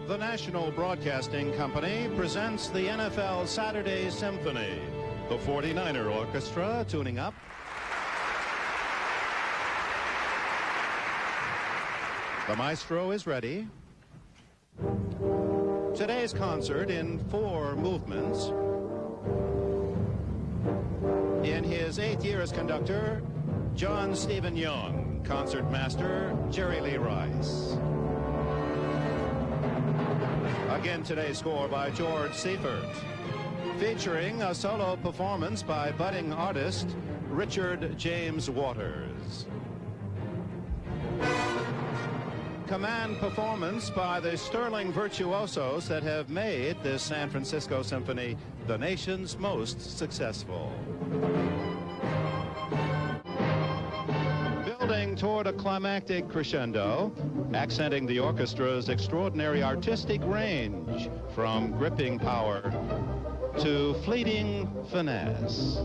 The National Broadcasting Company presents the NFL Saturday Symphony. The 49er Orchestra tuning up. The maestro is ready. Today's concert in 4 movements. In his 8th year as conductor, John Stephen Young. Concertmaster, Jerry Lee Rice. Again, today's score by George Seifert, featuring a solo performance by budding artist Richard James Waters. Command performance by the sterling virtuosos that have made this San Francisco Symphony the nation's most successful. Building toward a climactic crescendo, accenting the orchestra's extraordinary artistic range from gripping power to fleeting finesse.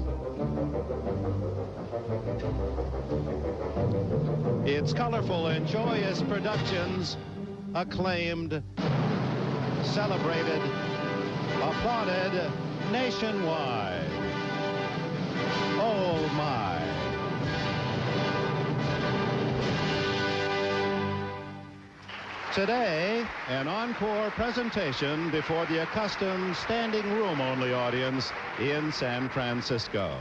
Its colorful and joyous productions, acclaimed, celebrated, applauded nationwide. Oh my. Today, an encore presentation before the accustomed standing room only audience in San Francisco.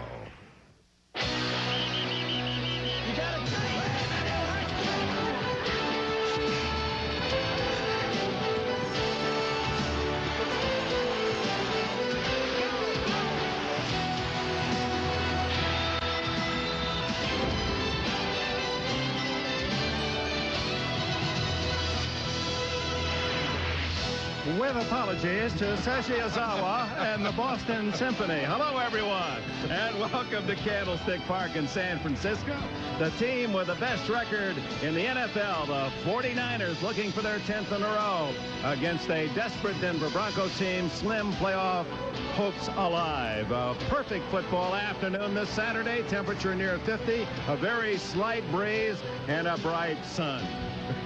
With apologies to Sashi Ozawa and the Boston Symphony. Hello, everyone, and welcome to Candlestick Park in San Francisco. The team with the best record in the NFL, the 49ers, looking for their 10th in a row against a desperate Denver Broncos team, slim playoff hopes alive. A perfect football afternoon this Saturday, temperature near 50, a very slight breeze, and a bright sun.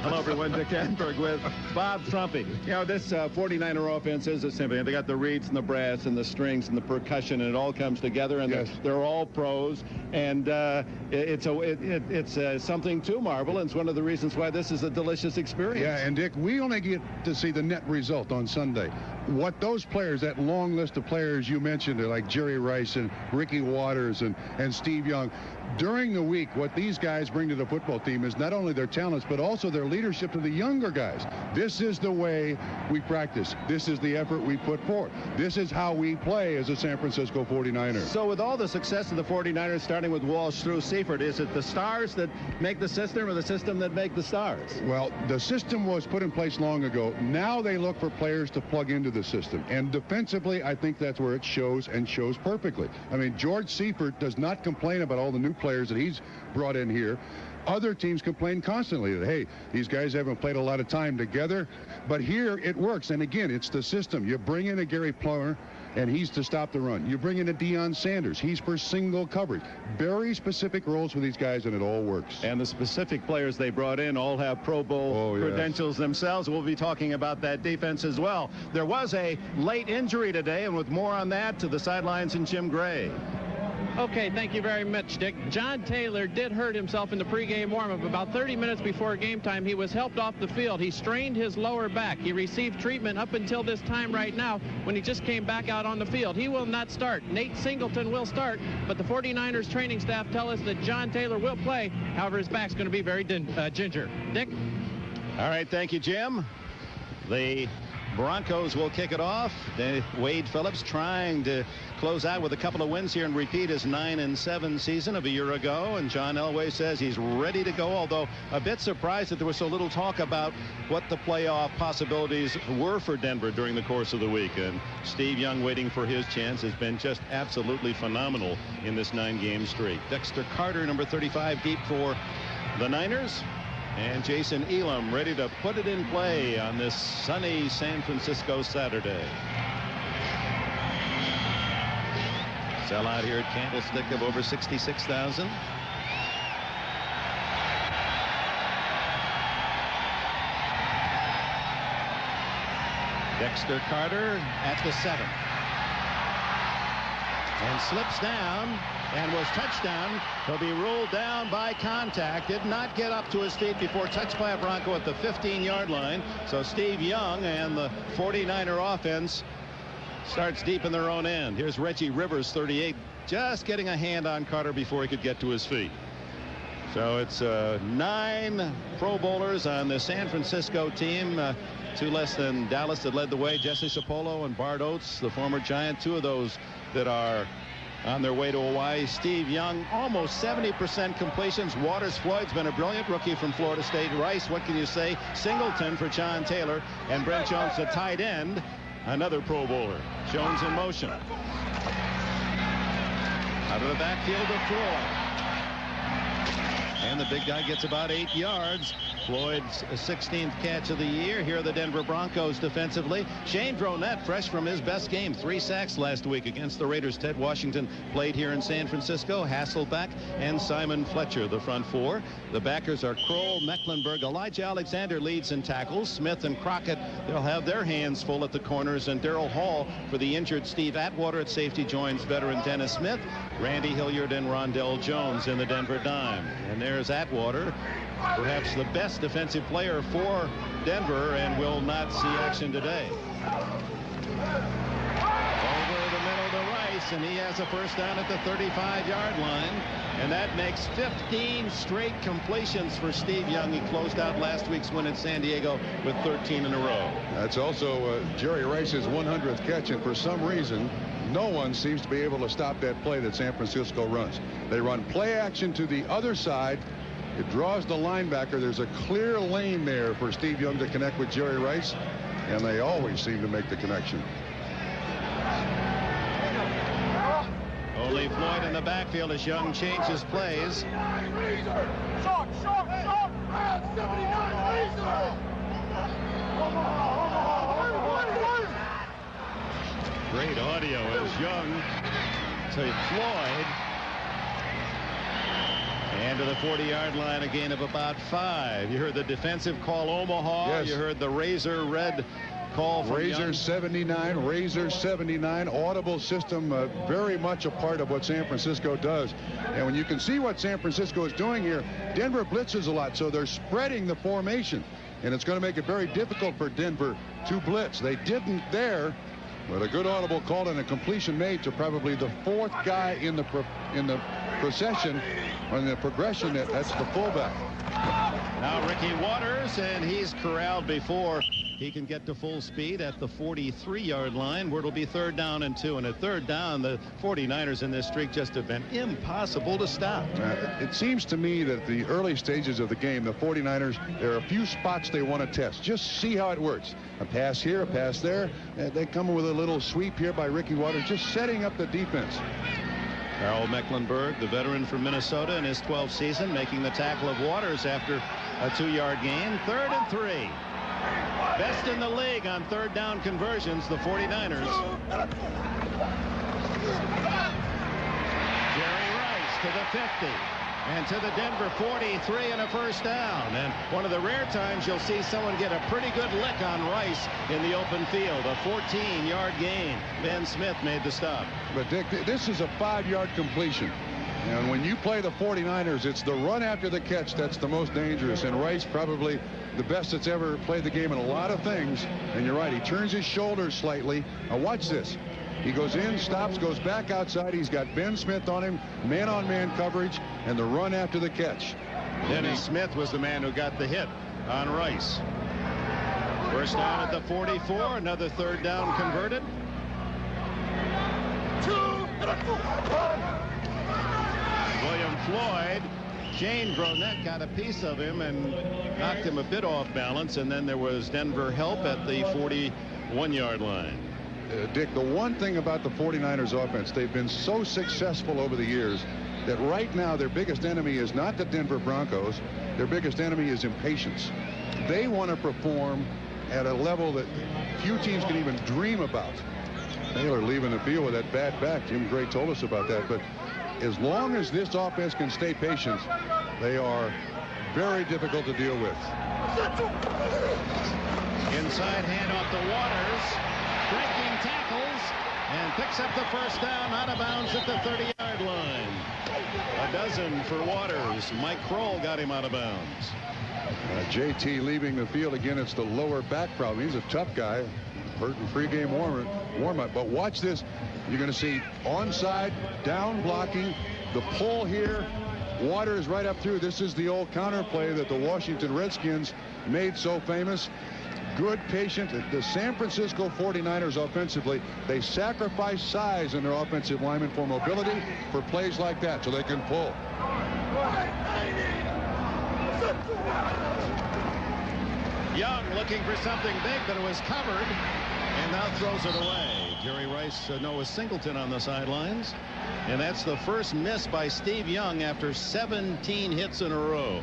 Hello, everyone. Dick Enberg with Bob Trumpy. You know, this 49er offense is a symphony. They got the reeds and the brass and the strings and the percussion, and it all comes together, and yes, they're all pros. And it's something to marvel, and it's one of the reasons why this is a delicious experience. Yeah, and Dick, we only get to see the net result on Sunday. What those players, that long list of players you mentioned, like Jerry Rice and Ricky Waters and Steve Young, during the week, what these guys bring to the football team is not only their talents, but also their leadership to the younger guys. This is the way we practice. This is the effort we put forth. This is how we play as a San Francisco 49er. So with all the success of the 49ers, starting with Walsh through Seifert, is it the stars that make the system or the system that make the stars? Well, the system was put in place long ago. Now they look for players to plug into the system. And defensively, I think that's where it shows, and shows perfectly. I mean, George Seifert does not complain about all the new players that he's brought in here. Other teams complain constantly that, hey, these guys haven't played a lot of time together. But here it works. And again, it's the system. You bring in a Gary Plummer, and he's to stop the run. You bring in a Deion Sanders. He's for single coverage. Very specific roles for these guys, and it all works. And the specific players they brought in all have Pro Bowl credentials themselves. We'll be talking about that defense as well. There was a late injury today, and with more on that, to the sidelines and Jim Gray. Okay, thank you very much, Dick. John Taylor did hurt himself in the pregame warm-up. About 30 minutes before game time, he was helped off the field. He strained his lower back. He received treatment up until this time right now when he just came back out on the field. He will not start. Nate Singleton will start, but the 49ers training staff tell us that John Taylor will play. However, his back's going to be very ginger. Dick? All right, thank you, Jim. The Broncos will kick it off. Wade Phillips trying to close out with a couple of wins here and repeat his 9-7 season of a year ago. And John Elway says he's ready to go, although a bit surprised that there was so little talk about what the playoff possibilities were for Denver during the course of the week. And Steve Young, waiting for his chance, has been just absolutely phenomenal in this 9-game streak. Dexter Carter, number 35, deep for the Niners. And Jason Elam ready to put it in play on this sunny San Francisco Saturday. Sellout here at Candlestick of over 66,000. Dexter Carter at the 7. And slips down and was touched down. He'll be ruled down by contact. Did not get up to his feet before touched by a Bronco at the 15-yard line. So Steve Young and the 49er offense starts deep in their own end. Here's Reggie Rivers, 38, just getting a hand on Carter before he could get to his feet. So it's 9 Pro Bowlers on the San Francisco team. 2 less than Dallas that led the way. Jesse Sapolo and Bart Oates, the former Giant, 2 of those that are on their way to Hawaii. Steve Young, almost 70% completions. Waters Floyd's been a brilliant rookie from Florida State. Rice, what can you say? Singleton for John Taylor. And Brent Jones, the tight end, another Pro Bowler. Jones in motion. Out of the backfield to Floyd. And the big guy gets about 8 yards. Floyd's 16th catch of the year. Here are the Denver Broncos defensively. Shane Dronette, fresh from his best game, 3 sacks last week against the Raiders. Ted Washington played here in San Francisco. Hasselbeck and Simon Fletcher, the front 4. The backers are Kroll, Mecklenburg. Elijah Alexander leads in tackles. Smith and Crockett, they'll have their hands full at the corners. And Darrell Hall for the injured Steve Atwater at safety joins veteran Dennis Smith. Randy Hilliard and Rondell Jones in the Denver dime. And there's Atwater, perhaps the best defensive player for Denver, and will not see action today. Over the middle to Rice, and he has a first down at the 35-yard line. And that makes 15 straight completions for Steve Young. He closed out last week's win at San Diego with 13 in a row. That's also Jerry Rice's 100th catch, and for some reason, no one seems to be able to stop that play that San Francisco runs. They run play action to the other side. It draws the linebacker. There's a clear lane there for Steve Young to connect with Jerry Rice, and they always seem to make the connection. Only Floyd in the backfield as Young changes plays. Great audio as Young to Floyd. And to the 40-yard line, a gain of about 5. You heard the defensive call, Omaha. Yes. You heard the razor red call from Razor Young. 79, Razor 79, audible system, very much a part of what San Francisco does. And when you can see what San Francisco is doing here, Denver blitzes a lot, so they're spreading the formation. And it's going to make it very difficult for Denver to blitz. They didn't there, but a good audible call and a completion made to probably the 4th guy in the procession. On the progression, that's the fullback. Now Ricky Waters, and he's corralled before he can get to full speed at the 43-yard line, where it'll be 3rd down and 2. And at 3rd down, the 49ers in this streak just have been impossible to stop. It seems to me that the early stages of the game, the 49ers, there are a few spots they want to test. Just see how it works. A pass here, a pass there. They come with a little sweep here by Ricky Waters, just setting up the defense. Harold Mecklenburg, the veteran from Minnesota in his 12th season, making the tackle of Waters after a 2-yard gain. 3rd and 3. Best in the league on 3rd down conversions, the 49ers. Jerry Rice to the 50. And to the Denver 43 and a first down. And one of the rare times you'll see someone get a pretty good lick on Rice in the open field. A 14-yard gain. Ben Smith made the stop. But Dick, this is a 5-yard completion. And when you play the 49ers, it's the run after the catch that's the most dangerous. And Rice probably the best that's ever played the game in a lot of things. And you're right, he turns his shoulders slightly. Now watch this. He goes in, stops, goes back outside. He's got Ben Smith on him, man-on-man coverage, and the run after the catch. Dennis Smith was the man who got the hit on Rice. First down at the 44, another 3rd down converted. William Floyd, Shane Dronette got a piece of him and knocked him a bit off balance, and then there was Denver help at the 41-yard line. Dick, the one thing about the 49ers offense, they've been so successful over the years that right now their biggest enemy is not the Denver Broncos. Their biggest enemy is impatience. They want to perform at a level that few teams can even dream about. Taylor leaving the field with that bad back. Jim Gray told us about that. But as long as this offense can stay patient, they are very difficult to deal with. Inside handoff to Waters. Breaking tackles and picks up the first down out of bounds at the 30-yard line. A dozen for Waters. Mike Kroll got him out of bounds. JT leaving the field again. It's the lower back problem. He's a tough guy. Hurt in pregame warm-up. But watch this. You're going to see onside, down blocking, the pull here. Waters right up through. This is the old counter play that the Washington Redskins made so famous. Good, patient. The San Francisco 49ers offensively, they sacrifice size in their offensive linemen for mobility for plays like that so they can pull. Young looking for something big, but it was covered and now throws it away. Jerry Rice, Noah Singleton on the sidelines, and that's the first miss by Steve Young after 17 hits in a row.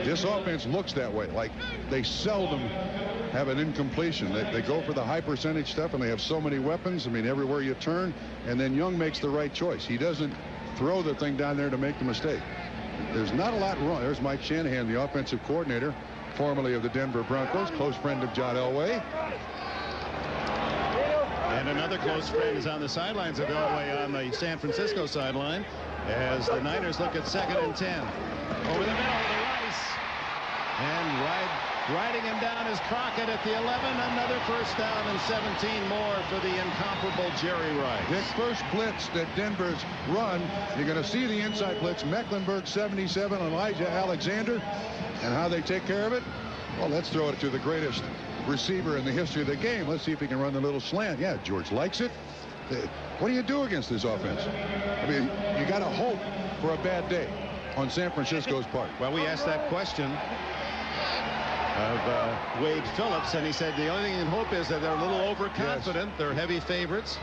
This offense looks that way. Like they seldom have an incompletion. They go for the high percentage stuff, and they have so many weapons. I mean, everywhere you turn, and then Young makes the right choice. He doesn't throw the thing down there to make the mistake. There's not a lot wrong. There's Mike Shanahan, the offensive coordinator, formerly of the Denver Broncos, close friend of John Elway. And another close friend is on the sidelines of Elway on the San Francisco sideline as the Niners look at 2nd and 10. Over the middle to Rice. And riding him down is Crockett at the 11. Another first down and 17 more for the incomparable Jerry Rice. This first blitz that Denver's run, you're going to see the inside blitz. Mecklenburg 77, Elijah Alexander. And how they take care of it? Well, let's throw it to the greatest receiver in the history of the game. Let's see if he can run the little slant. Yeah, George likes it. What do you do against this offense? I mean, you got to hope for a bad day on San Francisco's part. Well, we asked that question of Wade Phillips, and he said the only thing you can hope is that they're a little overconfident. Yes. They're heavy favorites.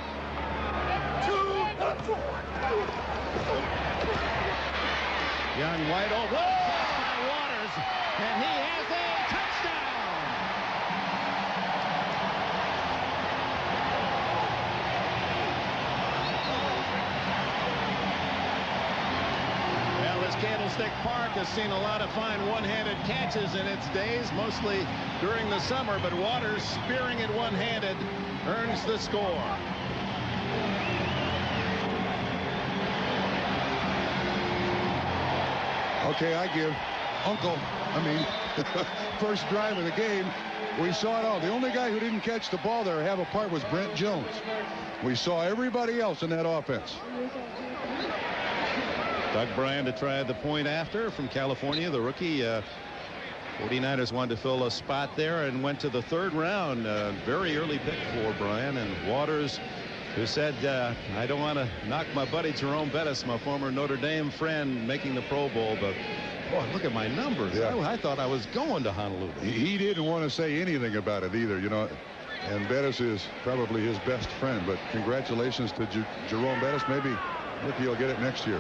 Young wide open. Waters, and he has a touchdown. Candlestick Park has seen a lot of fine one-handed catches in its days, mostly during the summer, but Waters spearing it one-handed earns the score. Okay, I give Uncle, first drive of the game, we saw it all. The only guy who didn't catch the ball there or have a part was Brent Jones. We saw everybody else in that offense. Doug Bryan to try the point after from California, the rookie. 49ers wanted to fill a spot there and went to the 3rd round. Very early pick for Bryan. And Waters, who said, I don't want to knock my buddy Jerome Bettis, my former Notre Dame friend, making the Pro Bowl, but boy, look at my numbers. Yeah. I thought I was going to Honolulu. He didn't want to say anything about it either, you know. And Bettis is probably his best friend, but congratulations to Jerome Bettis. Maybe he'll get it next year.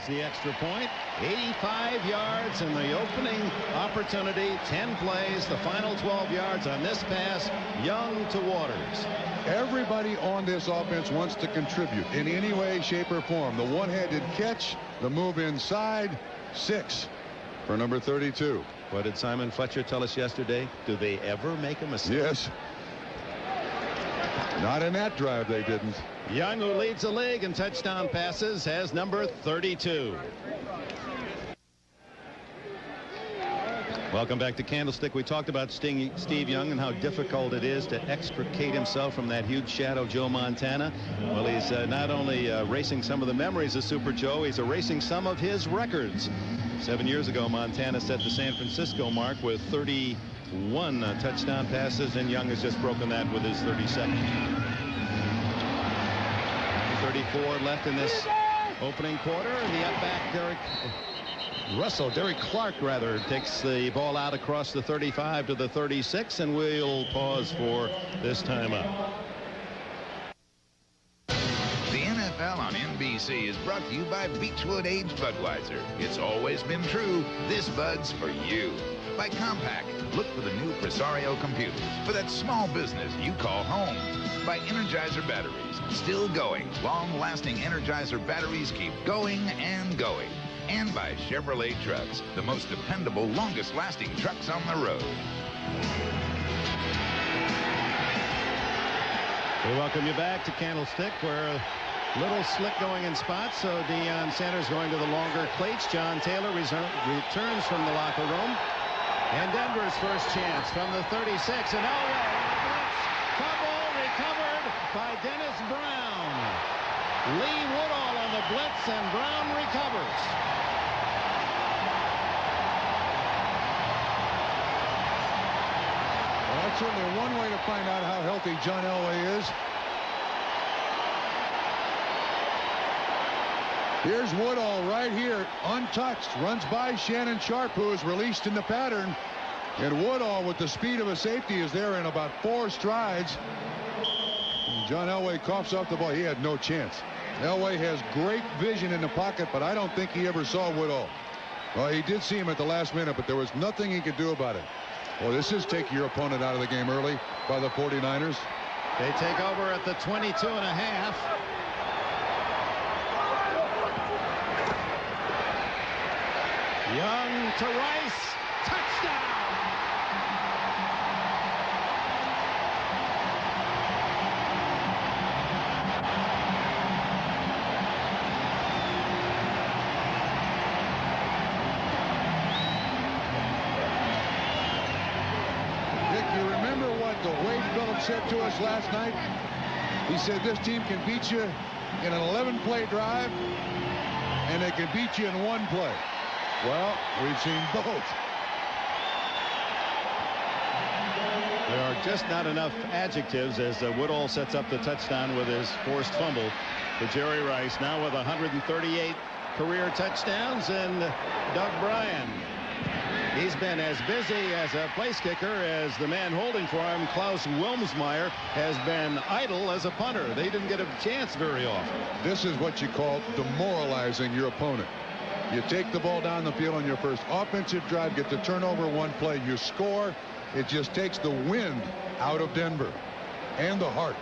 The extra point, 85 yards in the opening opportunity, 10 plays, the final 12 yards on this pass, Young to Waters. Everybody on this offense wants to contribute in any way, shape, or form. The one-handed catch, the move inside, 6 for number 32. What did Simon Fletcher tell us yesterday? Do they ever make a mistake? Yes. Not in that drive, they didn't. Young, who leads the league in touchdown passes, has number 32. Welcome back to Candlestick. We talked about Steve Young and how difficult it is to extricate himself from that huge shadow, Joe Montana. Well, he's not only erasing some of the memories of Super Joe, he's erasing some of his records. 7 years ago, Montana set the San Francisco mark with 31 touchdown passes, and Young has just broken that with his 32nd. 34 left in this opening quarter, and the up back Derek Clark takes the ball out across the 35 to the 36, and we'll pause for this timeout. The NFL on NBC is brought to you by Beechwood Aged Budweiser. It's always been true. This Bud's for you. By Compaq, look for the new Presario computer for that small business you call home. By Energizer batteries, still going. Long-lasting Energizer batteries keep going and going. And by Chevrolet trucks, the most dependable, longest-lasting trucks on the road. We welcome you back to Candlestick, where a little slick going in spots, so Deion Sanders going to the longer cleats. John Taylor returns from the locker room. And Denver's first chance from the 36. And Elway, fumble recovered by Dennis Brown. Lee Woodall on the blitz, and Brown recovers. Well, that's certainly one way to find out how healthy John Elway is. Here's Woodall right here, untouched, runs by Shannon Sharp, who is released in the pattern. And Woodall, with the speed of a safety, is there in about 4 strides. And John Elway coughs off the ball. He had no chance. Elway has great vision in the pocket, but I don't think he ever saw Woodall. Well, he did see him at the last minute, but there was nothing he could do about it. Well, this is taking your opponent out of the game early by the 49ers. They take over at the 22.5. Young to Rice. Touchdown! Dick, you remember what the Wade Phillips said to us last night? He said this team can beat you in an 11-play drive, and they can beat you in 1 play. Well, we've seen both. There are just not enough adjectives as Woodall sets up the touchdown with his forced fumble for Jerry Rice, now with 138 career touchdowns. And Doug Bryan, he's been as busy as a place kicker as the man holding for him. Klaus Wilmsmeyer has been idle as a punter. They didn't get a chance very often. This is what you call demoralizing your opponent. You take the ball down the field on your first offensive drive, get the turnover 1 play, you score. It just takes the wind out of Denver and the heart.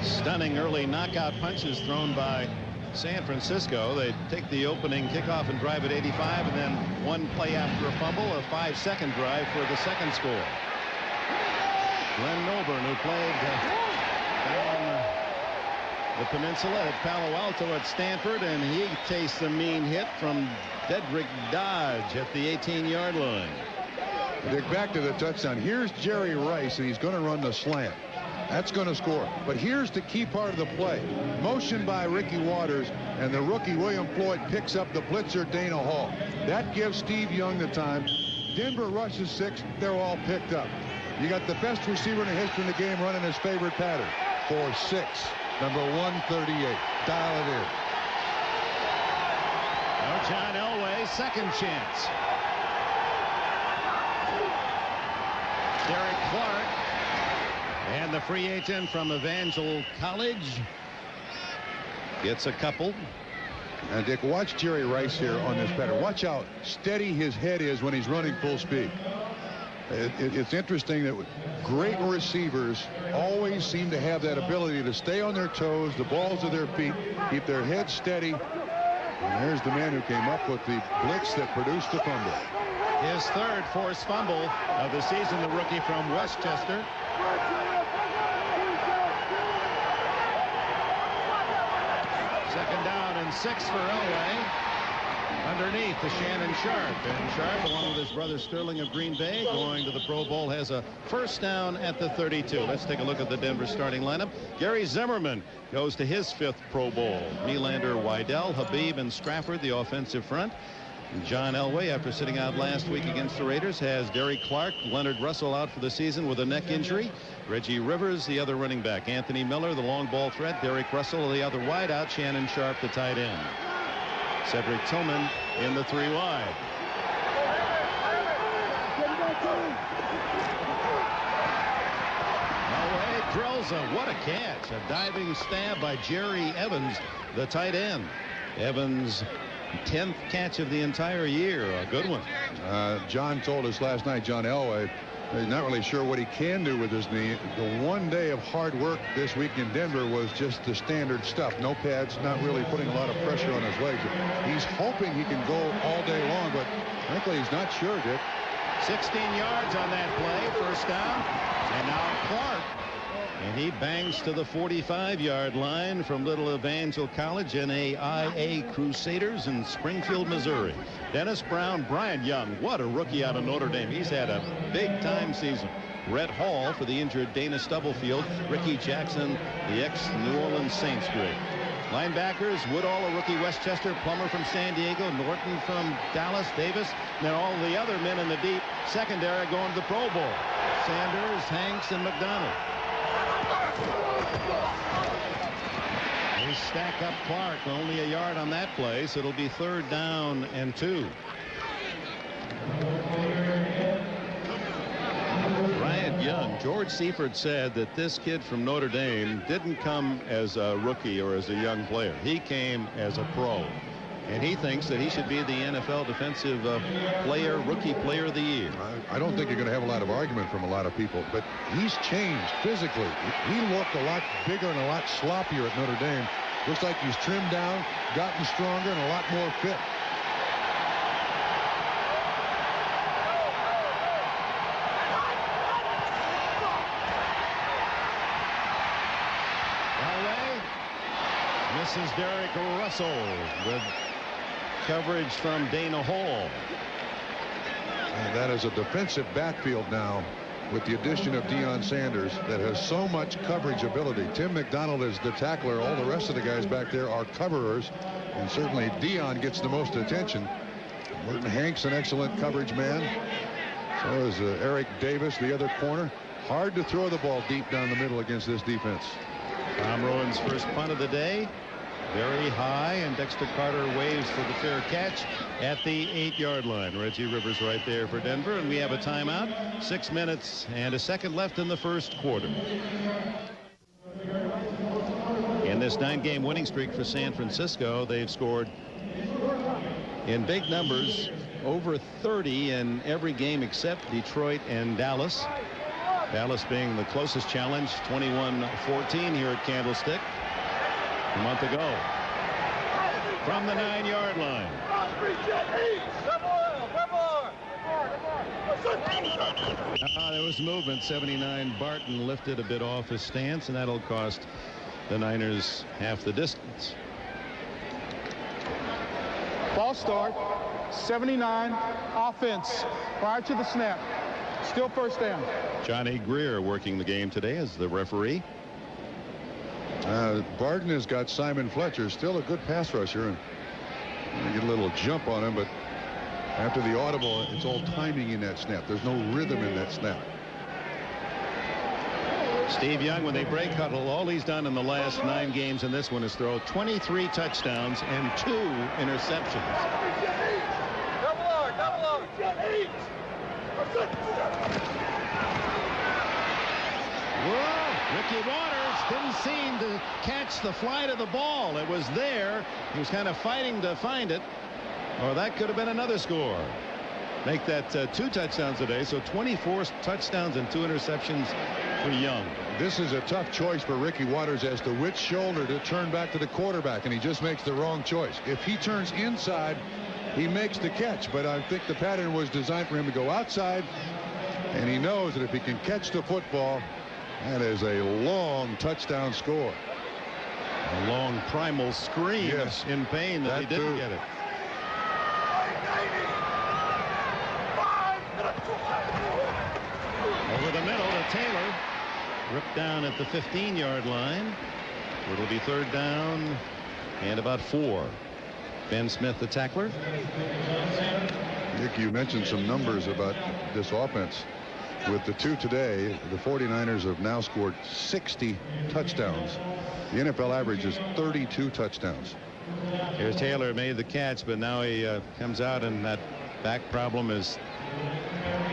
Stunning early knockout punches thrown by San Francisco. They take the opening kickoff and drive at 85, and then 1 play after a fumble, a 5-second drive for the second score. Glenn Milburn, who played down the peninsula at Palo Alto at Stanford, and he tastes a mean hit from Dedrick Dodge at the 18-yard line. Dick, back to the touchdown. Here's Jerry Rice, and he's going to run the slant. That's going to score. But here's the key part of the play. Motion by Ricky Waters, and the rookie William Floyd picks up the blitzer Dana Hall. That gives Steve Young the time. Denver rushes 6. They're all picked up. You got the best receiver in the history of the game running his favorite pattern. 4-6. Number 138. Dial it in. Now John Elway, second chance. Derek Clark, and the free agent from Evangel College, gets a couple. And Dick, watch Jerry Rice here on this pattern. Watch how steady his head is when he's running full speed. It's interesting that great receivers always seem to have that ability to stay on their toes, the balls of their feet, keep their head steady. And there's the man who came up with the blitz that produced the fumble. His third forced fumble of the season, the rookie from Westchester. Second down and 6 for Elway. Underneath to Shannon Sharp. And Sharp, along with his brother Sterling of Green Bay, going to the Pro Bowl, has a first down at the 32. Let's take a look at the Denver starting lineup. Gary Zimmerman goes to his 5th Pro Bowl. Nylander, Wydell, Habib, and Strafford, the offensive front. John Elway, after sitting out last week against the Raiders, has Derek Clark, Leonard Russell out for the season with a neck injury. Reggie Rivers, the other running back. Anthony Miller, the long ball threat. Derek Russell, the other wideout. Shannon Sharp, the tight end. Cedric Tillman in the 3 wide. Elway drills a, what a catch. A diving stab by Jerry Evans, the tight end. Evans' 10th catch of the entire year. A good one. John told us last night, John Elway, he's not really sure what he can do with his knee. The one day of hard work this week in Denver was just the standard stuff. No pads, not really putting a lot of pressure on his legs. He's hoping he can go all day long, but frankly, he's not sure, Dick. 16 yards on that play. First down. And now Clark. And he bangs to the 45-yard line from Little Evangel College, NAIA Crusaders in Springfield, Missouri. Dennis Brown, Brian Young, what a rookie out of Notre Dame. He's had a big-time season. Rhett Hall for the injured Dana Stubblefield. Ricky Jackson, the ex-New Orleans Saints great. Linebackers, Woodall, a rookie, Westchester, Plummer from San Diego, Norton from Dallas, Davis, and then all the other men in the deep secondary going to the Pro Bowl. Sanders, Hanks, and McDonald. They stack up Clark, only a yard on that play, so it'll be 3rd down and 2. Bryant Young, George Seifert said that this kid from Notre Dame didn't come as a rookie or as a young player. He came as a pro. And he thinks that he should be the NFL Defensive Rookie Player of the Year. I don't think you're going to have a lot of argument from a lot of people, but he's changed physically. He looked a lot bigger and a lot sloppier at Notre Dame. Looks like he's trimmed down, gotten stronger, and a lot more fit. This is Derek Russell with coverage from Dana Hall. And that is a defensive backfield now with the addition of Deion Sanders that has so much coverage ability. Tim McDonald is the tackler. All the rest of the guys back there are coverers. And certainly Deion gets the most attention. Merton Hanks, an excellent coverage man. So is Eric Davis, the other corner. Hard to throw the ball deep down the middle against this defense. Tom Rowan's first punt of the day. Very high, and Dexter Carter waves for the fair catch at the 8-yard line. Reggie Rivers right there for Denver, and we have a timeout. 6 minutes and a second left in the first quarter. In this 9-game winning streak for San Francisco, they've scored in big numbers over 30 in every game except Detroit and Dallas. Dallas being the closest challenge, 21-14 here at Candlestick a month ago. From the 9-yard line. There was movement. 79 Barton lifted a bit off his stance, and that'll cost the Niners half the distance. False start. 79 offense prior to the snap. Still first down. Johnny Greer working the game today as the referee. Barton has got Simon Fletcher, still a good pass rusher, and get a little jump on him, but after the audible, it's all timing in that snap. There's no rhythm in that snap. Steve Young, when they break huddle, all he's done in the last 9 games in this one is throw 23 touchdowns and 2 interceptions. Whoa, Ricky Waters didn't seem to catch the flight of the ball. It was there. He was kind of fighting to find it, or that could have been another score. Make that 2 touchdowns today, so 24 touchdowns and 2 interceptions for Young. This is a tough choice for Ricky Waters as to which shoulder to turn back to the quarterback, and he just makes the wrong choice. If he turns inside, he makes the catch, but I think the pattern was designed for him to go outside, and he knows that if he can catch the football, that is a long touchdown score. A long primal scream in pain that he didn't get it. Over the middle to Taylor. Ripped down at the 15-yard line. It'll be 3rd down and about 4. Ben Smith, the tackler. Nick, you mentioned some numbers about this offense. With the 2 today, the 49ers have now scored 60 touchdowns. The NFL average is 32 touchdowns. Here's Taylor, made the catch, but now he comes out, and that back problem is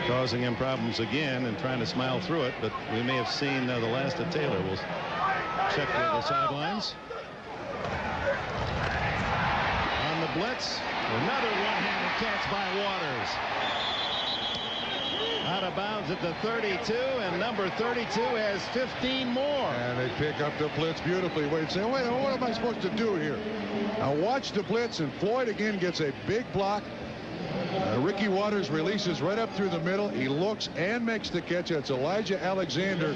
causing him problems again, and trying to smile through it. But we may have seen the last of Taylor. We'll check the sidelines. blitz. Another one-handed catch by Waters. Out of bounds at the 32, and number 32 has 15 more. And they pick up the blitz beautifully. Wade saying, wait, what am I supposed to do here? Now watch the blitz, and Floyd again gets a big block. Ricky Waters releases right up through the middle. He looks and makes the catch. That's Elijah Alexander.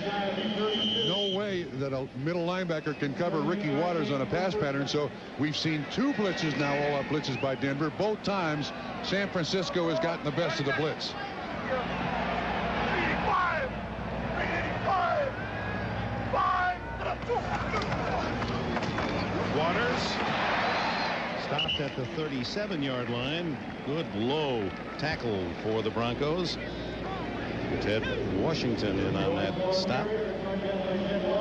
No way that a middle linebacker can cover Ricky Waters on a pass pattern. So we've seen 2 blitzes now, all-out blitzes by Denver. Both times San Francisco has gotten the best of the blitz. Waters stopped at the 37-yard line. Good low tackle for the Broncos. Ted Washington in on that stop.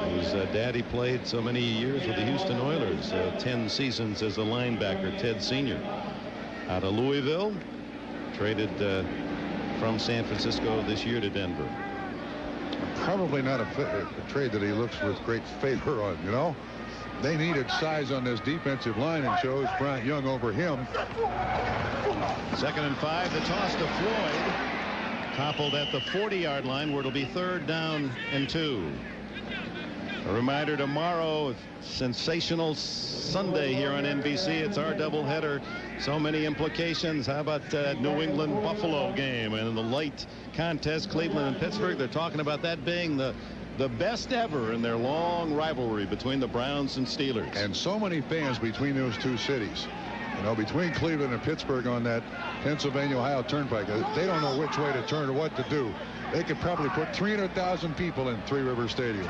His daddy played so many years with the Houston Oilers, 10 seasons as a linebacker. Ted Sr. out of Louisville, traded from San Francisco this year to Denver. Probably not a trade that he looks with great favor on, you know. They needed size on this defensive line and chose Bryant Young over him. 2nd and 5. The toss to Floyd. Toppled at the 40-yard line, where it'll be 3rd down and 2. A reminder, tomorrow, sensational Sunday here on NBC. It's our doubleheader. So many implications. How about New England Buffalo game and the late contest, Cleveland and Pittsburgh? They're talking about that being the best ever in their long rivalry between the Browns and Steelers. And so many fans between those 2 cities. You know, between Cleveland and Pittsburgh on that Pennsylvania-Ohio Turnpike. They don't know which way to turn or what to do. They could probably put 300,000 people in Three Rivers Stadium.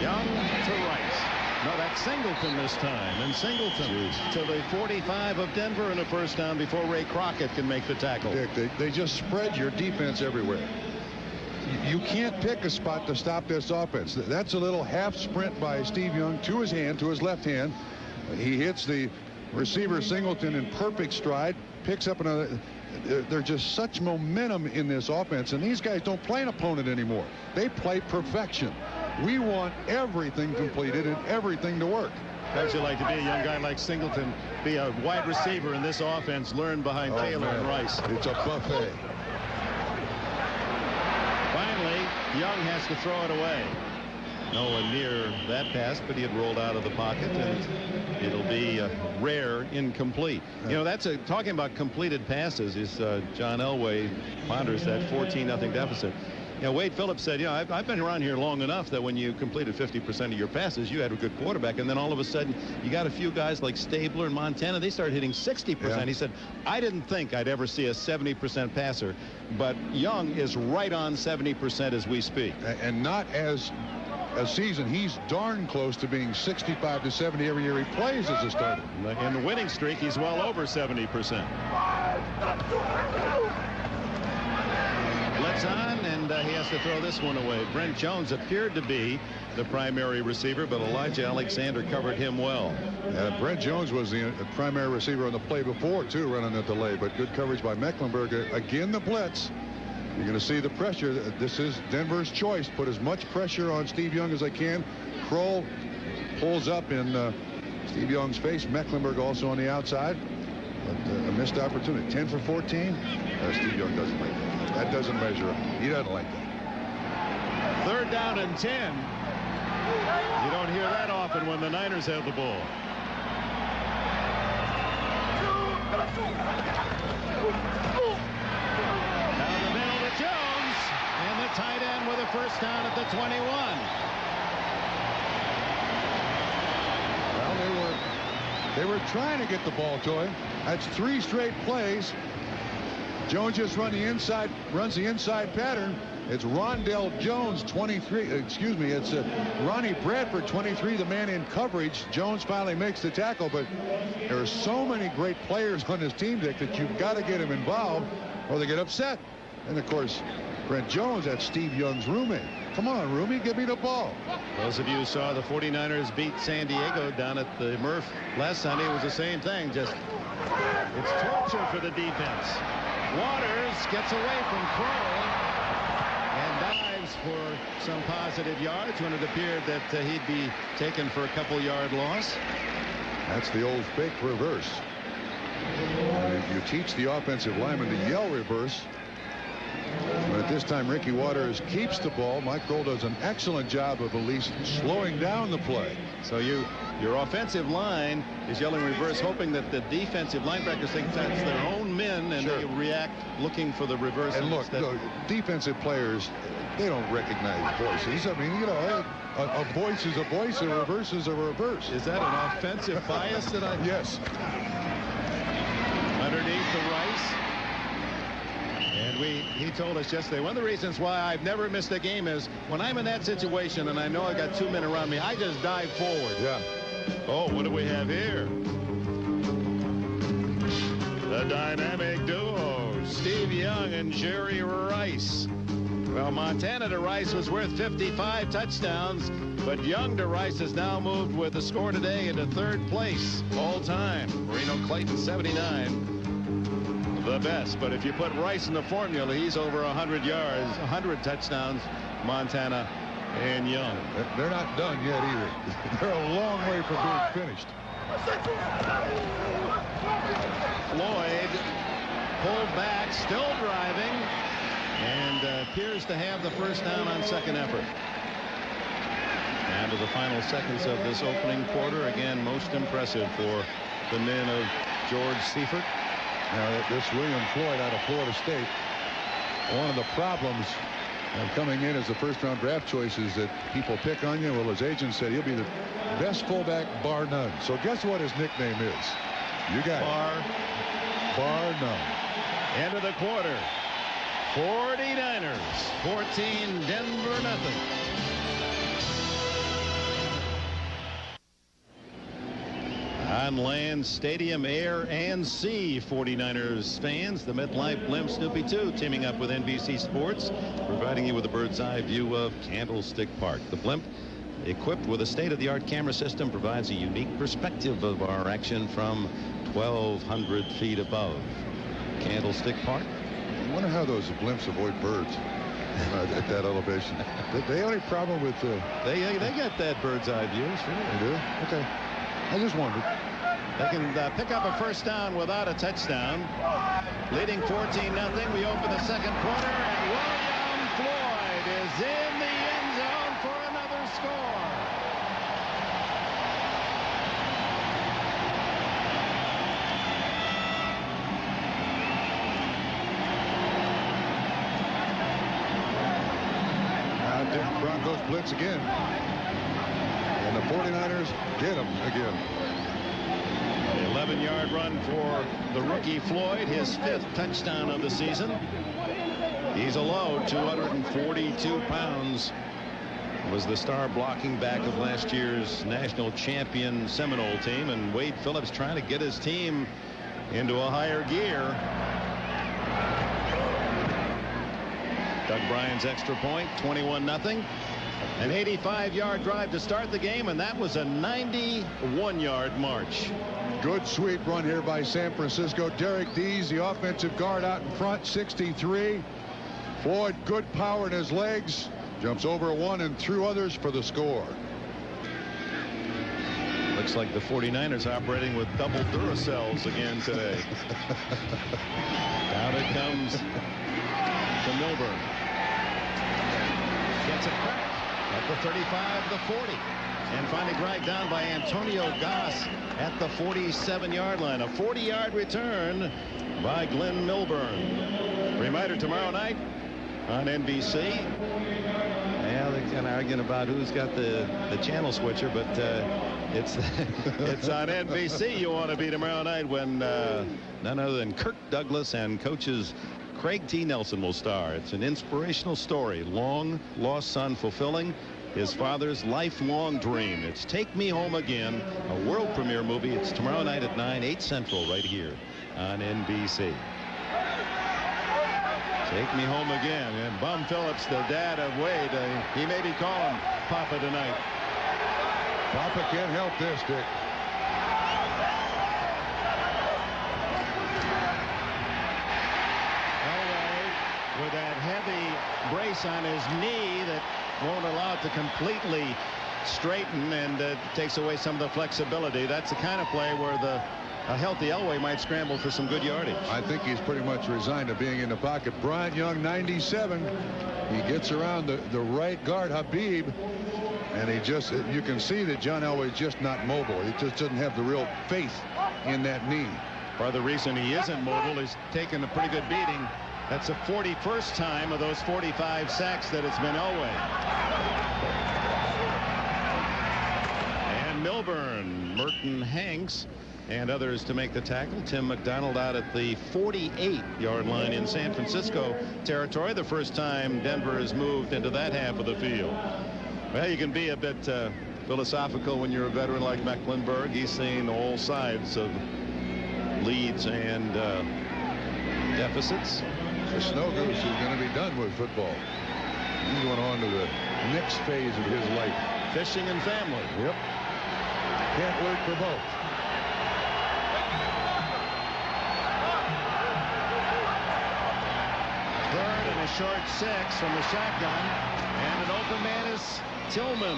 Young to Rice. No, that's Singleton this time. And Singleton to the 45 of Denver, and a first down before Ray Crockett can make the tackle. Dick, they just spread your defense everywhere. You can't pick a spot to stop this offense. That's a little half sprint by Steve Young to his hand, to his left hand. He hits the receiver Singleton in perfect stride, picks up another. There's just such momentum in this offense, and these guys don't play an opponent anymore. They play perfection. We want everything completed and everything to work. How'd you like to be a young guy like Singleton, be a wide receiver in this offense, learn behind Taylor and Rice? It's a buffet. Finally, Young has to throw it away. No one near that pass, but he had rolled out of the pocket, and it'll be rare incomplete. You know, that's talking about completed passes is John Elway ponders that 14-0 deficit. You know, Wade Phillips said, you know, I've been around here long enough that when you completed 50% of your passes, you had a good quarterback, and then all of a sudden you got a few guys like Stabler and Montana. They started hitting 60%. Yeah. He said, I didn't think I'd ever see a 70% passer, but Young is right on 70% as we speak. And not as a season. He's darn close to being 65 to 70 every year he plays as a starter. In the winning streak, he's well over 70%. Blitz on, and he has to throw this one away. Brent Jones appeared to be the primary receiver, but Elijah Alexander covered him well. Brent Jones was the primary receiver on the play before, too, running the delay, but good coverage by Mecklenburg. Again, the blitz. You're going to see the pressure. This is Denver's choice. Put as much pressure on Steve Young as I can. Kroll pulls up in Steve Young's face. Mecklenburg also on the outside. But a missed opportunity. 10 for 14. Steve Young doesn't like that. That doesn't measure up. He doesn't like that. 3rd down and 10. You don't hear that often when the Niners have the ball. Down the middle to Jones, and the tight end with a first down at the 21. Well, they were trying to get the ball to him. That's 3 straight plays. Jones just runs the inside pattern. It's Rondell Jones, 23. It's Ronnie Bradford, 23, the man in coverage. Jones finally makes the tackle, but there are so many great players on this team, Dick, that you've got to get them involved or they get upset. And, of course, Brent Jones, that's Steve Young's roommate. Come on, roomie, give me the ball. Those of you who saw the 49ers beat San Diego down at the Murph last Sunday, it was the same thing. Just it's torture for the defense. Waters gets away from Kroll and dives for some positive yards when it appeared that he'd be taken for a couple-yard loss. That's the old fake reverse. You teach the offensive lineman to yell reverse. But at this time, Ricky Waters keeps the ball. Mike Grohl does an excellent job of at least slowing down the play. So your offensive line is yelling reverse, hoping that the defensive linebackers think that's their own men, and they react looking for the reverse. And look, the defensive players, they don't recognize voices. I mean, you know, a voice is a voice, a reverse is a reverse. Is that an offensive bias that I... Yes. Underneath the Rice. And he told us yesterday, one of the reasons why I've never missed a game is when I'm in that situation and I know I got 2 men around me, I just dive forward. Yeah. Oh, what do we have here? The dynamic duo, Steve Young and Jerry Rice. Well, Montana to Rice was worth 55 touchdowns, but Young to Rice has now moved with the score today into 3rd place all time. Reno Clayton 79. The best, but if you put Rice in the formula, he's over 100 yards, 100 touchdowns, Montana and Young. They're not done yet either. They're a long way from being finished. Floyd pulled back, still driving, and appears to have the first down on 2nd effort. And to the final seconds of this opening quarter, again, most impressive for the men of George Seifert. Now, this William Floyd out of Florida State, one of the problems coming in as the first-round draft choice is that people pick on you. Well, his agent said he'll be the best fullback, bar none. So guess what his nickname is? You got it. Bar none. End of the quarter. 49ers 14, Denver nothing. On land, stadium, air, and sea, 49ers fans. The MetLife Blimp Snoopy 2 teaming up with NBC Sports, providing you with a bird's eye view of Candlestick Park. The Blimp, equipped with a state-of-the-art camera system, provides a unique perspective of our action from 1,200 feet above Candlestick Park. I wonder how those blimps avoid birds at that elevation. The only problem with they get that bird's eye view. Sure. They do? Okay. I just wondered. They can pick up a first down without a touchdown. Leading 14-0. We open the 2nd quarter, and William Floyd is in the end zone for another score. Now Broncos blitz again. And the 49ers get him again. 11-yard run for the rookie Floyd, his 5th touchdown of the season. He's a low 242 pounds. Was the star blocking back of last year's national champion Seminole team, and Wade Phillips trying to get his team into a higher gear. Doug Bryan's extra point, 21-0. An 85-yard drive to start the game, and that was a 91-yard march. Good sweep run here by San Francisco. Derek Dees, the offensive guard, out in front, 63. Floyd, good power in his legs. Jumps over one and through others for the score. Looks like the 49ers operating with double Duracells again today. Down it comes to Milburn. Gets it back at the 35, the 40. And finally dragged down by Antonio Goss at the 47-yard line. A 40-yard return by Glenn Milburn. Reminder tomorrow night on NBC. Yeah, they're kind of arguing about who's got the channel switcher, but it's on NBC. You want to be tomorrow night when none other than Kirk Douglas and coaches Craig T. Nelson will star. It's an inspirational story. Long lost son fulfilling his father's lifelong dream. It's Take Me Home Again, a world premiere movie. It's tomorrow night at 9, 8 Central, right here on NBC. Take Me Home Again. And Bum Phillips, the dad of Wade, he may be calling Papa tonight. Papa can't help this, Dick. Elway with that heavy brace on his knee that won't allow it to completely straighten, and takes away some of the flexibility. That's the kind of play where a healthy Elway might scramble for some good yardage. I think he's pretty much resigned to being in the pocket. Bryant Young, 97. He gets around the right guard, Habib, and you can see that John Elway's just not mobile. He just doesn't have the real faith in that knee. Part of the reason he isn't mobile is taking a pretty good beating. That's the 41st time of those 45 sacks that it's been Elway. And Milburn, Merton Hanks, and others to make the tackle. Tim McDonald out at the 48-yard line in San Francisco territory. The first time Denver has moved into that half of the field. Well, you can be a bit philosophical when you're a veteran like Mecklenburg. He's seen all sides of leads and deficits. The Snow Goose is going to be done with football. He's going on to the next phase of his life. Fishing and family. Yep. Can't wait for both. Third and a short 6 from the shotgun. And an open man is Tillman.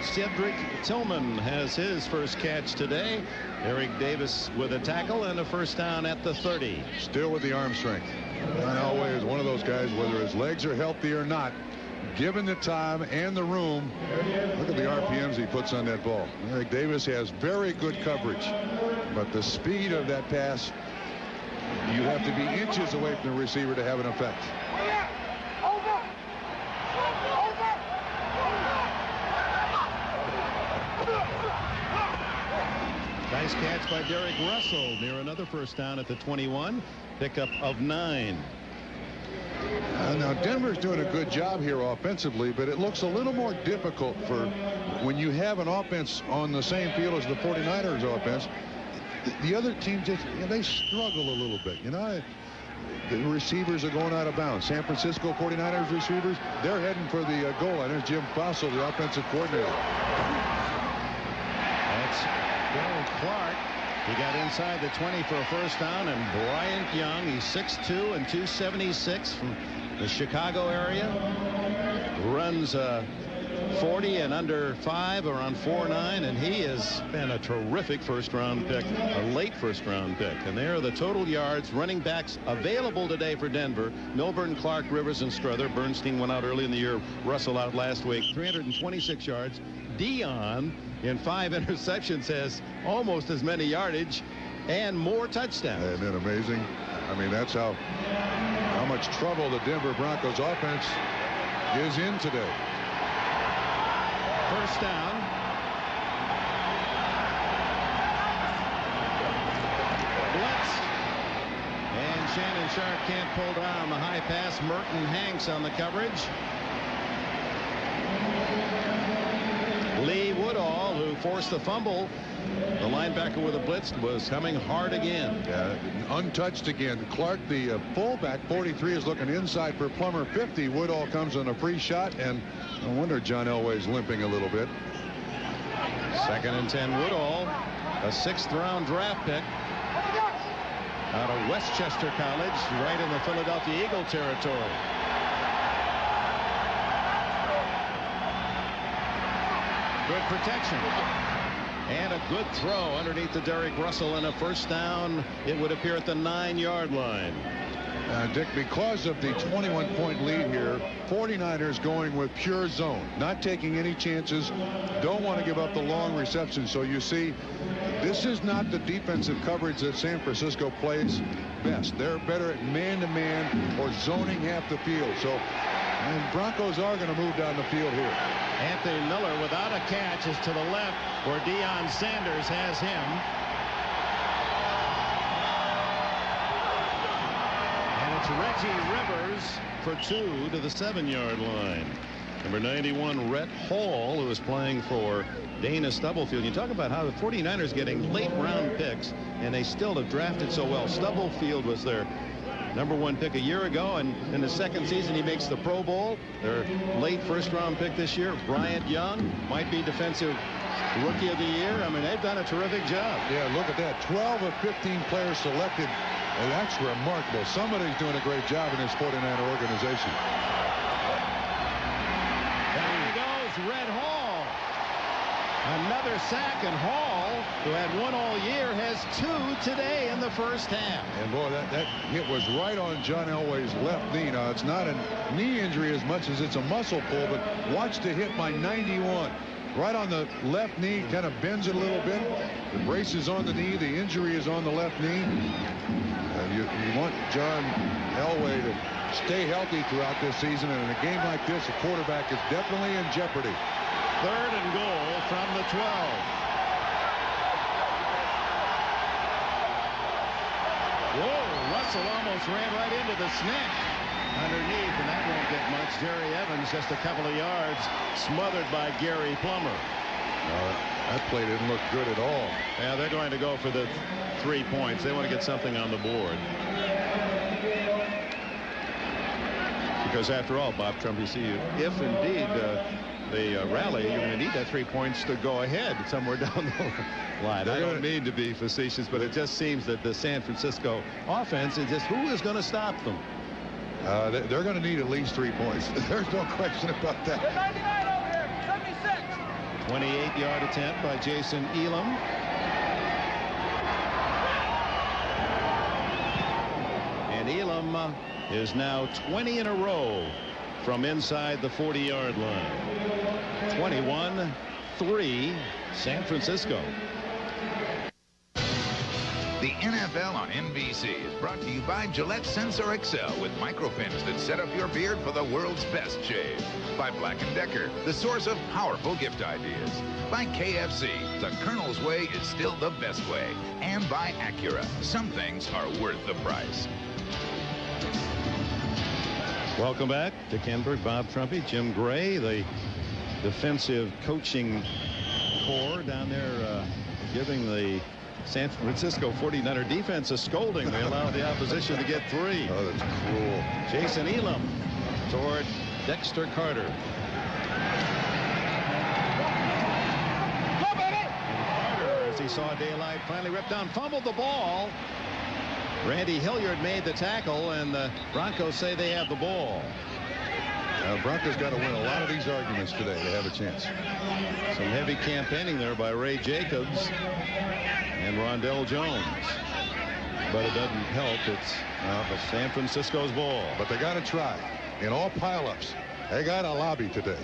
Cedric Tillman has his first catch today. Eric Davis with a tackle and a first down at the 30. Still with the arm strength. John Elway is one of those guys, whether his legs are healthy or not, given the time and the room, look at the RPMs he puts on that ball. Eric Davis has very good coverage, but the speed of that pass, you have to be inches away from the receiver to have an effect. Nice catch by Derek Russell near another first down at the 21. Pickup of 9. Now Denver's doing a good job here offensively, but it looks a little more difficult for when you have an offense on the same field as the 49ers offense. The other team just, they struggle a little bit. The receivers are going out of bounds. San Francisco 49ers receivers, they're heading for the goal line. There's Jim Fossil, the offensive coordinator. That's Bill Clark. He got inside the 20 for a first down, and Bryant Young, he's 6'2" and 276 from the Chicago area, runs 40 and under 5, around 4'9", and he has been a terrific first-round pick, a late first-round pick. And there are the total yards, running backs available today for Denver: Milburn, Clark, Rivers, and Strother. Bernstein went out early in the year. Russell out last week. 326 yards. Dion, in 5 interceptions, has almost as many yardage and more touchdowns. Isn't that amazing? I mean, that's how much trouble the Denver Broncos offense is in today. First down. Blitz. And Shannon Sharp can't pull down the high pass. Merton Hanks on the coverage. Lee Woodall, who forced the fumble, the linebacker with a blitz, was coming hard again. Untouched again. Clark, the fullback, 43, is looking inside for Plummer. 50. Woodall comes on a free shot, and no wonder John Elway's limping a little bit. 2nd and 10. Woodall, a 6th-round draft pick out of Westchester College, right in the Philadelphia Eagle territory. Good protection. And a good throw underneath the Derek Russell, and a first down, it would appear, at the 9-yard line. Dick, because of the 21-point lead here, 49ers going with pure zone, not taking any chances, don't want to give up the long reception. So you see, this is not the defensive coverage that San Francisco plays best. They're better at man-to-man or zoning half the field. So, and Broncos are going to move down the field here. Anthony Miller without a catch is to the left, where Deion Sanders has him. And it's Reggie Rivers for 2 to the 7-yard line. Number 91, Rhett Hall, who is playing for Dana Stubblefield. You talk about how the 49ers getting late-round picks, and they still have drafted so well. Stubblefield was their #1 pick a year ago, and in the second season he makes the Pro Bowl. Their late first-round pick this year, Bryant Young, might be defensive rookie of the year. I mean, they've done a terrific job. Yeah, look at that. 12 of 15 players selected, and that's remarkable. Somebody's doing a great job in this 49er organization. There he goes, Red Hall. Another sack, and Hall, who had 1 all year, has 2 today in the first half. And boy, that hit was right on John Elway's left knee. Now, it's not a knee injury as much as it's a muscle pull, but watch the hit by 91. Right on the left knee, kind of bends it a little bit. The brace is on the knee. The injury is on the left knee. You want John Elway to stay healthy throughout this season, and in a game like this, a quarterback is definitely in jeopardy. 3rd and goal from the 12. Whoa, Russell almost ran right into the snap underneath, and that won't get much. Jerry Evans just a couple of yards, smothered by Gary Plummer. That play didn't look good at all. Yeah, they're going to go for the 3 points. They want to get something on the board. Because after all, Bob Trumpy, see, if indeed they rally, you're going to need that 3 points to go ahead somewhere down the line. I don't mean to be facetious, but it just seems that the San Francisco offense is just, who is going to stop them? They're going to need at least 3 points. There's no question about that. 99 over here, 76. 28-yard attempt by Jason Elam. And Elam is now 20 in a row from inside the 40-yard line. 21-3 San Francisco. The NFL on NBC is brought to you by Gillette Sensor XL with micropins that set up your beard for the world's best shave. By Black & Decker, the source of powerful gift ideas. By KFC, the Colonel's way is still the best way. And by Acura, some things are worth the price. Welcome back. Dick Enberg, Bob Trumpy, Jim Gray, the defensive coaching corps down there giving the San Francisco 49er defense a scolding. They allowed the opposition to get 3. Oh, that's cruel. Jason Elam toward Dexter Carter. Go, baby! And Carter, as he saw daylight, finally ripped down, fumbled the ball. Randy Hilliard made the tackle, and the Broncos say they have the ball. Broncos got to win a lot of these arguments today to have a chance. Some heavy campaigning there by Ray Jacobs and Rondell Jones. But it doesn't help. It's San Francisco's ball. But they got to try. In all pileups, they got a lobby today.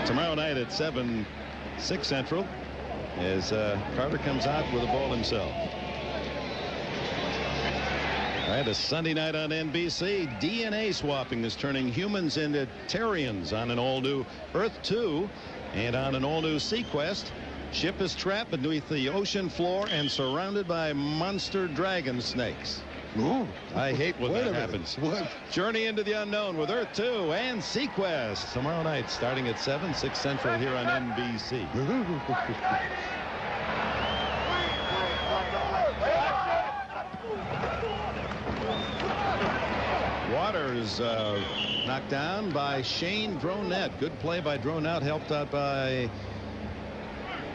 Tomorrow night at 7, 6 Central, as Carter comes out with the ball himself. All right, a Sunday night on NBC. DNA swapping is turning humans into Terrians on an all-new Earth 2 and on an all-new Sequest. Ship is trapped beneath the ocean floor and surrounded by monster dragon snakes. Ooh. I hate when that happens. What? Journey into the unknown with Earth 2 and Sequest tomorrow night starting at 7, 6 Central here on NBC. Waters knocked down by Shane Dronette. Good play by Dronette, helped out by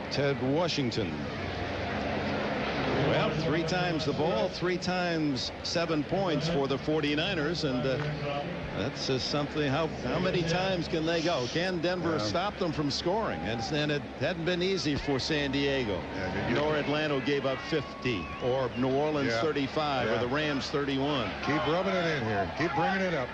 Ted Washington. Well, 3 times the ball, 3 times 7 points for the 49ers, and that's something. How many times can they go? Can Denver stop them from scoring? And it hadn't been easy for San Diego. Nor Atlanta gave up 50, or New Orleans 35, or the Rams 31. Keep rubbing it in here. Keep bringing it up.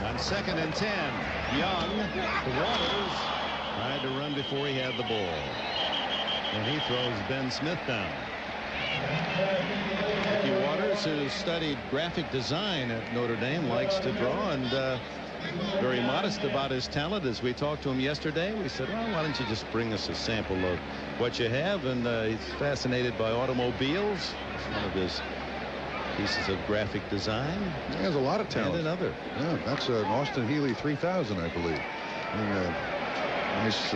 On 2nd and 10, Young, Waters tried to run before he had the ball. And he throws Ben Smith down. Ricky Waters, who studied graphic design at Notre Dame, likes to draw, and very modest about his talent. As we talked to him yesterday, we said, well, why don't you just bring us a sample of what you have? And he's fascinated by automobiles. It's one of his pieces of graphic design. He has a lot of talent. And another. Yeah, that's an Austin Healey 3000, I believe. Nice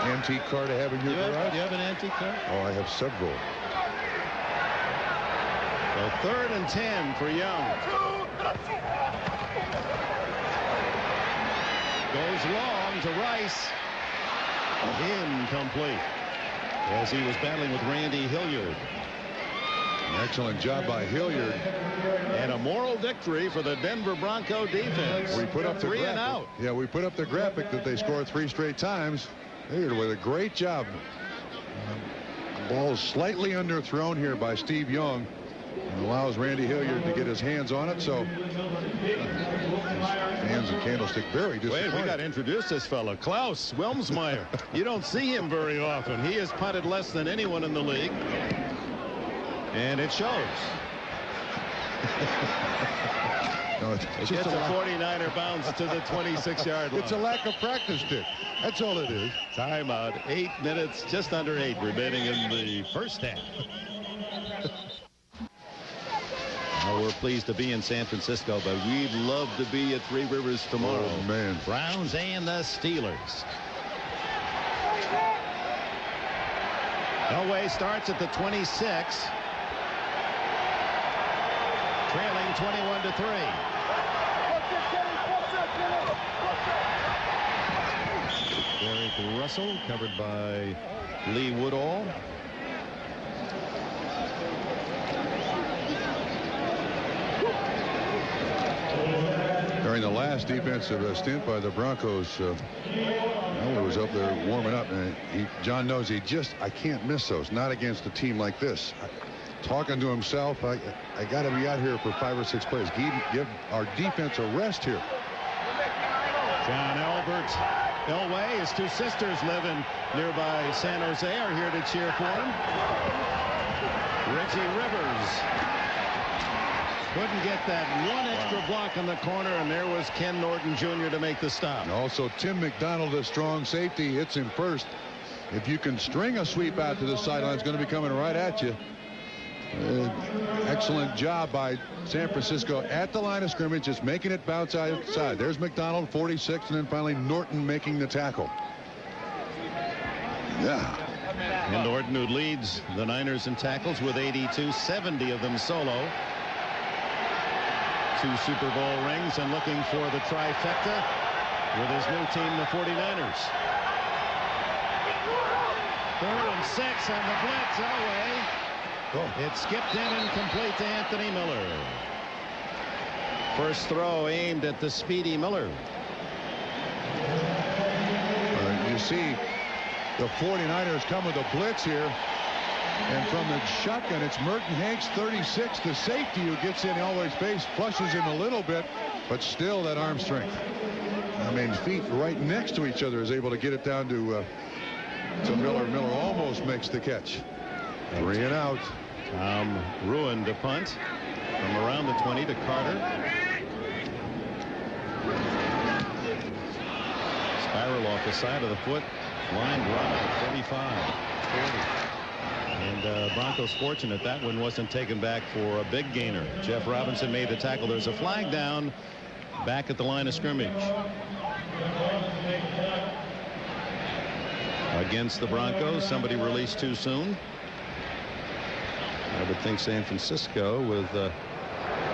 antique car to have in your garage. Do you have an antique car? Oh, I have several. So 3rd and 10 for Young. Goes long to Rice. Incomplete. As he was battling with Randy Hilliard. Excellent job by Hilliard. And a moral victory for the Denver Bronco defense. We put up the 3 graphic. and out. Yeah, we put up the graphic that they scored 3 straight times. Hilliard with a great job. Ball slightly underthrown here by Steve Young. And allows Randy Hilliard to get his hands on it. So fans in Candlestick very disappointed. Wait, we got to introduce this fellow, Klaus Wilmsmeyer. You don't see him very often. He has punted less than anyone in the league. And it shows. No, It gets a 49er bounce to the 26-yard line. It's a lack of practice, Dick. That's all it is. Timeout. 8 minutes, just under 8 remaining in the first half. Well, we're pleased to be in San Francisco, but we'd love to be at Three Rivers tomorrow. Oh, man. Browns and the Steelers. Elway starts at the 26. Trailing 21-3. Derek Russell covered by Lee Woodall. During the last defensive stint by the Broncos, Elway was up there warming up, and John knows I can't miss those, not against a team like this. Talking to himself, I got to be out here for 5 or 6 plays. Give our defense a rest here. John Albert Elway, his 2 sisters live in nearby San Jose, are here to cheer for him. Reggie Rivers couldn't get that one extra block in the corner, and there was Ken Norton Jr. to make the stop. And also Tim McDonald, a strong safety, hits him first. If you can string a sweep out to the sideline, it's going to be coming right at you. Excellent job by San Francisco at the line of scrimmage, just making it bounce outside. There's McDonald, 46, and then finally Norton making the tackle. Yeah. And Norton, who leads the Niners in tackles with 82, 70 of them solo. 2 Super Bowl rings and looking for the trifecta with his new team, the 49ers. 3rd and 6 on the blitz. Elway. It skipped in and complete to Anthony Miller. First throw aimed at the speedy Miller. You see the 49ers come with a blitz here. And from the shotgun, it's Merton Hanks, 36, the safety, who gets in Elway's face, flushes him a little bit, but still that arm strength. I mean, feet right next to each other, is able to get it down to Miller. Miller almost makes the catch. 3 and out. Tom ruined a punt from around the 20 to Carter. Spiral off the side of the foot. Line drive, 35, 40. And Broncos fortunate that one wasn't taken back for a big gainer. Jeff Robinson made the tackle. There's a flag down back at the line of scrimmage. Against the Broncos, somebody released too soon. I would think San Francisco with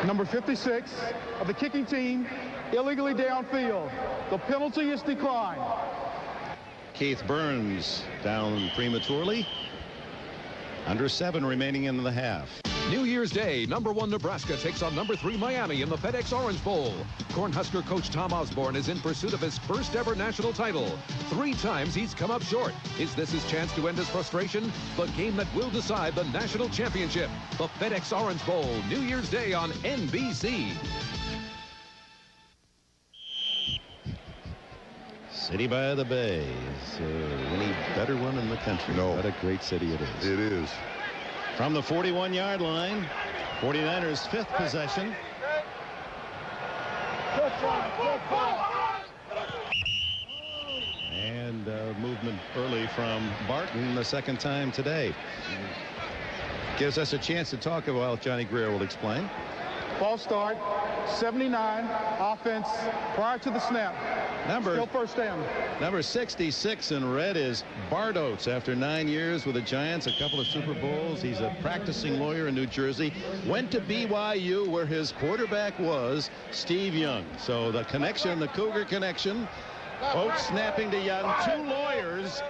number 56 of the kicking team illegally downfield. The penalty is declined. Keith Burns down prematurely. Under 7 remaining in the half. New Year's Day, #1 Nebraska takes on #3 Miami in the FedEx Orange Bowl. Cornhusker coach Tom Osborne is in pursuit of his first ever national title. 3 times he's come up short. Is this his chance to end his frustration? The game that will decide the national championship. The FedEx Orange Bowl, New Year's Day on NBC. City by the Bay. So any better one in the country? No. What a great city it is. It is. From the 41-yard line, 49ers 5th possession. And movement early from Barton the 2nd time today. Gives us a chance to talk about Johnny Greer will explain. False start, 79, offense prior to the snap. Still first down. Number 66 in red is Bart Oates. After 9 years with the Giants, a couple of Super Bowls. He's a practicing lawyer in New Jersey. Went to BYU where his quarterback was Steve Young. So the connection, the Cougar connection. Oates snapping to Young. 2 lawyers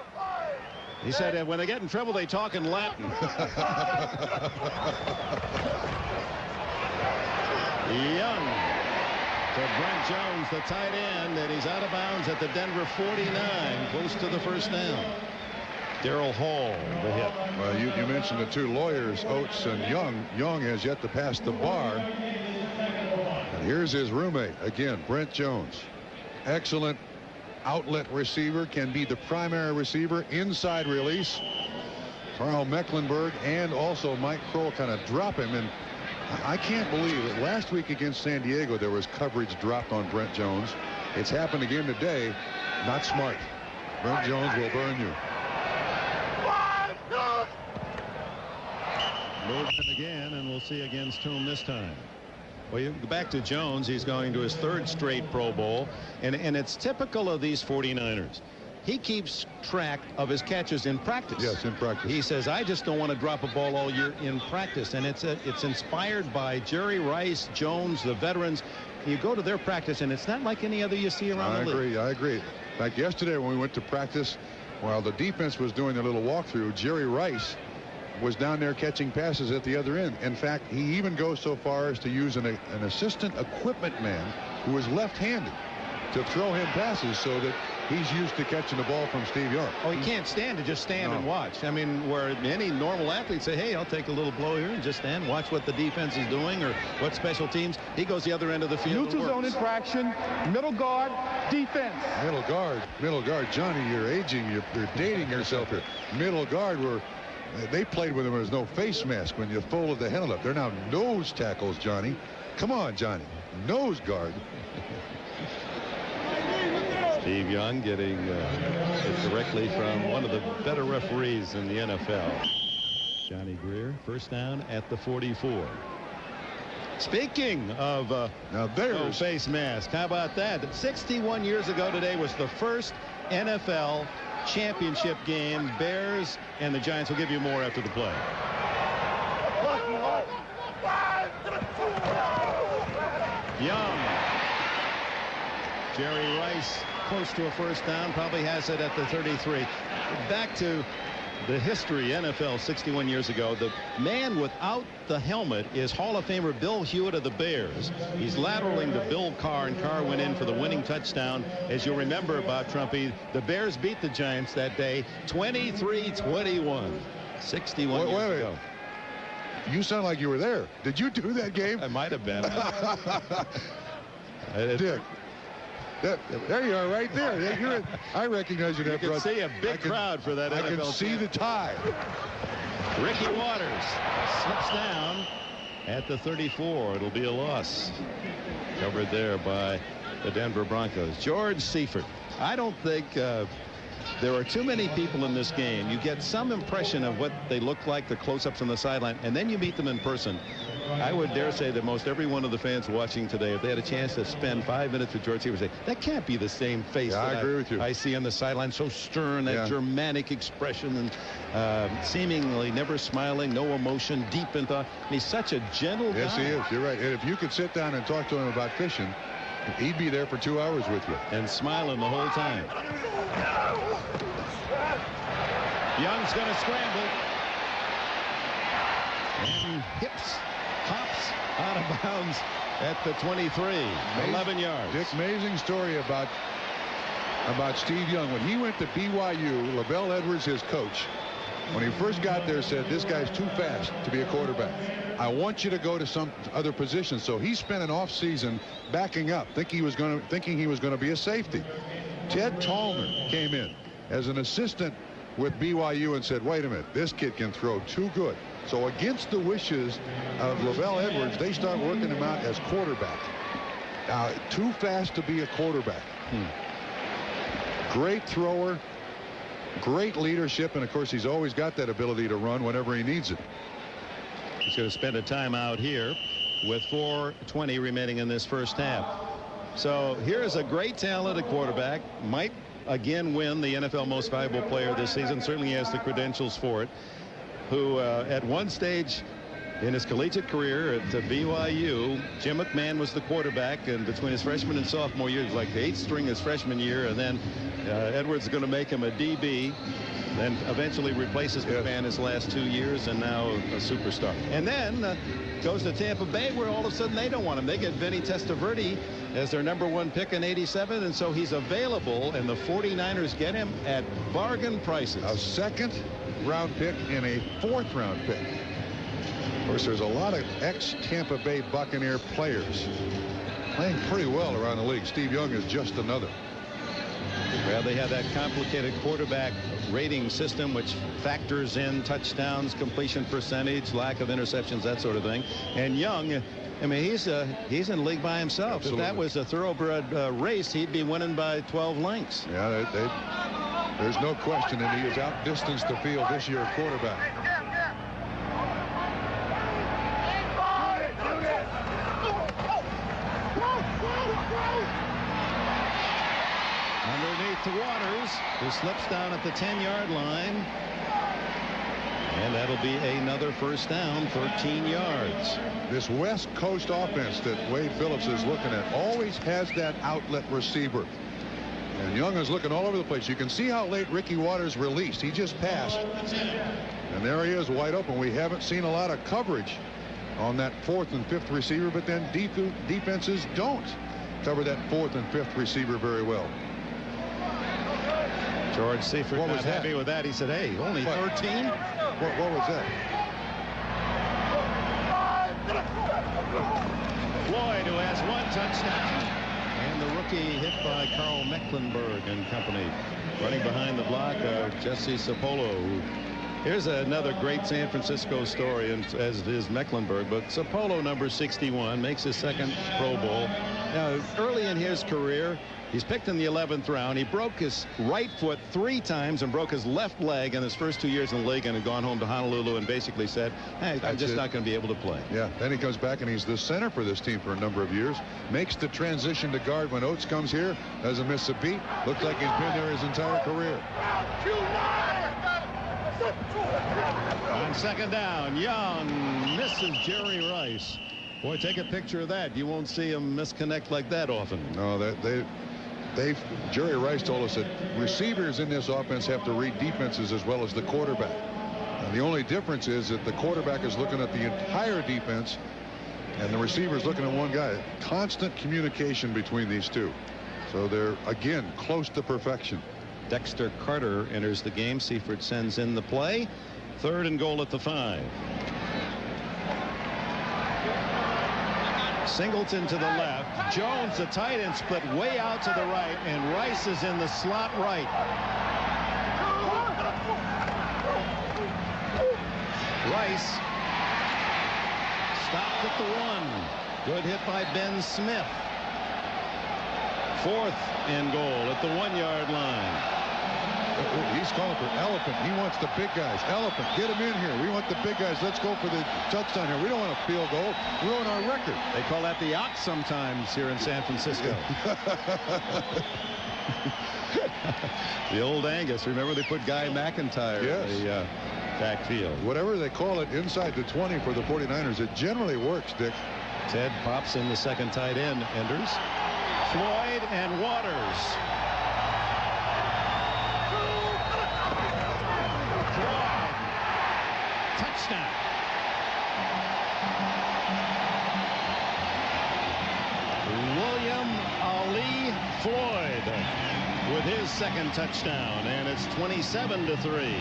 He said when they get in trouble, they talk in Latin. Young to Brent Jones, the tight end, and he's out of bounds at the Denver 49, close to the first down. Darrell Hall, the hit. Well, you mentioned the two lawyers, Oates and Young. Young has yet to pass the bar. And here's his roommate again, Brent Jones. Excellent outlet receiver, can be the primary receiver, inside release. Carl Mecklenburg and also Mike Kroll kind of drop him, and I can't believe it. Last week against San Diego, there was coverage dropped on Brent Jones. It's happened again today. Not smart. Brent Jones will burn you. Movement again, and we'll see against whom this time. Well, you go back to Jones. He's going to his third straight Pro Bowl, and it's typical of these 49ers. He keeps track of his catches in practice. Yes, in practice. He says, I just don't want to drop a ball all year in practice. And it's inspired by Jerry Rice, Jones, the veterans. You go to their practice, and it's not like any other you see around the league. I agree. In fact, yesterday when we went to practice, while the defense was doing a little walkthrough, Jerry Rice was down there catching passes at the other end. In fact, he even goes so far as to use an assistant equipment man who is left-handed to throw him passes so that he's used to catching the ball from Steve Young. Oh, he can't stand to just stand and watch. I mean, where any normal athlete say, hey, I'll take a little blow here and just stand, watch what the defense is doing or what special teams. He goes the other end of the field. Neutral zone infraction, middle guard, defense. Middle guard. Johnny, you're aging. You're dating yourself here. Middle guard, where they played with him. There was no face mask when you folded the helmet up. They're now nose tackles, Johnny. Come on, Johnny. Nose guard. Steve Young getting it directly from one of the better referees in the NFL. Johnny Greer, first down at the 44. Speaking of now there's no face mask, how about that? 61 years ago today was the first NFL championship game. Bears and the Giants. Will give you more after the play. Young. Jerry Rice close to a first down, probably has it at the 33. Back to the history, NFL 61 years ago. The man without the helmet is Hall of Famer Bill Hewitt of the Bears. He's lateraling to Bill Carr, and Carr went in for the winning touchdown. As you'll remember about Trumpy, the Bears beat the Giants that day 23-21. 61 years ago. You sound like you were there. Did you do that game? I might have been. Dick. There you are, right there. I recognize you. You can see a big crowd for that. I can see the tie. Ricky Waters slips down at the 34. It'll be a loss. Covered there by the Denver Broncos. George Seifert. I don't think there are too many people in this game. You get some impression of what they look like, the close-ups on the sideline, and then you meet them in person. I would dare say that most every one of the fans watching today, if they had a chance to spend 5 minutes with George Seifert, say, that can't be the same face I agree with you. I see on the sideline, so stern, that Germanic expression, and seemingly never smiling, no emotion, deep in thought. And he's such a gentle guy. Yes, he is. You're right. And if you could sit down and talk to him about fishing, he'd be there for 2 hours with you. And smiling the whole time. Young's going to scramble. And hips. Hops out of bounds at the 23. 11 yards. Dick, amazing story about Steve Young. When he went to BYU, LaVell Edwards, his coach, when he first got there, said, this guy's too fast to be a quarterback. I want you to go to some other position. So he spent an off season backing up, thinking he was going to be a safety. Ted Tallman came in as an assistant with BYU and said, wait a minute, this kid can throw too good. So against the wishes of LaVell Edwards, they start working him out as quarterback. Too fast to be a quarterback. Great thrower, great leadership, and of course he's always got that ability to run whenever he needs it. He's going to spend a timeout here with 4:20 remaining in this first half. So here's a great talented quarterback, might again win the NFL Most Valuable Player this season. Certainly has the credentials for it. Who at one stage In his collegiate career at BYU, Jim McMahon was the quarterback, and between his freshman and sophomore year, it was like the 8th string his freshman year, and then Edwards is going to make him a DB, then eventually replaces McMahon his last 2 years, and now a superstar. And then goes to Tampa Bay, where all of a sudden they don't want him. They get Vinny Testaverde as their #1 pick in '87, and so he's available, and the 49ers get him at bargain prices. A 2nd round pick and a 4th round pick. Of course, there's a lot of ex-Tampa Bay Buccaneer players playing pretty well around the league. Steve Young is just another. Well, they have that complicated quarterback rating system, which factors in touchdowns, completion percentage, lack of interceptions, that sort of thing. And Young, I mean, he's in the league by himself. Absolutely. If that was a thoroughbred race, he'd be winning by 12 lengths. Yeah, there's no question that he has outdistanced the field this year at quarterback. Underneath to Waters, who slips down at the 10-yard line. And that'll be another first down, 13 yards. This West Coast offense that Wade Phillips is looking at always has that outlet receiver. And Young is looking all over the place. You can see how late Ricky Waters released. He just passed. And there he is, wide open. We haven't seen a lot of coverage on that 4th and 5th receiver, but then defenses don't cover that 4th and 5th receiver very well. George Seifert not happy with that. He said, hey, only 13? What was that? Floyd, who has 1 touchdown. And the rookie hit by Carl Mecklenburg and company. Running behind the block of Jesse Sapolo. Here's another great San Francisco story, and as is Mecklenburg, but Sapolo, number 61, makes his 2nd Pro Bowl. Now, early in his career, he's picked in the 11th round. He broke his right foot 3 times and broke his left leg in his first 2 years in the league, and had gone home to Honolulu and basically said, hey, I'm just not going to be able to play. Yeah, then he comes back and he's the center for this team for a number of years. Makes the transition to guard when Oates comes here. Doesn't miss a beat. Looks like he's been there his entire career. On 2nd down, Young misses Jerry Rice. Boy, take a picture of that. You won't see him misconnect like that often. No, Jerry Rice told us that receivers in this offense have to read defenses as well as the quarterback. And the only difference is that the quarterback is looking at the entire defense and the receiver is looking at one guy. Constant communication between these two. So they're, again, close to perfection. Dexter Carter enters the game. Seifert sends in the play. 3rd and goal at the 5. Singleton to the left. Jones, the tight end, split way out to the right, and Rice is in the slot right. Rice stopped at the 1. Good hit by Ben Smith. 4th and goal at the 1-yard line. He's calling for elephant. He wants the big guys. Elephant, get him in here. We want the big guys. Let's go for the touchdown here. We don't want a field goal. Ruin our record. They call that the ox sometimes here in San Francisco. The old Angus. Remember they put Guy McIntyre in the backfield. Whatever they call it inside the 20 for the 49ers, it generally works, Dick. Ted pops in the 2nd tight end. Enders. Floyd and Waters. Touchdown. William Ali Floyd with his 2nd touchdown, and it's 27-3.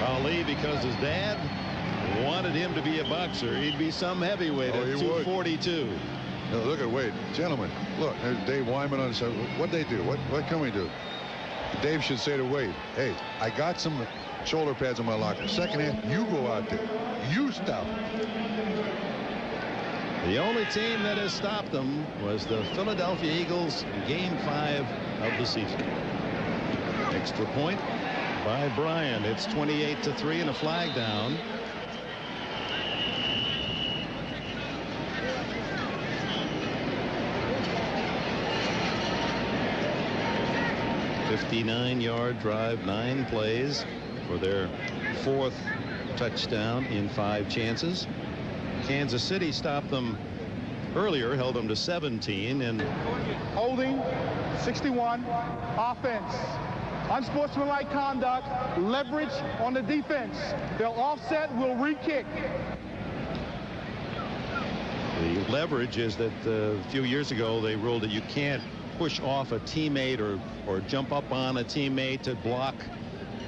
Ali, because his dad wanted him to be a boxer, he'd be some heavyweight at 242. Now look at Wade. Gentlemen, look, there's Dave Wyman on the side. What'd they do? What can we do? Dave should say to Wade, hey, I got some shoulder pads in my locker. 2nd half, you go out there. You stop. The only team that has stopped them was the Philadelphia Eagles in Game 5 of the season. Extra point by Bryan. It's 28-3 and a flag down. '59-yard drive, 9 plays. for their 4th touchdown in 5 chances. Kansas City stopped them earlier, held them to 17, and Holding, 61, offense. Unsportsmanlike conduct, leverage on the defense. They'll offset, will re-kick. the leverage is that a few years ago they ruled that you can't push off a teammate or jump up on a teammate to block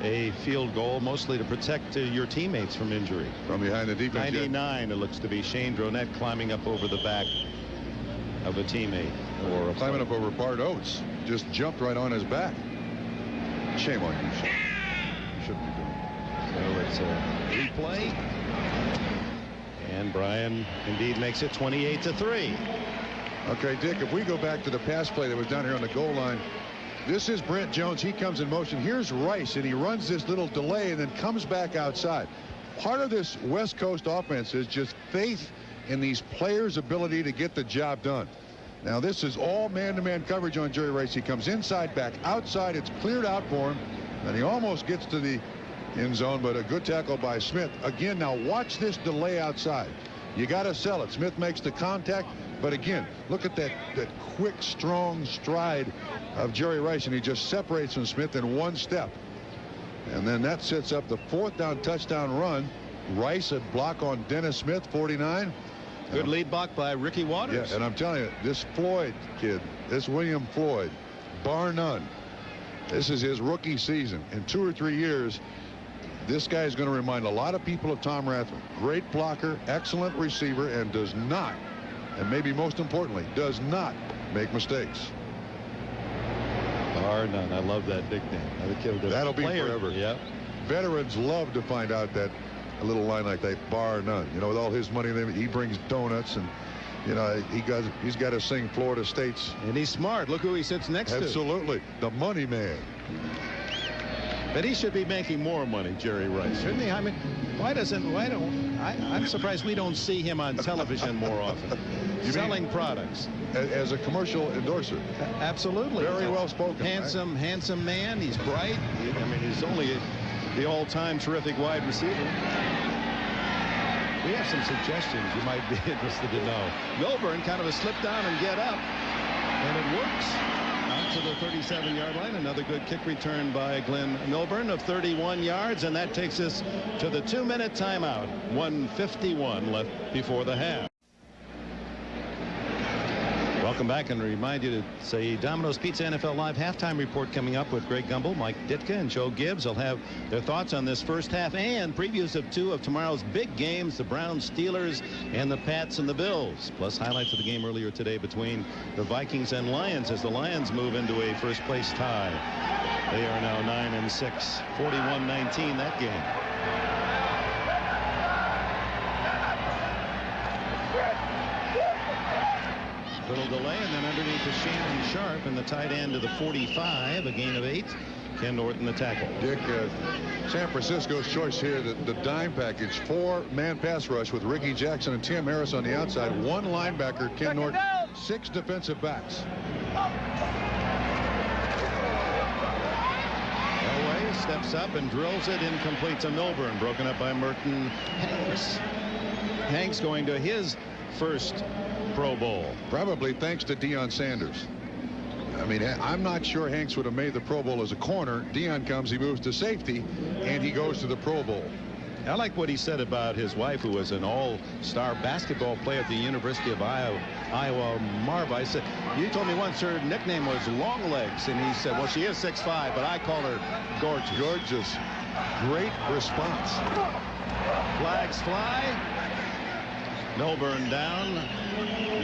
a field goal, mostly to protect your teammates from injury. From behind the defense. 99, it looks to be Shane Dronette climbing up over the back of a teammate. Or climbing up over Bart Oates. Just jumped right on his back. Shame on you, Shane. You shouldn't be doing it. So it's a replay. And Brian indeed makes it 28-3. Okay, Dick, if we go back to the pass play that was down here on the goal line, this is Brent Jones. He comes in motion. Here's Rice, and he runs this little delay and then comes back outside. Part of this West Coast offense is just faith in these players' ability to get the job done. Now, this is all man-to-man coverage on Jerry Rice. He comes inside, back, outside. It's cleared out for him, and he almost gets to the end zone, but a good tackle by Smith. Again, now watch this delay outside. You got to sell it. Smith makes the contact, but again, look at that quick, strong stride of Jerry Rice, and he just separates from Smith in one step. And then that sets up the 4th down touchdown run. Rice at block on Dennis Smith, 49. Good lead block by Ricky Waters. Yeah, and I'm telling you, this Floyd kid, this William Floyd, bar none, this is his rookie season. In 2 or 3 years, this guy is going to remind a lot of people of Tom Rathman. Great blocker, excellent receiver, and does not, and maybe most importantly, does not make mistakes. Bar none. I love that nickname. That'll be forever. Yep. Veterans love to find out that a little line like that, bar none. You know, with all his money, he brings donuts, and you know he's got to sing Florida State's. And he's smart. Look who he sits next to. Absolutely, the money man. But he should be making more money, Jerry Rice, shouldn't he? I mean, I'm surprised we don't see him on television more often. Selling products. As a commercial endorser. Absolutely. Very well spoken. Handsome man. He's bright. I mean, he's only the all-time terrific wide receiver. We have some suggestions you might be interested to know. Milburn kind of a slip down and get up, and it works. Out to the 37-yard line. Another good kick return by Glenn Milburn of 31 yards, and that takes us to the 2-minute timeout. 1:51 left before the half. Welcome back, and remind you to say Domino's Pizza NFL Live halftime report coming up with Greg Gumbel, Mike Ditka, and Joe Gibbs. They'll have their thoughts on this first half and previews of 2 of tomorrow's big games, the Browns, Steelers, and the Pats and the Bills. Plus highlights of the game earlier today between the Vikings and Lions as the Lions move into a first-place tie. They are now 9-6, 41-19 that game. Little delay, and then underneath to Shannon Sharp, and the tight end to the 45, a gain of 8. Ken Norton the tackle. Dick, San Francisco's choice here, the dime package, 4-man pass rush with Ricky Jackson and Tim Harris on the outside, 1 linebacker, Ken Norton, 6 defensive backs. Elway steps up and drills it, incomplete to Milburn, broken up by Merton Hanks. Hanks going to his first Pro Bowl. Probably thanks to Deion Sanders. I mean, I'm not sure Hanks would have made the Pro Bowl as a corner. Deion comes, he moves to safety, and he goes to the Pro Bowl. I like what he said about his wife, who was an all-star basketball player at the University of Iowa, Marva. I said, you told me once her nickname was Long Legs, and he said, well, she is 6'5", but I call her Gorgeous. Gorgeous. Great response. Flags fly. Milburn down.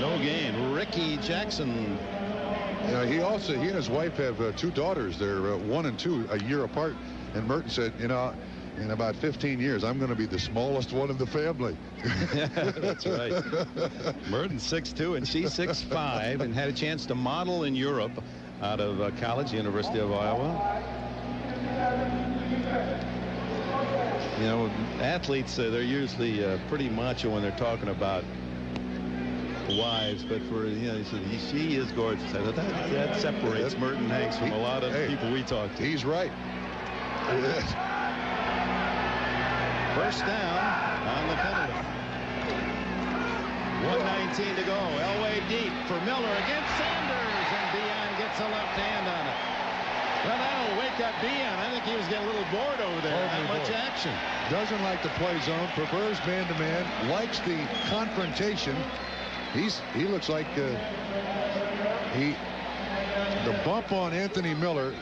No gain. Ricky Jackson. You know, he and his wife have 2 daughters. They're 1 and 2, a year apart. And Merton said, you know, in about 15 years, I'm going to be the smallest one in the family. That's right. Merton's 6'2", and she's 6'5", and had a chance to model in Europe out of college, University of Iowa. You know, athletes, they're usually pretty macho when they're talking about wives, but for, you know, she is gorgeous. That separates Merton Hanks from a lot of people we talk to. He's right. first down on the penalty. 1:19 to go. Elway deep for Miller against Sanders, and Dion gets a left hand on it. Well, that'll wake up Dion. I think he was getting a little bored over there. Not much action. Doesn't like to play zone, prefers man-to-man, likes the confrontation. He looks like the bump on Anthony Miller.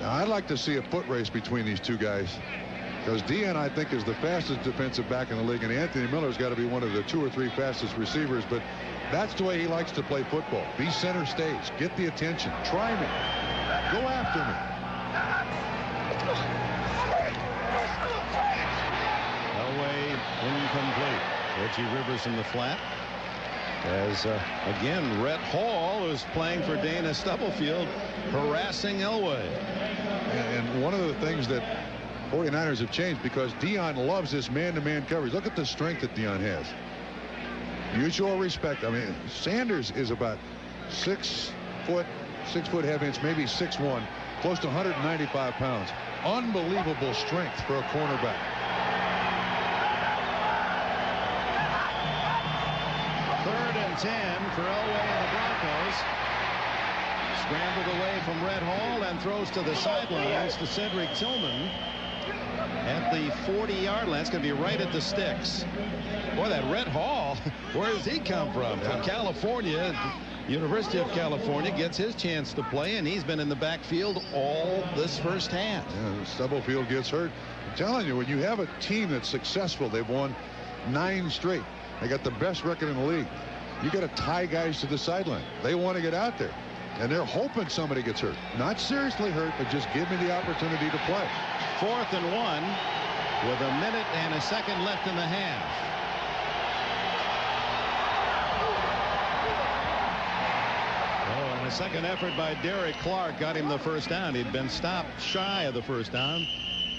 I'd like to see a foot race between these two guys, because Dion, I think, is the fastest defensive back in the league, and Anthony Miller's got to be one of the 2 or 3 fastest receivers. But that's the way he likes to play football. Be center stage, get the attention, try me, go after me. Elway incomplete. Reggie Rivers in the flat. As again, Rhett Hall is playing for Dana Stubblefield, harassing Elway. And one of the things that 49ers have changed, because Dion loves this man-to-man coverage. Look at the strength that Dion has. Mutual respect. I mean, Sanders is about 6 foot 6'1", maybe 6'1", close to 195 pounds. Unbelievable strength for a cornerback. Third and 10 for Elway and the Broncos. Scrambled away from Rhett Hall and throws to the sidelines to Cedric Tillman at the 40-yard line. It's going to be right at the sticks. Boy, that Rhett Hall, where does he come from? From California. University of California gets his chance to play, and he's been in the backfield all this first half. Yeah, Stubblefield gets hurt. I'm telling you, when you have a team that's successful, they've won 9 straight. They got the best record in the league. You got to tie guys to the sideline. They want to get out there, and they're hoping somebody gets hurt. Not seriously hurt, but just give me the opportunity to play. 4th and 1 with a minute and a second left in the half. The second effort by Derek Clark got him the first down. He'd been stopped shy of the first down.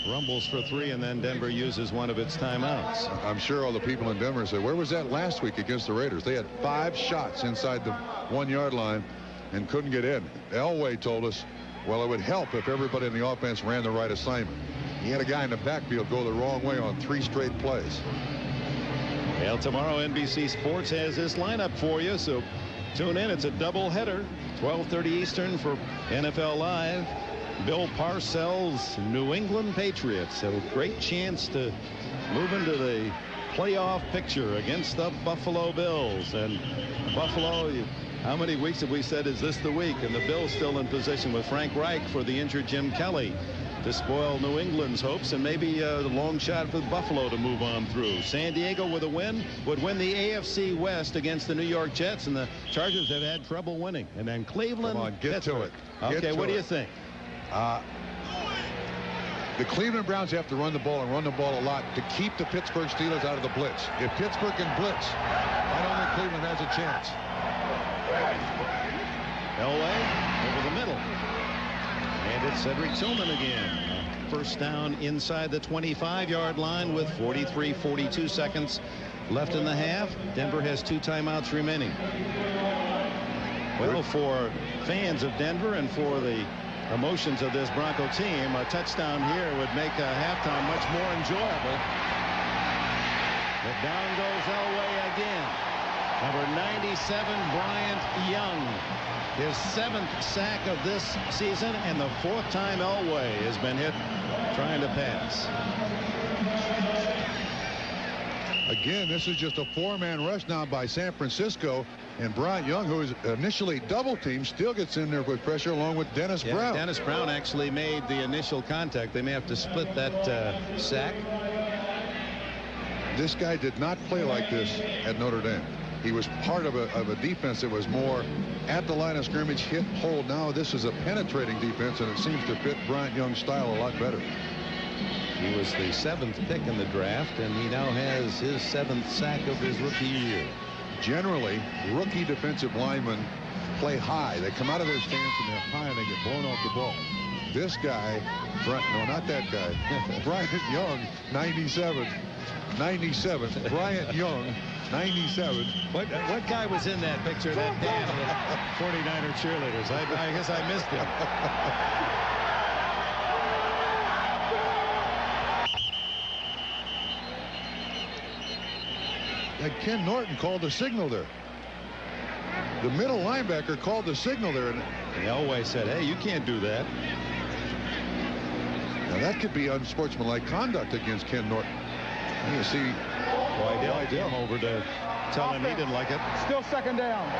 Rumbles for 3, and then Denver uses one of its timeouts. I'm sure all the people in Denver say, where was that last week against the Raiders? They had 5 shots inside the 1-yard line and couldn't get in. Elway told us, well, it would help if everybody in the offense ran the right assignment. He had a guy in the backfield go the wrong way on 3 straight plays. Well, tomorrow NBC Sports has this lineup for you, so tune in. It's a doubleheader. 12:30 Eastern for NFL Live. Bill Parcells' New England Patriots have a great chance to move into the playoff picture against the Buffalo Bills. And Buffalo, how many weeks have we said is this the week? And the Bills still in position with Frank Reich for the injured Jim Kelly to spoil New England's hopes, and maybe a long shot for Buffalo to move on through. San Diego with a win would win the AFC West against the New York Jets, and the Chargers have had trouble winning. And then Cleveland. Come on, get to it. Okay, what do you think? The Cleveland Browns have to run the ball, and run the ball a lot, to keep the Pittsburgh Steelers out of the blitz. If Pittsburgh can blitz, I don't think Cleveland has a chance. Elway over the middle. And it's Cedric Tillman again. First down inside the 25-yard line with 42 seconds left in the half. Denver has 2 timeouts remaining. Well, for fans of Denver and for the emotions of this Bronco team, a touchdown here would make halftime much more enjoyable. But down goes Elway again. Number 97, Bryant Young. His 7th sack of this season, and the 4th time Elway has been hit trying to pass. Again, this is just a 4-man rush now by San Francisco, and Bryant Young, who is initially double teamed, still gets in there with pressure along with Dennis Brown. Dennis Brown actually made the initial contact. They may have to split that sack. This guy did not play like this at Notre Dame. He was part of a defense that was more at the line of scrimmage, hit, hold. Now this is a penetrating defense, and it seems to fit Bryant Young's style a lot better. He was the 7th pick in the draft, and he now has his 7th sack of his rookie year. Generally, rookie defensive linemen play high. They come out of their stance and they're high, and they get blown off the ball. This guy, no, not that guy. Bryant Young, 97. Bryant Young, 97. What guy was in that picture, that band of the 49er cheerleaders? I guess I missed him. Ken Norton called the signal there. The middle linebacker called the signal there. And Elway said, hey, you can't do that. now that could be unsportsmanlike conduct against Ken Norton. And you see Wydell came over to tell him he didn't like it. Still second down.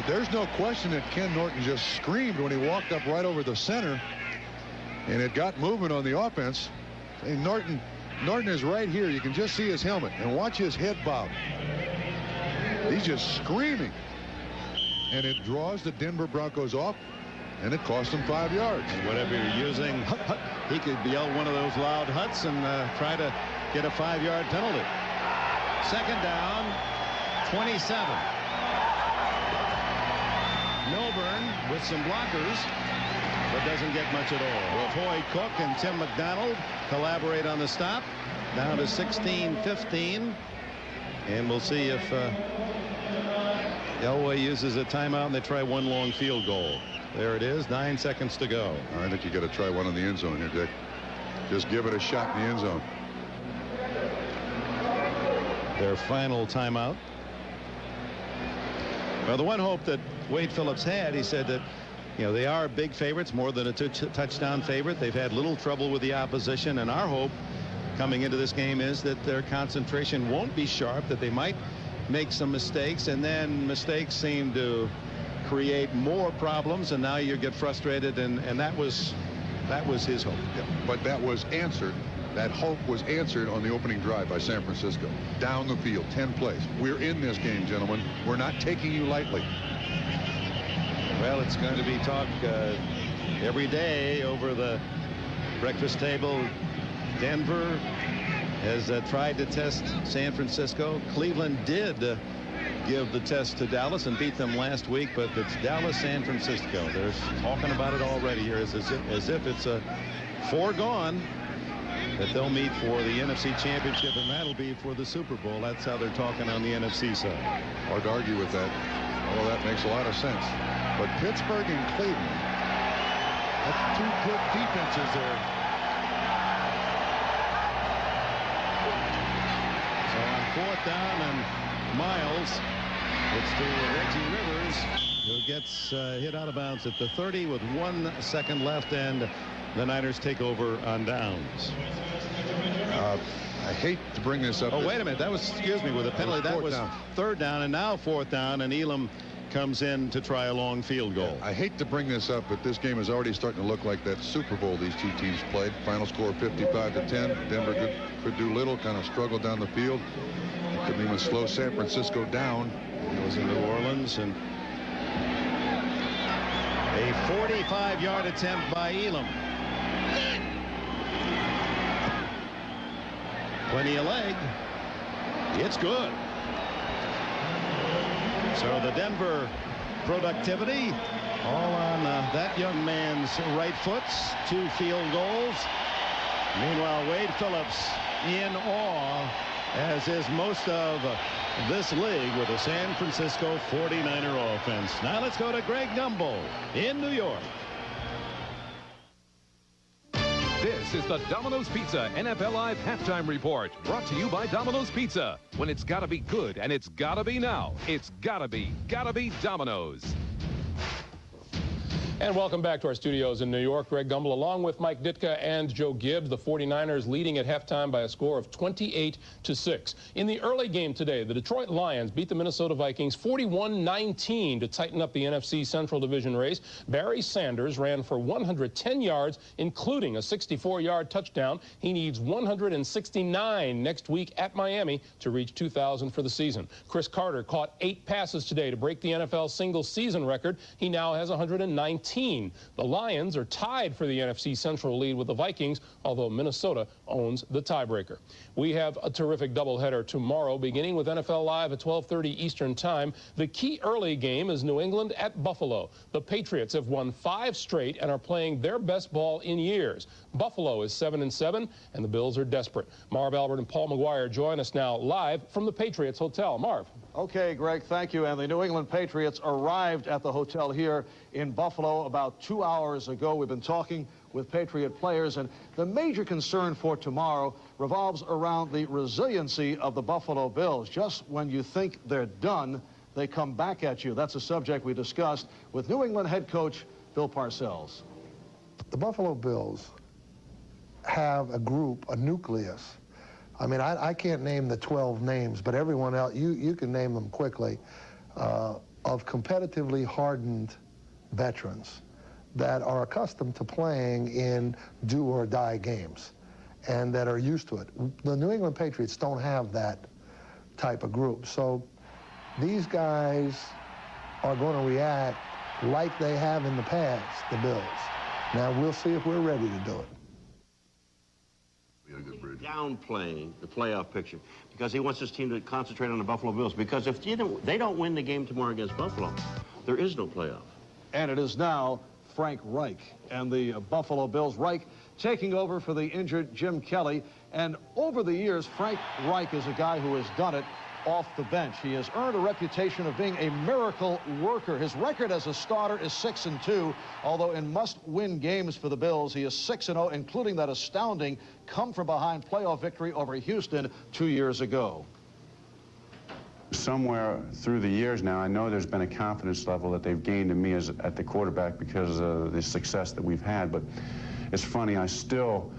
There's no question that Ken Norton just screamed when he walked up right over the center, and it got movement on the offense. And Norton is right here. You can just see his helmet and watch his head bob. He's just screaming, and it draws the Denver Broncos off, and it cost him 5 yards. And whatever you're using, he could yell one of those loud huts and try to get a 5-yard penalty. Second down, 27. Milburn with some blockers, but doesn't get much at all. Toy Cook and Tim McDonald collaborate on the stop. Down to 16-15. And we'll see if Elway uses a timeout and they try one long field goal. There it is, 9 seconds to go. I think you got to try one in the end zone here, Dick. Just give it a shot in the end zone. Their final timeout. Well, the one hope that Wade Phillips had, he said that, you know, they are big favorites, more than a touchdown favorite. They've had little trouble with the opposition, and our hope coming into this game is that their concentration won't be sharp, that they might make some mistakes, and then mistakes seem to create more problems, and now you get frustrated, and that was his hope. Yeah, but that was answered. That hope was answered on the opening drive by San Francisco. Down the field, 10 plays. We're in this game, gentlemen. We're not taking you lightly. Well, it's going to be talk every day over the breakfast table. Denver has tried to test San Francisco. Cleveland did give the test to Dallas and beat them last week, but it's Dallas, San Francisco. They're talking about it already here as if it's a foregone that they'll meet for the NFC Championship, and that'll be for the Super Bowl. That's how they're talking on the NFC side. Hard to argue with that. Well, that makes a lot of sense. But Pittsburgh and Cleveland, that's two good defenses there. So on 4th down and Miles, it's to Reggie Rivers, who gets hit out of bounds at the 30 with 1 second left, and the Niners take over on downs. I hate to bring this up. Oh, wait a minute. That was, excuse me, with a penalty. That was down. 3rd down, and now 4th down, and Elam comes in to try a long field goal. I hate to bring this up, but this game is already starting to look like that Super Bowl these two teams played. Final score 55-10. Denver could do little, kind of struggled down the field. Couldn't even slow San Francisco down. It was in New Orleans, and a 45-yard attempt by Elam. Plenty of leg. It's good. So the Denver productivity all on that young man's right foot. 2 field goals. Meanwhile, Wade Phillips in awe, as is most of this league, with the San Francisco 49er offense. Now let's go to Greg Gumbel in New York. This is the Domino's Pizza NFL Live Halftime Report, brought to you by Domino's Pizza. When it's gotta be good and it's gotta be now, it's gotta be Domino's. And welcome back to our studios in New York. Greg Gumbel along with Mike Ditka and Joe Gibbs. The 49ers leading at halftime by a score of 28-6. In the early game today, the Detroit Lions beat the Minnesota Vikings 41-19 to tighten up the NFC Central Division race. Barry Sanders ran for 110 yards, including a 64-yard touchdown. He needs 169 next week at Miami to reach 2,000 for the season. Chris Carter caught 8 passes today to break the NFL single-season record. He now has 119. The Lions are tied for the NFC Central lead with the Vikings, although Minnesota owns the tiebreaker. We have a terrific doubleheader tomorrow, beginning with NFL Live at 12:30 Eastern Time. The key early game is New England at Buffalo. The Patriots have won 5 straight and are playing their best ball in years. Buffalo is 7-7, and the Bills are desperate. Marv Albert and Paul McGuire join us now live from the Patriots Hotel. Marv. Okay, Greg, thank you. And the New England Patriots arrived at the hotel here in Buffalo about 2 hours ago. We've been talking with Patriot players, and the major concern for tomorrow revolves around the resiliency of the Buffalo Bills. Just when you think they're done, they come back at you. That's a subject we discussed with New England head coach Bill Parcells. The Buffalo Bills have a group, a nucleus. I mean, I can't name the 12 names, but everyone else, you can name them quickly, of competitively hardened veterans that are accustomed to playing in do-or-die games and that are used to it. The New England Patriots don't have that type of group. So these guys are going to react like they have in the past, the Bills. Now, we'll see if we're ready to do it. Downplaying the playoff picture because he wants his team to concentrate on the Buffalo Bills, because if they don't win the game tomorrow against Buffalo, there is no playoff. And it is now Frank Reich and the Buffalo Bills. Reich taking over for the injured Jim Kelly. And over the years, Frank Reich is a guy who has done it off the bench. He has earned a reputation of being a miracle worker. His record as a starter is 6-2, although in must-win games for the Bills, he is 6-0, including that astounding come-from-behind playoff victory over Houston 2 years ago. Somewhere through the years now, I know there's been a confidence level that they've gained in me at the quarterback because of the success that we've had, but it's funny, I still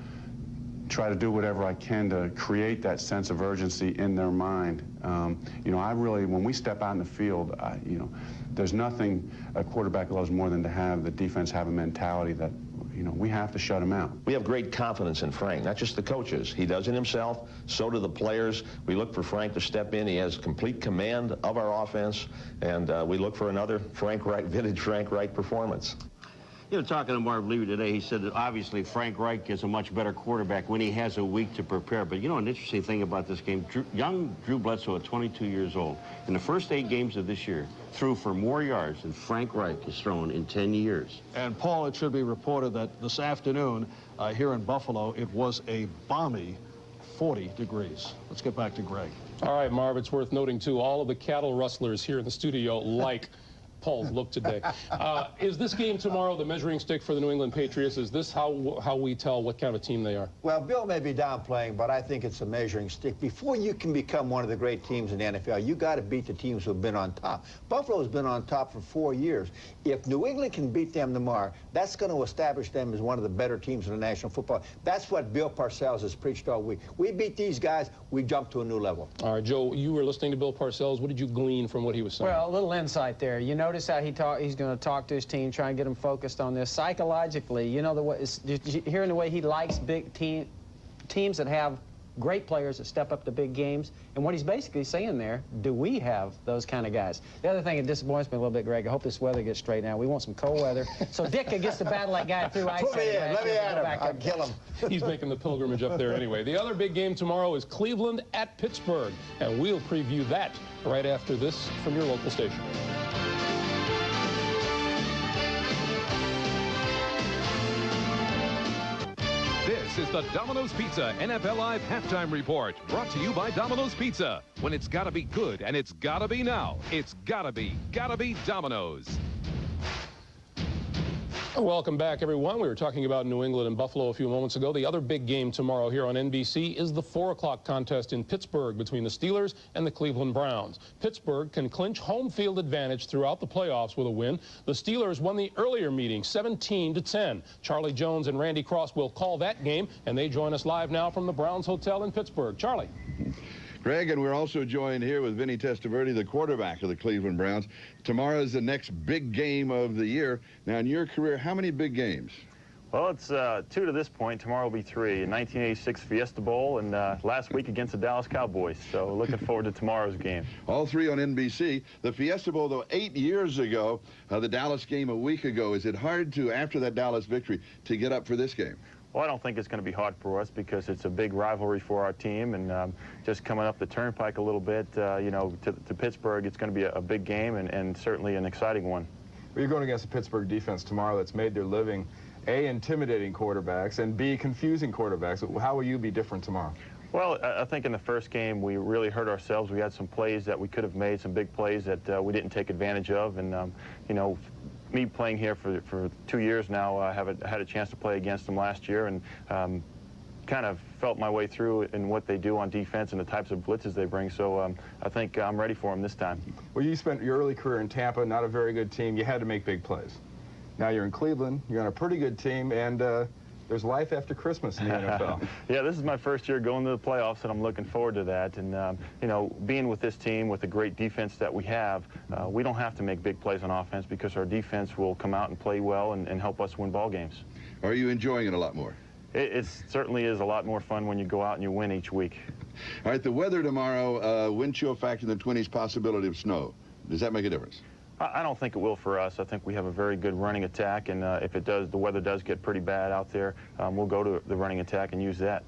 try to do whatever I can to create that sense of urgency in their mind. You know, I really, when we step out in the field, you know, there's nothing a quarterback loves more than to have the defense have a mentality that, you know, we have to shut him out. We have great confidence in Frank, not just the coaches. He does it himself, so do the players. We look for Frank to step in. He has complete command of our offense, and we look for another Frank Reich, vintage Frank Reich performance. You know, talking to Marv Levy today, he said that obviously Frank Reich is a much better quarterback when he has a week to prepare. But you know, an interesting thing about this game, young Drew Bledsoe at 22 years old, in the first 8 games of this year, threw for more yards than Frank Reich has thrown in 10 years. And Paul, it should be reported that this afternoon here in Buffalo, it was a balmy 40 degrees. Let's get back to Greg. All right, Marv, it's worth noting, too, all of the cattle rustlers here in the studio like Paul's look today. Is this game tomorrow the measuring stick for the New England Patriots? Is this how we tell what kind of a team they are? Well, Bill may be downplaying, but I think it's a measuring stick. Before you can become one of the great teams in the NFL, you got to beat the teams who have been on top. Buffalo's been on top for 4 years. If New England can beat them tomorrow, that's going to establish them as one of the better teams in the National Football. That's what Bill Parcells has preached all week. We beat these guys, we jump to a new level. All right, Joe, you were listening to Bill Parcells. What did you glean from what he was saying? Well, a little insight there. You notice how he's going to talk to his team, try and get them focused on this. Psychologically, you know, hearing the way he likes big teams that have great players that step up to big games. And what he's basically saying there, do we have those kind of guys? The other thing that disappoints me a little bit, Greg, I hope this weather gets straightened out. We want some cold weather. So Ditka gets to battle that guy through ice. Let me at him. I'll kill him. He's making the pilgrimage up there anyway. The other big game tomorrow is Cleveland at Pittsburgh, and we'll preview that right after this from your local station. This is the Domino's Pizza NFL Live Halftime Report, brought to you by Domino's Pizza. When it's gotta be good and it's gotta be now, it's gotta be Domino's. Welcome back, everyone. We were talking about New England and Buffalo a few moments ago. The other big game tomorrow here on NBC is the 4 o'clock contest in Pittsburgh between the Steelers and the Cleveland Browns. Pittsburgh can clinch home field advantage throughout the playoffs with a win. The Steelers won the earlier meeting 17-10. Charlie Jones and Randy Cross will call that game, and they join us live now from the Browns Hotel in Pittsburgh. Charlie. Greg, and we're also joined here with Vinny Testaverde, the quarterback of the Cleveland Browns. Tomorrow is the next big game of the year. Now, in your career, how many big games? Well, it's 2 to this point. Tomorrow will be 3. In 1986 Fiesta Bowl and last week against the Dallas Cowboys. So looking forward to tomorrow's game. All 3 on NBC. The Fiesta Bowl, though, 8 years ago, the Dallas game a week ago. Is it hard to, after that Dallas victory, to get up for this game? Well, I don't think it's going to be hard for us because it's a big rivalry for our team, and just coming up the turnpike a little bit, you know, to Pittsburgh, it's going to be a big game and certainly an exciting one. Well, you're going against a Pittsburgh defense tomorrow that's made their living A, intimidating quarterbacks, and B, confusing quarterbacks. How will you be different tomorrow? Well, I think in the first game we really hurt ourselves. We had some plays that we could have made, some big plays that we didn't take advantage of. And, you know, me playing here for 2 years now, I had a chance to play against them last year, and kind of felt my way through in what they do on defense and the types of blitzes they bring. So I think I'm ready for them this time. Well, you spent your early career in Tampa, not a very good team. You had to make big plays. Now you're in Cleveland, you're on a pretty good team, and there's life after Christmas in the NFL. Yeah, this is my first year going to the playoffs, and I'm looking forward to that. And, you know, being with this team, with the great defense that we have, we don't have to make big plays on offense because our defense will come out and play well and help us win ball games. Are you enjoying it a lot more? It certainly is a lot more fun when you go out and you win each week. All right, the weather tomorrow, wind chill factor in the 20s, possibility of snow. Does that make a difference? I don't think it will for us. I think we have a very good running attack, and if it does, the weather does get pretty bad out there, we'll go to the running attack and use that.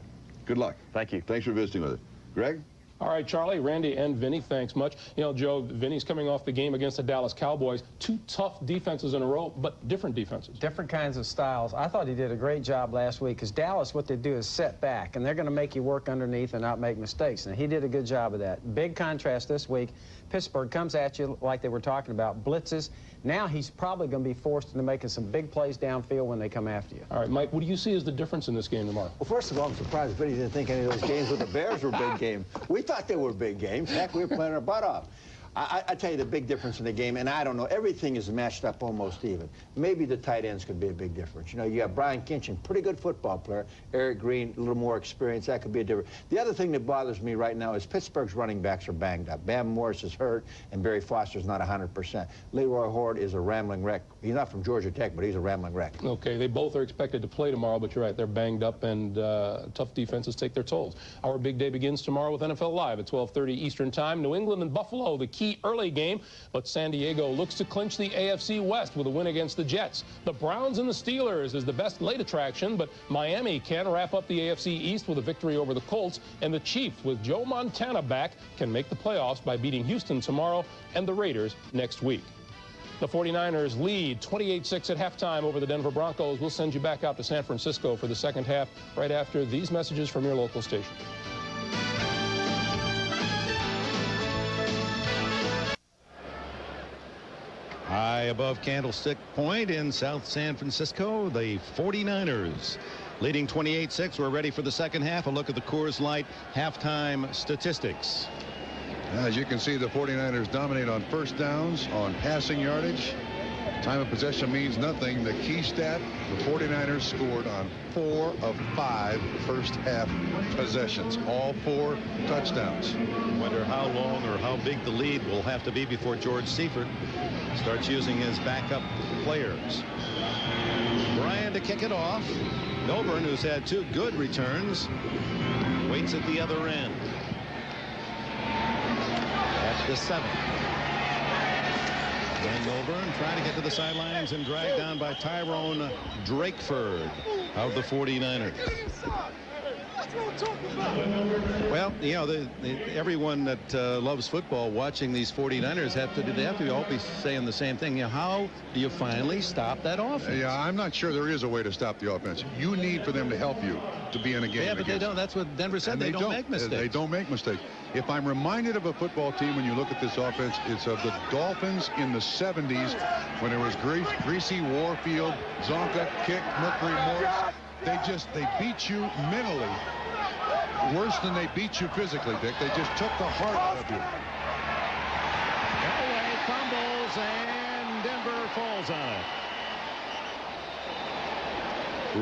Good luck. Thank you. Thanks for visiting with us. Greg? All right, Charlie, Randy, and Vinny, thanks much. You know, Joe, Vinny's coming off the game against the Dallas Cowboys. 2 tough defenses in a row, but different defenses. Different kinds of styles. I thought he did a great job last week because Dallas, what they do is set back, and they're going to make you work underneath and not make mistakes. And he did a good job of that. Big contrast this week. Pittsburgh comes at you like they were talking about, blitzes. Now he's probably going to be forced into making some big plays downfield when they come after you. All right, Mike, what do you see as the difference in this game tomorrow? Well, first of all, I'm surprised Vinny didn't think any of those games with the Bears were big games. We thought they were big games. Heck, we were playing our butt off. I tell you the big difference in the game, and I don't know, everything is matched up almost even. Maybe the tight ends could be a big difference. You know, you have Brian Kinchin, pretty good football player. Eric Green, a little more experience. That could be a difference. The other thing that bothers me right now is Pittsburgh's running backs are banged up. Bam Morris is hurt, and Barry Foster's not 100%. Leroy Horde is a rambling wreck. He's not from Georgia Tech, but he's a rambling wreck. Okay, they both are expected to play tomorrow, but you're right, they're banged up, and tough defenses take their tolls. Our big day begins tomorrow with NFL Live at 12:30 Eastern Time. New England and Buffalo, the key early game. But San Diego looks to clinch the AFC West with a win against the Jets. The Browns and the Steelers is the best late attraction, but Miami can wrap up the AFC East with a victory over the Colts, and the Chiefs, with Joe Montana back, can make the playoffs by beating Houston tomorrow and the Raiders next week. The 49ers lead 28-6 at halftime over the Denver Broncos. We'll send you back out to San Francisco for the second half right after these messages from your local station. High above Candlestick Point in South San Francisco, the 49ers leading 28-6. We're ready for the second half. A look at the Coors Light halftime statistics. As you can see, the 49ers dominate on first downs, on passing yardage. Time of possession means nothing. The key stat, the 49ers scored on 4 of 5 first half possessions. All 4 touchdowns. Wonder how long or how big the lead will have to be before George Seifert starts using his backup players. Bryan to kick it off. Milburn, who's had 2 good returns, waits at the other end. At the 7. And Milburn trying to get to the sidelines and dragged down by Tyrone Drakeford of the 49ers. Well, you know, everyone that loves football watching these 49ers they have to all be saying the same thing. You know, how do you finally stop that offense? Yeah, I'm not sure there is a way to stop the offense. You need for them to help you to be in a game. Yeah, but they don't. That's what Denver said. They don't make mistakes. They don't make mistakes. If I'm reminded of a football team when you look at this offense, it's of the Dolphins in the 70s when there was Greasy, Warfield, Zonka, Kick, Mercury, Morris. They beat you mentally worse than they beat you physically, Dick. They just took the heart out of you. Elway fumbles, and Denver falls on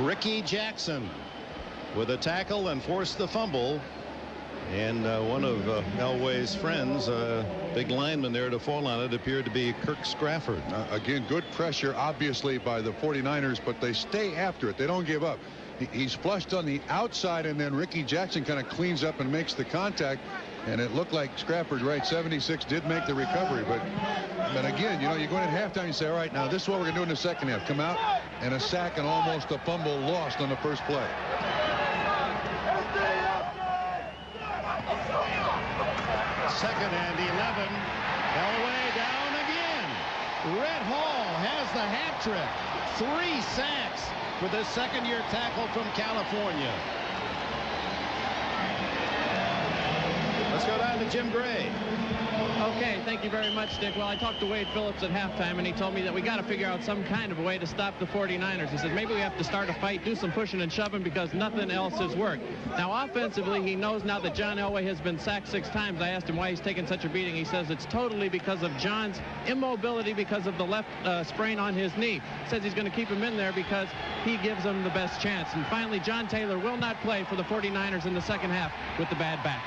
it. Ricky Jackson with a tackle and forced the fumble. And one of Elway's friends, big lineman there to fall on it, appeared to be Kirk Scrafford. Again, good pressure, obviously, by the 49ers, but they stay after it. They don't give up. He's flushed on the outside, and then Ricky Jackson kind of cleans up and makes the contact. And it looked like Scrafford, right, 76, did make the recovery. But again, you know, you go in at halftime, you say, all right, now this is what we're going to do in the second half. Come out, and a sack and almost a fumble lost on the first play. Second and 11. Elway down again. Red Hall has the hat trick. 3 sacks. for this second-year tackle from California. Let's go down to Jim Gray. Okay, thank you very much, Dick. Well, I talked to Wade Phillips at halftime, and he told me that we got to figure out some kind of a way to stop the 49ers. He said maybe we have to start a fight, do some pushing and shoving, because nothing else has worked. Now, offensively, he knows now that John Elway has been sacked 6 times. I asked him why he's taking such a beating. He says it's totally because of John's immobility because of the left sprain on his knee. Says he's going to keep him in there because he gives him the best chance. And finally, John Taylor will not play for the 49ers in the second half with the bad back.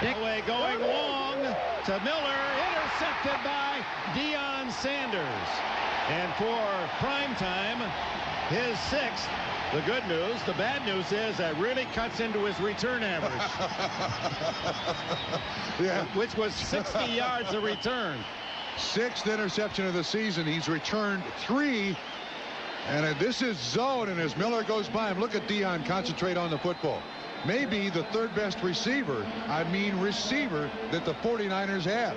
Elway going long to Miller, intercepted by Deion Sanders. And for primetime, his 6th. The good news, the bad news is that really cuts into his return average. Yeah. Which was 60 yards a return. 6th interception of the season. He's returned 3. And this is zone, and as Miller goes by him, look at Deion concentrate on the football. Maybe the 3rd best receiver, that the 49ers have.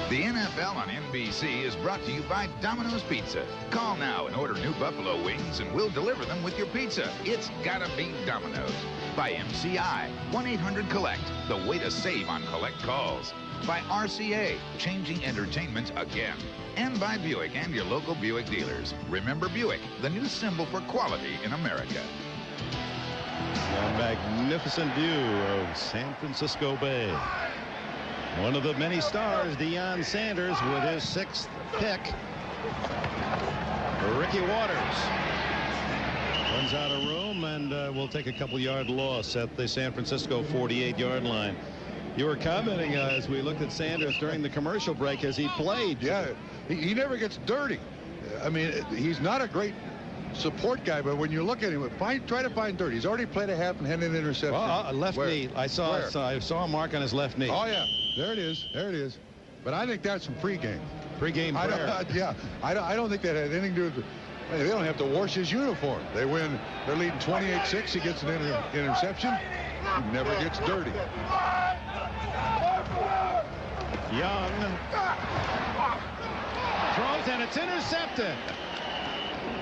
The NFL on NBC is brought to you by Domino's Pizza. Call now and order new buffalo wings, and we'll deliver them with your pizza. It's gotta be Domino's. By MCI, 1-800-COLLECT, the way to save on collect calls. By RCA, changing entertainment again. And by Buick and your local Buick dealers. Remember Buick, the new symbol for quality in America. A magnificent view of San Francisco Bay. One of the many stars, Deion Sanders, with his 6th pick. Ricky Waters runs out of room and will take a couple-yard loss at the San Francisco 48-yard line. You were commenting as we looked at Sanders during the commercial break as he played. Yeah, he never gets dirty. I mean, he's not a great support guy, but when you look at him, try to find dirt. He's already played a half and had an interception. Well, left knee. I saw a mark on his left knee. Oh, yeah. There it is. There it is. But I think that's some pregame. Pregame prayer. I don't think that had anything to do with it. They don't have to wash his uniform. They win. They're leading 28-6. He gets an interception. He never gets dirty. Young throws, and it's intercepted.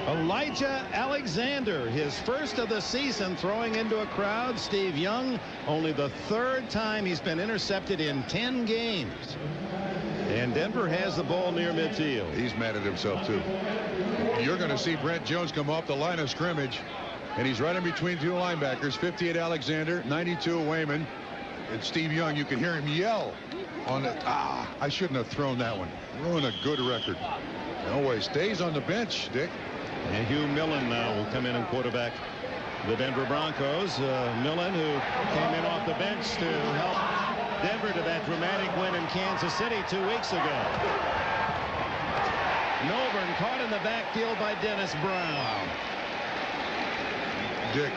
Elijah Alexander, his 1st of the season, throwing into a crowd. Steve Young, only the 3rd time he's been intercepted in 10 games. And Denver has the ball near midfield. He's mad at himself, too. You're going to see Brent Jones come off the line of scrimmage, and he's right in between 2 linebackers, 58 Alexander, 92 Wayman. And Steve Young, you can hear him yell on it. I shouldn't have thrown that one. Ruined a good record. Elway stays on the bench, Dick. And Hugh Millen now will come in and quarterback the Denver Broncos. Millen, who came in off the bench to help Denver to that dramatic win in Kansas City 2 weeks ago. Milburn caught in the backfield by Dennis Brown. Dick,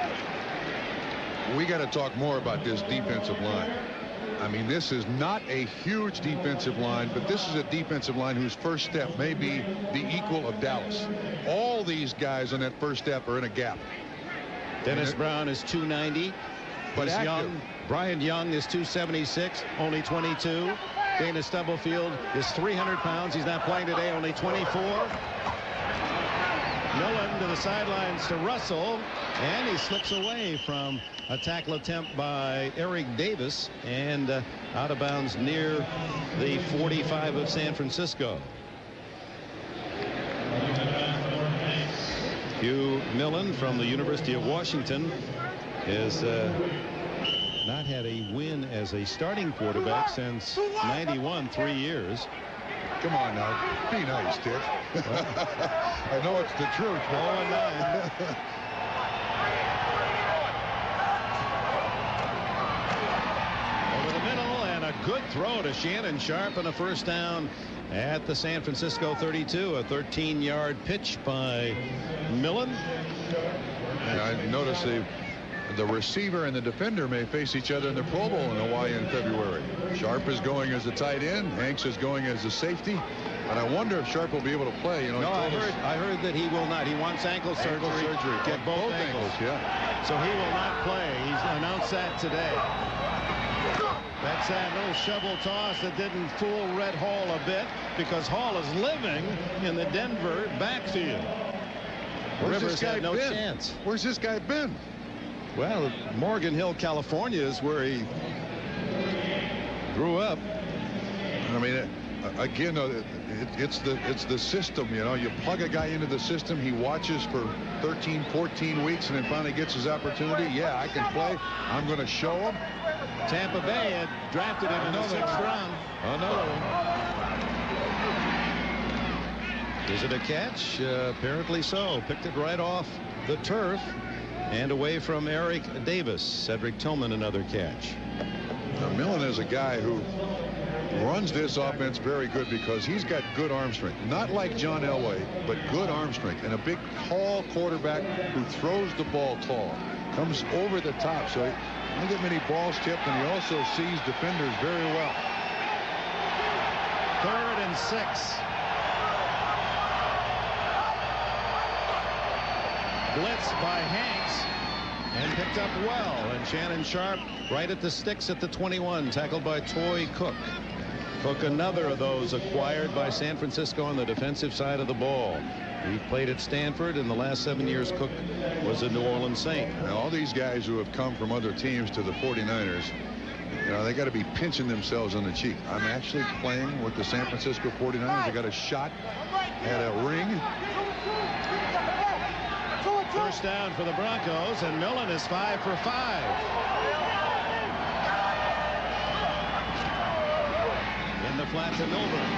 we got to talk more about this defensive line. I mean, this is not a huge defensive line, but this is a defensive line whose first step may be the equal of Dallas. All these guys on that first step are in a gap. Dennis Brown is 290. But Brian Young is 276, only 22. Dana Stubblefield is 300 pounds. He's not playing today, only 24. Millen to the sidelines to Russell, and he slips away from a tackle attempt by Eric Davis and out of bounds near the 45 of San Francisco. Hugh Millen from the University of Washington has not had a win as a starting quarterback since '91, 3 years. Come on now, be nice, Dick. I know it's the truth. 0-9. Over the middle, and a good throw to Shannon Sharp and a first down at the San Francisco 32. A 13-yard pitch by Millen. And I notice the receiver and the defender may face each other in the Pro Bowl in Hawaii in February. Sharp is going as a tight end. Hanks is going as a safety. And I wonder if Sharp will be able to play. You know, no, I heard that he will not. He wants ankle surgery. Get both ankles. Yeah. So he will not play. He's announced that today. That's that little shovel toss that didn't fool Red Hall a bit, because Hall is living in the Denver backfield. Rivers had no chance. Where's this guy been? Well, Morgan Hill, California is where he grew up. I mean, again, it's the system. You know, you plug a guy into the system, he watches for 13, 14 weeks, and then finally gets his opportunity. Yeah, I can play. I'm going to show him. Tampa Bay had drafted him in the 6th round. Another one. Is it a catch? Apparently so. Picked it right off the turf and away from Eric Davis. Cedric Tillman, another catch. Now, Millen is a guy who runs this offense very good because he's got good arm strength. Not like John Elway, but good arm strength. And a big, tall quarterback who throws the ball tall. Comes over the top, so he doesn't get many balls tipped, and he also sees defenders very well. 3rd and 6. Blitz by Hanks, and picked up well. And Shannon Sharp right at the sticks at the 21, tackled by Toy Cook. Cook, another of those acquired by San Francisco on the defensive side of the ball. He played at Stanford. In the last 7 years, Cook was a New Orleans Saint. Now, all these guys who have come from other teams to the 49ers, you know, they got to be pinching themselves on the cheek. I'm actually playing with the San Francisco 49ers. I got a shot at a ring. First down for the Broncos, and Millen is 5 for 5. In the flat to Milburn.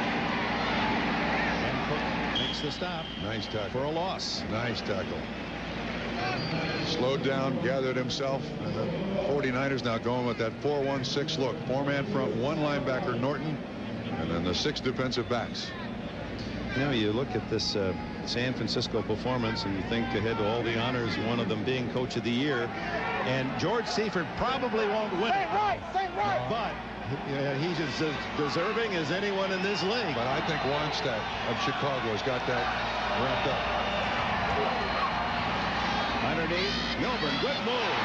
And Cook makes the stop. Nice tackle. For a loss. Nice tackle. Slowed down, gathered himself, and the 49ers now going with that 4-1-6 look. 4-man front, 1 linebacker, Norton, and then the 6 defensive backs. You know, you look at this San Francisco performance and you think ahead to all the honors, one of them being Coach of the Year, and George Seifert probably won't win it. But he's as deserving as anyone in this league. But I think Wannstedt of Chicago has got that wrapped up. Underneath, Milburn, good move.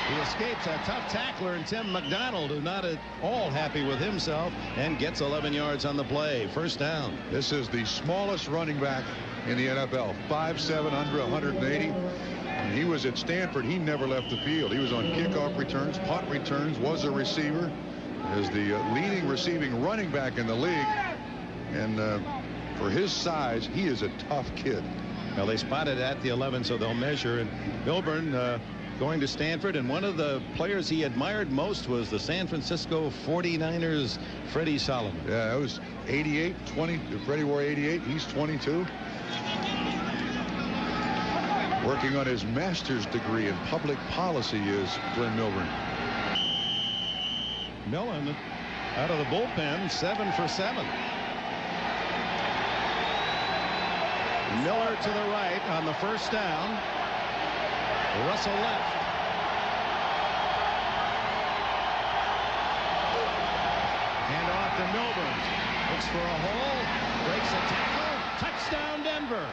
He escapes a tough tackler, and Tim McDonald, who's not at all happy with himself, and gets 11 yards on the play. First down. This is the smallest running back in the NFL. 5'7", under 180. When he was at Stanford, he never left the field. He was on kickoff returns, punt returns, was a receiver. Is the leading receiving running back in the league. And for his size, he is a tough kid. Well, they spotted at the 11, so they'll measure. And Milburn going to Stanford, and one of the players he admired most was the San Francisco 49ers, Freddie Solomon. Yeah, that was 88, 20. Freddie wore 88. He's 22. Working on his master's degree in public policy is Glenn Milburn. Millen out of the bullpen, 7 for 7. Miller to the right on the first down. Russell left. Hand off to Milburn. Looks for a hole. Breaks a tackle. Touchdown, Denver.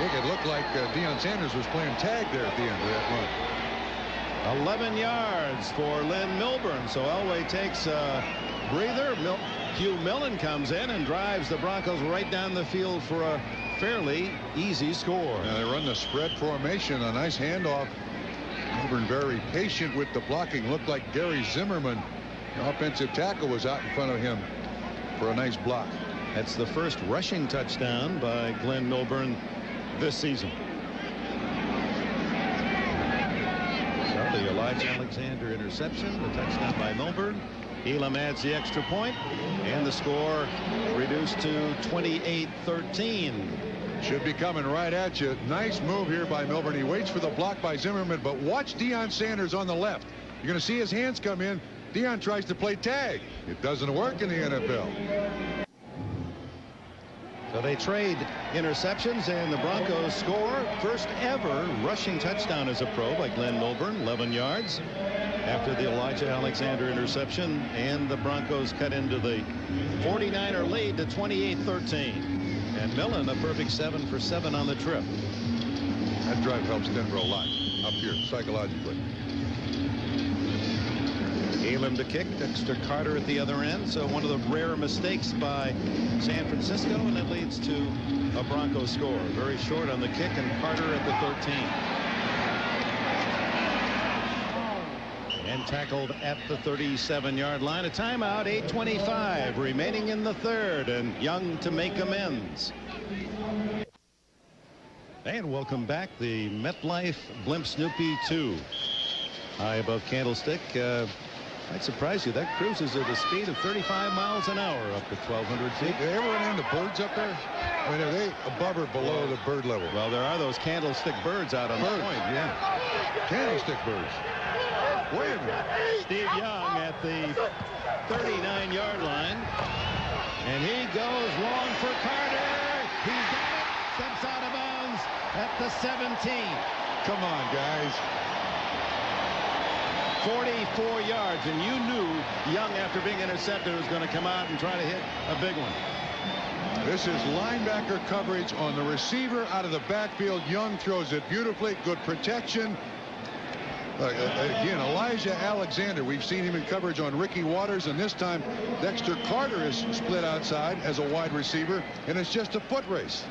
It looked like Deion Sanders was playing tag there at the end of that run. 11 yards for Lynn Milburn. So Elway takes a breather. Hugh Millen comes in and drives the Broncos right down the field for a fairly easy score. Now they run the spread formation. A nice handoff. Milburn very patient with the blocking. Looked like Gary Zimmerman, the offensive tackle, was out in front of him for a nice block. That's the first rushing touchdown by Glenn Milburn this season. So the Elijah Alexander interception, the touchdown by Milburn. Elam adds the extra point, and the score reduced to 28-13. Should be coming right at you. Nice move here by Milburn. He waits for the block by Zimmerman, but watch Deion Sanders on the left. You're going to see his hands come in. Deion tries to play tag. It doesn't work in the NFL. So they trade interceptions, and the Broncos score first ever rushing touchdown as a pro by Glenn Milburn, 11 yards after the Elijah Alexander interception, and the Broncos cut into the 49er lead to 28-13. And Millen a perfect 7 for 7 on the trip. That drive helps Denver a lot up here psychologically. Elam to kick, Dexter Carter at the other end. So one of the rare mistakes by San Francisco, and it leads to a Broncos score. Very short on the kick, and Carter at the 13. And tackled at the 37-yard line. A timeout, 8:25 remaining in the third, and Young to make amends. And welcome back, the MetLife Blimp Snoopy 2. High above Candlestick. Might surprise you. That cruises at a speed of 35 miles an hour up to 1,200 feet. Did they ever run into birds up there? I mean, are they above or below the bird level? Well, there are those Candlestick birds out on the point. Yeah. Candlestick birds. Wait a minute. Steve Young at the 39-yard line. And he goes long for Carter. He's got it. Steps out of bounds at the 17. Come on, guys. 44 yards, and you knew Young, after being intercepted, was going to come out and try to hit a big one. This is linebacker coverage on the receiver out of the backfield. Young throws it beautifully. Good protection. Again, Elijah Alexander. We've seen him in coverage on Ricky Waters, and this time Dexter Carter is split outside as a wide receiver, and it's just a foot race.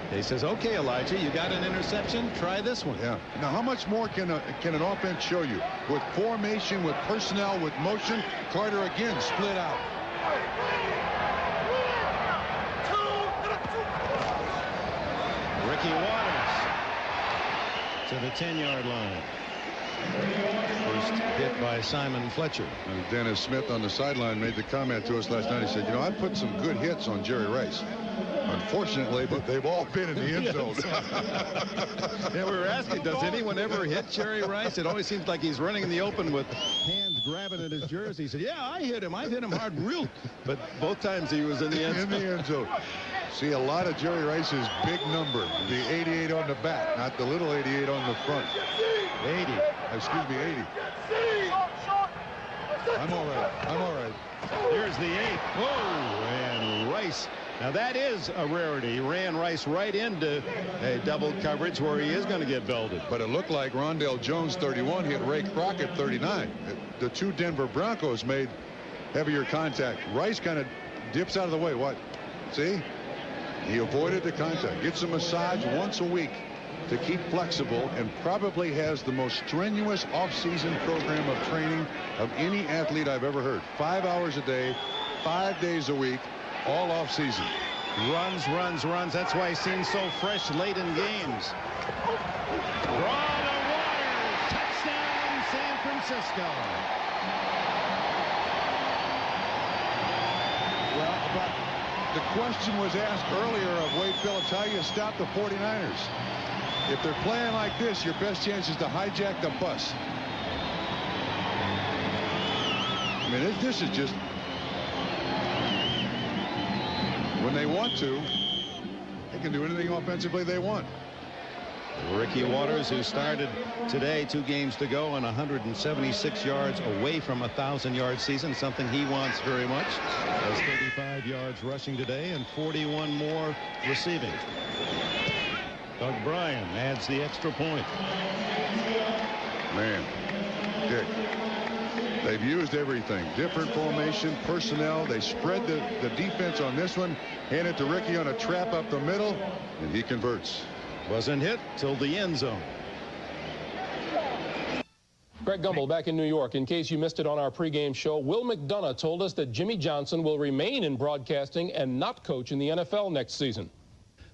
He says, okay, Elijah, you got an interception. Try this one. Yeah. Now, how much more can an offense show you? With formation, with personnel, with motion, Carter again split out. Ricky Waters to the 10-yard line. First hit by Simon Fletcher. And Dennis Smith on the sideline made the comment to us last night. He said, you know, I put some good hits on Jerry Rice. Unfortunately, but they've all been in the end zone. Yeah, we were asking, does anyone ever hit Jerry Rice? It always seems like he's running in the open with hands grabbing at his jersey. He said, yeah, I hit him. I've hit him hard, real. But both times he was in the end zone. In the end zone. See a lot of Jerry Rice's big number, the 88 on the back, not the little 88 on the front. 80. Excuse me, 80. I'm all right. I'm all right. Here's the 8. Whoa, and Rice. Now that is a rarity. He ran Rice right into a double coverage where he is going to get belted. But it looked like Rondell Jones, 31, hit Ray Crockett, 39. The two Denver Broncos made heavier contact. Rice kind of dips out of the way. What? See? He avoided the contact. Gets a massage once a week to keep flexible, and probably has the most strenuous off-season program of training of any athlete I've ever heard. 5 hours a day, 5 days a week, all off-season. Runs. That's why he seems so fresh late in games. Draw to Waters. Touchdown, San Francisco. Well, but the question was asked earlier of Wade Phillips, how you stop the 49ers. If they're playing like this, your best chance is to hijack the bus. I mean, this is just... When they want to, they can do anything offensively they want. Ricky Waters, who started today, 2 games to go, and 176 yards away from a 1,000-yard season, something he wants very much. Has 35 yards rushing today and 41 more receiving. Doug Bryan adds the extra point. Man, Dick, they've used everything. Different formation, personnel. They spread the defense on this one. Hand it to Ricky on a trap up the middle, and he converts. Wasn't hit till the end zone. Greg Gumbel back in New York. In case you missed it on our pregame show, Will McDonough told us that Jimmy Johnson will remain in broadcasting and not coach in the NFL next season.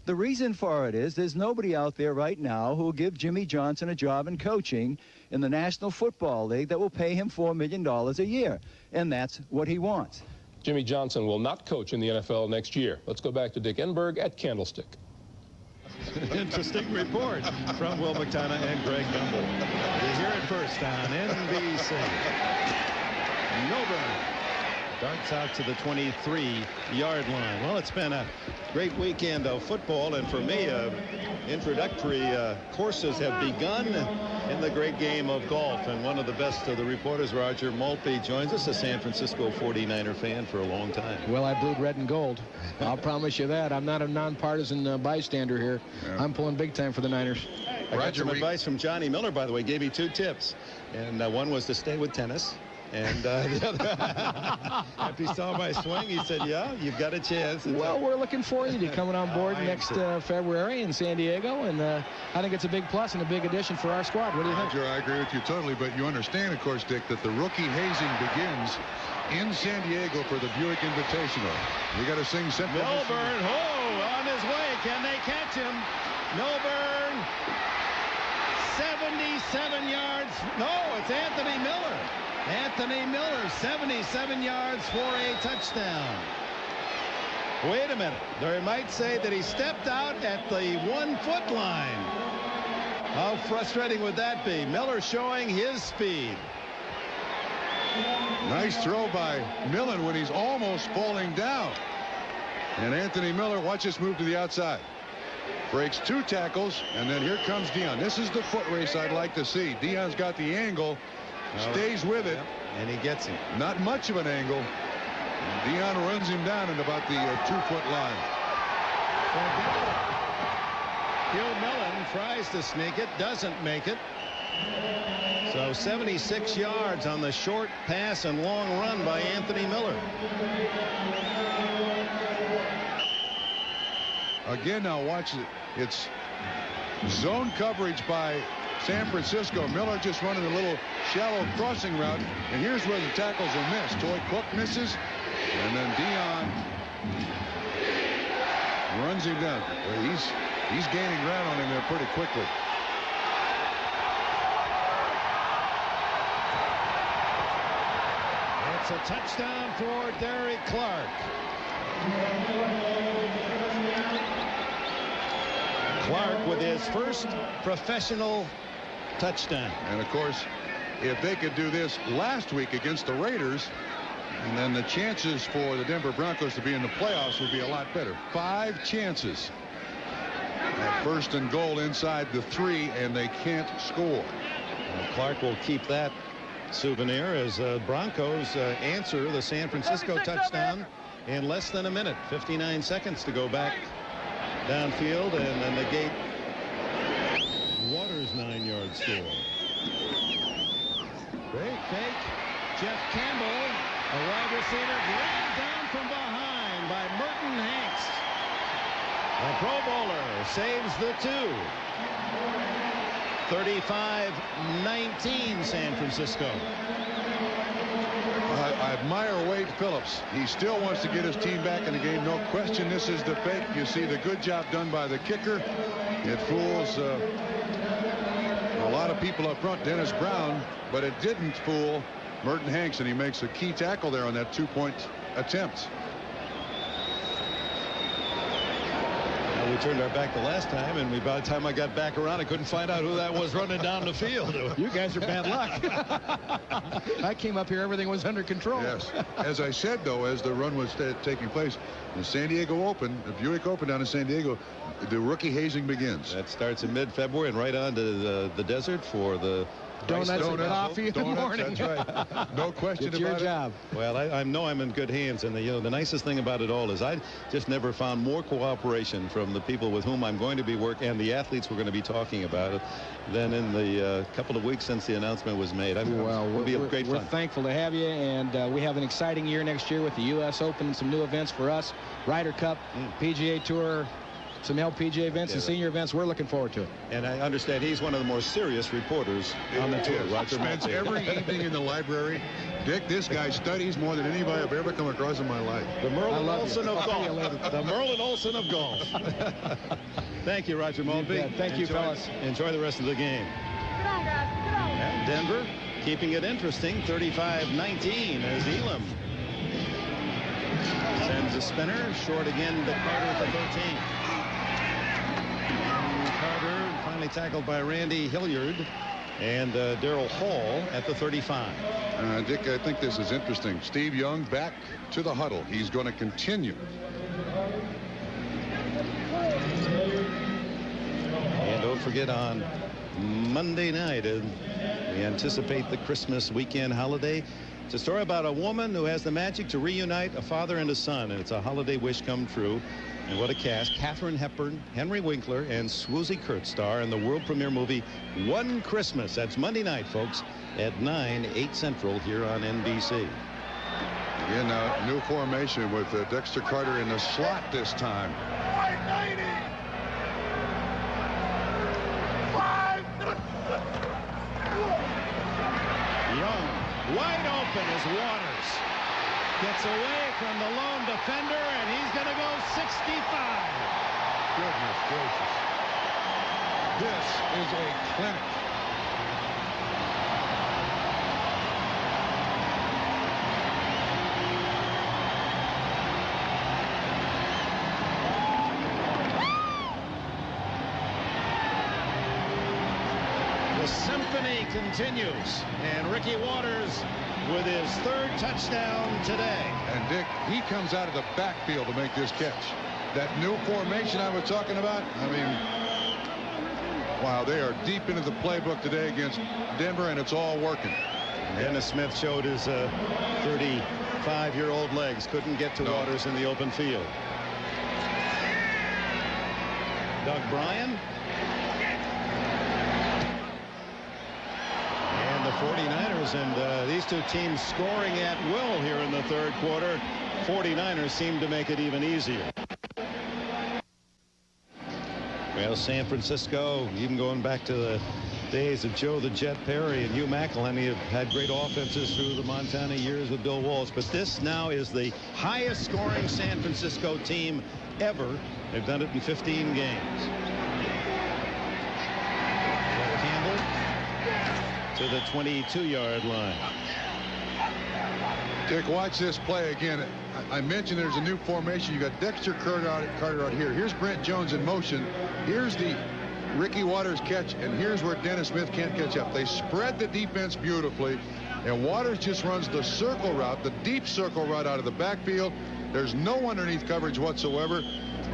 The reason for it is there's nobody out there right now who will give Jimmy Johnson a job in coaching in the National Football League that will pay him $4 million a year. And that's what he wants. Jimmy Johnson will not coach in the NFL next year. Let's go back to Dick Enberg at Candlestick. Interesting report from Will McDonough and Greg Gumbel. You hear it first on NBC. Milburn darts out to the 23-yard line. Well, it's been a great weekend of football, and for me, introductory courses have begun in the great game of golf. And one of the best of the reporters, Roger Maltby, joins us, a San Francisco 49er fan for a long time. Well, I bleed red and gold. I'll promise you that. I'm not a nonpartisan bystander here. Yeah. I'm pulling big time for the Niners. I got some advice from Johnny Miller, by the way. Gave me 2 tips. And one was to stay with tennis. And the other, after he saw my swing, he said, yeah, you've got a chance. Well, we're looking forward to you coming on board next February in San Diego, and I think it's a big plus and a big addition for our squad. What do you think? Roger, I agree with you totally, but you understand, of course, Dick, that the rookie hazing begins in San Diego for the Buick Invitational. You got to sing Central. Milburn, on his way. Can they catch him? Milburn, 77 yards. No, it's Anthony Miller. Anthony Miller, 77 yards for a touchdown. Wait a minute. They might say that he stepped out at the 1-foot line. How frustrating would that be? Miller showing his speed. Nice throw by Millen when he's almost falling down. And Anthony Miller, watch this move to the outside. Breaks 2 tackles, and then here comes Dion. This is the foot race I'd like to see. Dion's got the angle, stays with it. And he gets him. Not much of an angle. Dion runs him down at about the 2-foot line. Hugh Millen tries to sneak it, doesn't make it. So 76 yards on the short pass and long run by Anthony Miller. Again, now watch it. It's zone coverage by San Francisco. Miller just running a little shallow crossing route. And here's where the tackles are missed. Toy Cook misses. And then Dion runs him down. Well, he's gaining ground on him there pretty quickly. It's a touchdown for Derek Clark. Clark with his first professional touchdown. And of course, if they could do this last week against the Raiders, and then the chances for the Denver Broncos to be in the playoffs would be a lot better. 5 chances at 1st and goal inside the 3, and they can't score. Clark will keep that souvenir as Broncos answer the San Francisco touchdown in less than a minute. 59 seconds to go back downfield and then negate Waters' 9-yard score. Great fake. Jeff Campbell, a wide receiver, grabbed down from behind by Merton Hanks. A Pro Bowler saves the 2. 35-19 San Francisco. I admire Wade Phillips. He still wants to get his team back in the game. No question this is the fake. You see the good job done by the kicker. It fools a lot of people up front, Dennis Brown, but it didn't fool Merton Hanks, and he makes a key tackle there on that 2-point attempt. We turned our back the last time, and by the time I got back around, I couldn't find out who that was running down the field. You guys are bad luck. I came up here, everything was under control. Yes. As I said, though, as the run was taking place, the San Diego Open, the Buick Open down in San Diego, the rookie hazing begins. That starts in mid-February and right on to the desert for the donuts and coffee in the morning. That's right. No question it's about your job. Well, I know I'm in good hands, and the nicest thing about it all is I just never found more cooperation from the people with whom I'm going to be working and the athletes we're going to be talking about it than in the couple of weeks since the announcement was made. I mean, it'll be a great fun. We're thankful to have you, and we have an exciting year next year with the U.S. Open and some new events for us. Ryder Cup, PGA Tour, some LPGA events and senior events. We're looking forward to it. And I understand he's one of the more serious reporters on the tour. Roger spends every evening in the library. Dick, this guy studies more than anybody I've ever come across in my life. The Merlin Olsen of golf. The Merlin Olsen of golf. Thank you, Roger Maltby. Thank you, fellas. Enjoy the rest of the game. And Denver keeping it interesting. 35-19 as Elam sends a spinner short again to Carter at the 13. Carter finally tackled by Randy Hilliard and Darrell Hall at the 35. Dick, I think this is interesting. Steve Young back to the huddle. He's going to continue. And don't forget on Monday night, we anticipate the Christmas weekend holiday. It's a story about a woman who has the magic to reunite a father and a son, and it's a holiday wish come true. And what a cast. Katharine Hepburn, Henry Winkler, and Swoosie Kurtz star in the world premiere movie One Christmas. That's Monday night, folks, at 9, 8 Central here on NBC. Again, new formation with Dexter Carter in the slot this time. Young, wide open is Waters. Gets away from the lone defender, and he's going to go 65. Goodness gracious. This is a clinic. The symphony continues, and Ricky Waters with his 3rd touchdown today. And Dick, he comes out of the backfield to make this catch. That new formation I was talking about, I mean, wow, they are deep into the playbook today against Denver, and it's all working. Dennis Smith showed his 35-year-old legs. Couldn't get to Waters in the open field. Doug Bryan. And the 49ers, and these two teams scoring at will here in the 3rd quarter. 49ers seem to make it even easier. Well, San Francisco, even going back to the days of Joe the Jet Perry and Hugh McElhenney, have had great offenses through the Montana years with Bill Walsh. But this now is the highest scoring San Francisco team ever. They've done it in 15 games. Campbell to the 22-yard line. Dick, watch this play again. I mentioned there's a new formation. You got Dexter Carter out here. Here's Brent Jones in motion. Here's the Ricky Waters catch, and here's where Dennis Smith can't catch up. They spread the defense beautifully, and Waters just runs the circle route, the deep circle route out of the backfield. There's no underneath coverage whatsoever,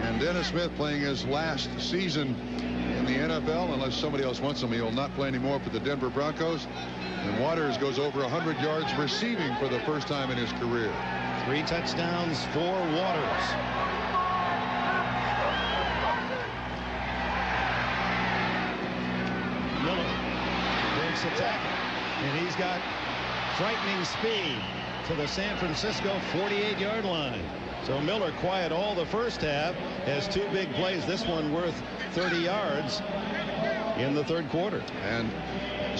and Dennis Smith playing his last season in the NFL, unless somebody else wants him. He'll not play anymore for the Denver Broncos. And Waters goes over 100 yards receiving for the first time in his career. 3 touchdowns for Waters. Miller breaks the tackle, and he's got frightening speed to the San Francisco 48-yard line. So Miller quiet all the first half, has 2 big plays, this one worth 30 yards in the 3rd quarter. And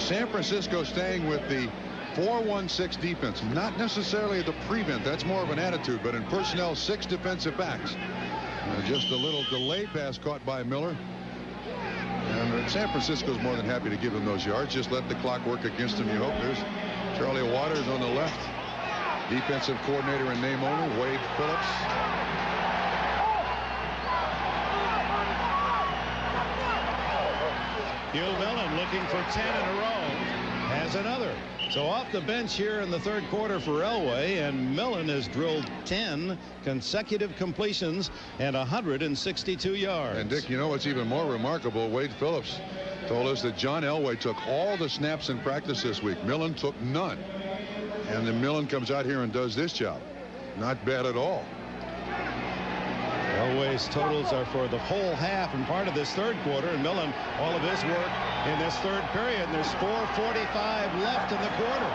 San Francisco staying with the 4-1-6 defense, not necessarily the prevent, that's more of an attitude, but in personnel, 6 defensive backs. Just a little delay pass caught by Miller. And San Francisco's more than happy to give him those yards. Just let the clock work against him, you hope. There's Charlie Waters on the left. Defensive coordinator in name only, Wade Phillips. Hugh Millen looking for 10 in a row. Has another. So off the bench here in the 3rd quarter for Elway, and Millen has drilled 10 consecutive completions and 162 yards. And Dick, you know what's even more remarkable? Wade Phillips told us that John Elway took all the snaps in practice this week. Millen took none. And then Millen comes out here and does this job. Not bad at all. Elway's totals are for the whole half and part of this 3rd quarter, and Millen all of his work in this 3rd period, and there's 4:45 left in the quarter.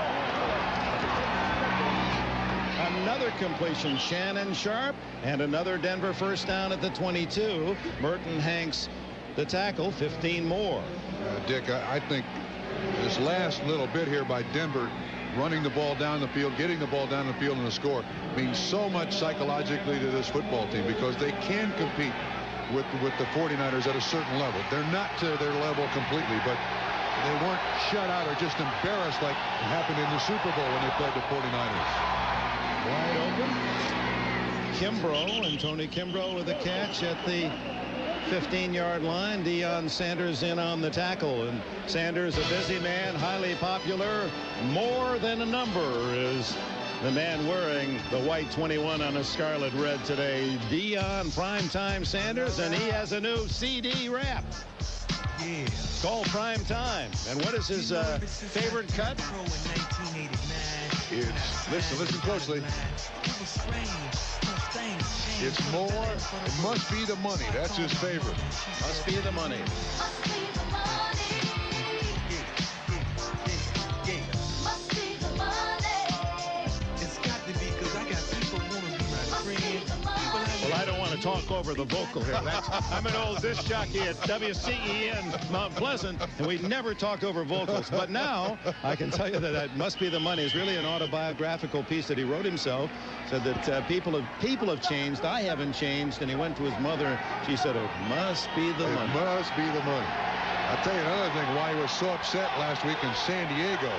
Another completion, Shannon Sharp, and another Denver first down at the 22. Merton Hanks the tackle, 15 more. Dick, I think this last little bit here by Denver, running the ball down the field, getting the ball down the field, and the score means so much psychologically to this football team, because they can compete with the 49ers at a certain level. They're not to their level completely, but they weren't shut out or just embarrassed like happened in the Super Bowl when they played the 49ers. Wide open. Kimbrough, and Tony Kimbrough with a catch at the 15-yard line. Deion Sanders in on the tackle, and Sanders, a busy man, highly popular. More than a number is the man wearing the white 21 on a scarlet red today. Deion Primetime Sanders, and he has a new CD wrap. Call prime time. And what is his favorite cut? It's, listen closely. It's more, it must be the money. That's his favorite. Must be the money. Well, I don't want to talk over the vocal here. I'm an old disc jockey at WCEN Mount Pleasant, and we never talked over vocals. But now I can tell you that It Must Be the Money is really an autobiographical piece that he wrote himself. Said that people have changed. I haven't changed. And he went to his mother. She said, "It must be the money." It must be the money. I'll tell you another thing why he was so upset last week in San Diego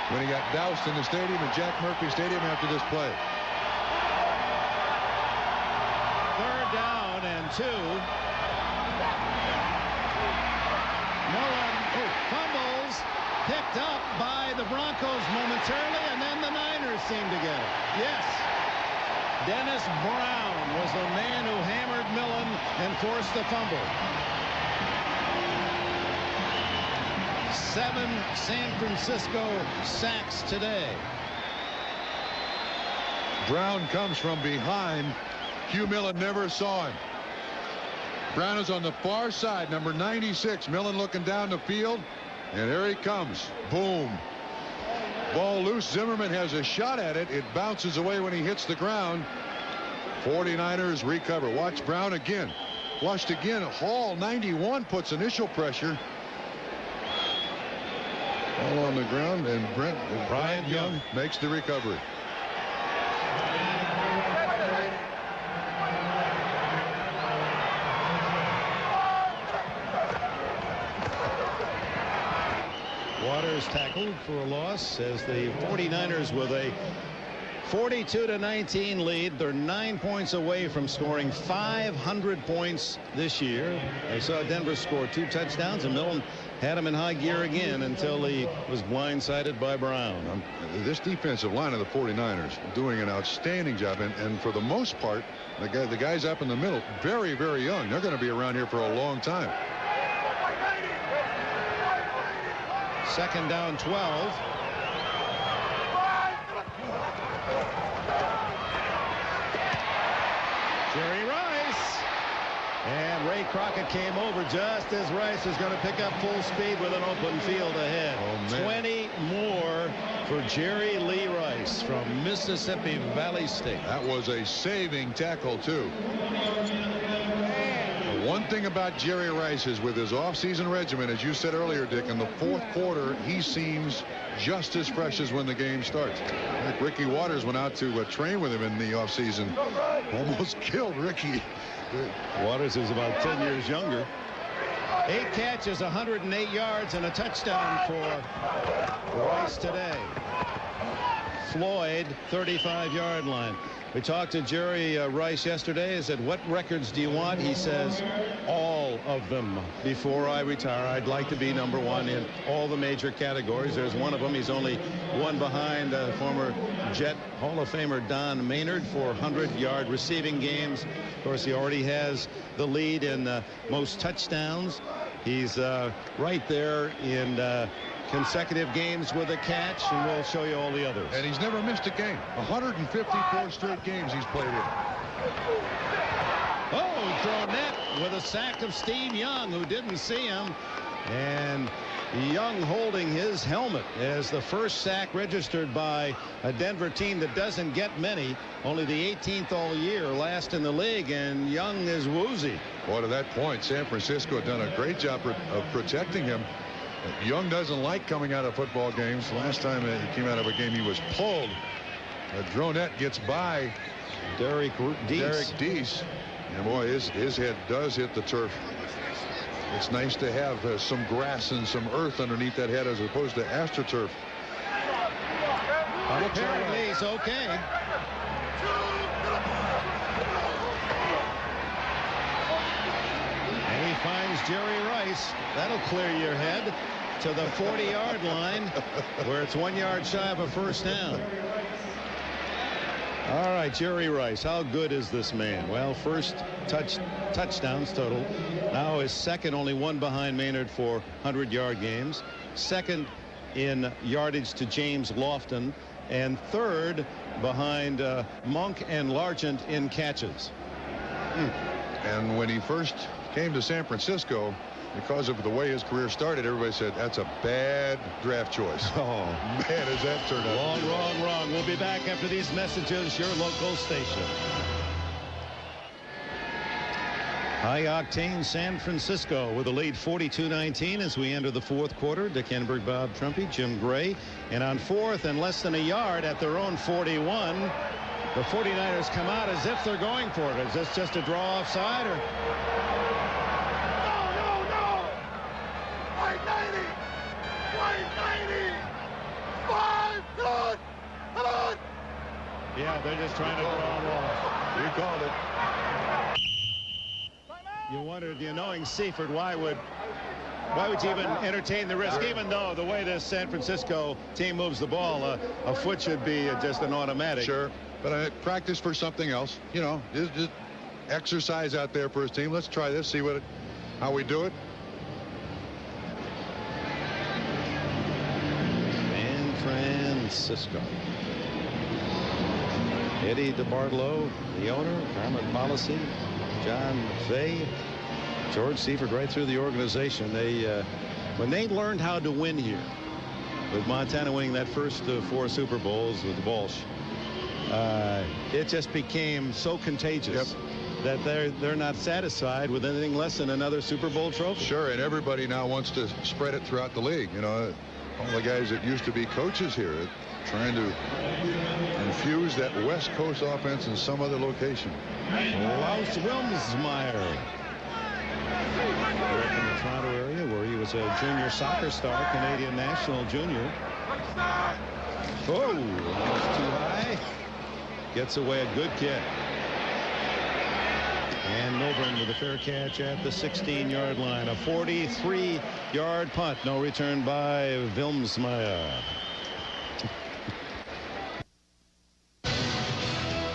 when he got doused in the stadium at Jack Murphy Stadium after this play. 3rd down and 2. Mullen fumbles, picked up by the Broncos momentarily, and then the Niners seem to get it. Yes. Dennis Brown was the man who hammered Mullen and forced the fumble. 7 San Francisco sacks today. Brown comes from behind. Hugh Millen never saw him. Brown is on the far side, number 96. Millen looking down the field, and there he comes. Boom. Ball loose. Zimmerman has a shot at it. It bounces away when he hits the ground. 49ers recover. Watch Brown again. Flushed again. Hall, 91, puts initial pressure. All on the ground, and Brian Young makes the recovery. Waters tackled for a loss as the 49ers with a 42-19 lead. They're 9 points away from scoring 500 points this year. They saw Denver score 2 touchdowns, and Millen had him in high gear again until he was blindsided by Brown. This defensive line of the 49ers doing an outstanding job, and for the most part, the guys up in the middle, very, very young. They're going to be around here for a long time. 2nd down 12. Jerry Rice. And Ray Crockett came over just as Rice was going to pick up full speed with an open field ahead. 20 more for Jerry Lee Rice from Mississippi Valley State. That was a saving tackle, too. One thing about Jerry Rice is with his offseason regimen, as you said earlier, Dick, in the 4th quarter, he seems just as fresh as when the game starts. Like Ricky Waters went out to train with him in the offseason. Almost killed Ricky. Waters is about 10 years younger. 8 catches, 108 yards, and a touchdown for Rice today. Floyd, 35-yard line. We talked to Jerry Rice yesterday. I said, "What records do you want?" He says, "All of them. Before I retire, I'd like to be number 1 in all the major categories." There's one of them. He's only one behind former Jet Hall of Famer Don Maynard for 100-yard receiving games. Of course, he already has the lead in most touchdowns. He's right there in consecutive games with a catch, and we'll show you all the others. And he's never missed a game. 154 straight games he's played in. Oh, Dronette with a sack of Steve Young, who didn't see him. And Young holding his helmet as the first sack registered by a Denver team that doesn't get many. Only the 18th all year, last in the league, and Young is woozy. Boy, to that point, San Francisco had done a great job of protecting him. Young doesn't like coming out of football games. Last time he came out of a game, he was pulled. Dronette gets by Derek Deese. And boy, his head does hit the turf. It's nice to have some grass and some earth underneath that head as opposed to AstroTurf. Apparently he's okay. And he finds Jerry Rice. That'll clear your head to the 40-yard line, where it's 1 yard shy of a first down. All right, Jerry Rice, how good is this man? Well, first touchdowns total. Now his second, only one behind Maynard for 100-yard games. Second in yardage to James Lofton. And third behind Monk and Largent in catches. And when he first came to San Francisco, because of the way his career started, everybody said that's a bad draft choice. Oh, man, has that turned out? Wrong. We'll be back after these messages, your local station. High octane San Francisco with a lead 42-19 as we enter the fourth quarter. Dick Enberg, Bob Trumpy, Jim Gray. And on fourth and less than a yard at their own 41, the 49ers come out as if they're going for it. Is this just a draw offside or? No. White 90. White 90. 5. Come on. Yeah, they're just trying to draw them off. You called it. You wondered, knowing Seifert, why would you even entertain the risk, even though the way this San Francisco team moves the ball, a foot should be just an automatic. Sure, but I practice for something else. Just exercise out there for his team. Let's try this, see how we do it. San Francisco. Eddie DeBartolo, the owner, Carmen Policy, John Fay, George Seifert, right through the organization. When they learned how to win here, with Montana winning that first 4 Super Bowls with Walsh, it just became so contagious that they're not satisfied with anything less than another Super Bowl trophy. Sure, and everybody now wants to spread it throughout the league. All the guys that used to be coaches here trying to infuse that West Coast offense in some other location. Klaus Wilmsmeyer, grew up in the Toronto area where he was a junior soccer star, Canadian national junior. Oh, that's too high. Gets away a good kick. And Milburn with a fair catch at the 16-yard line. A 43-yard punt. No return by Wilmsmeyer.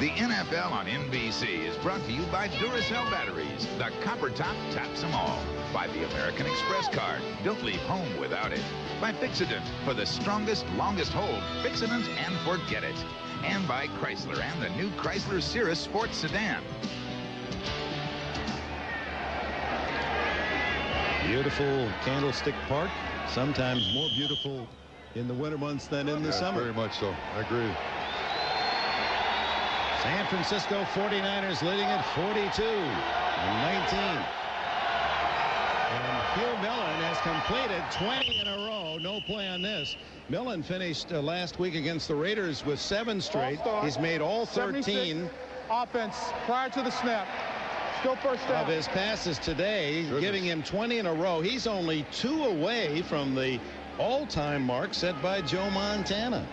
The NFL on NBC is brought to you by Duracell batteries. The copper top tops them all. By the American Express card. Don't leave home without it. By Fixodent. For the strongest, longest hold, Fixodent and forget it. And by Chrysler and the new Chrysler Cirrus Sports Sedan. Beautiful Candlestick Park. Sometimes more beautiful in the winter months than in the summer. Very much so. I agree. San Francisco 49ers leading at 42-19. And Hugh Millen has completed 20 in a row. No play on this. Millen finished last week against the Raiders with 7 straight. He's made all 13 offense prior to the snap. Still first down. Of his passes today, giving him 20 in a row. He's only 2 away from the all-time mark set by Joe Montana.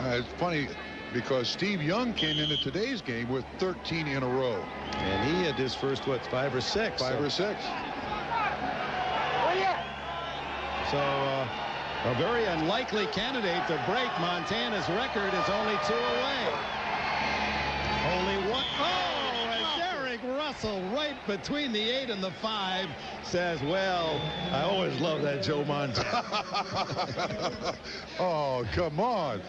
It's funny because Steve Young came into today's game with 13 in a row. And he had his first, 5 or 6? 5 or 6. So a very unlikely candidate to break Montana's record is only 2 away. Only 1. Oh, and Derek Russell right between the 8 and the 5 says, well, I always love that Joe Montana. Oh, come on.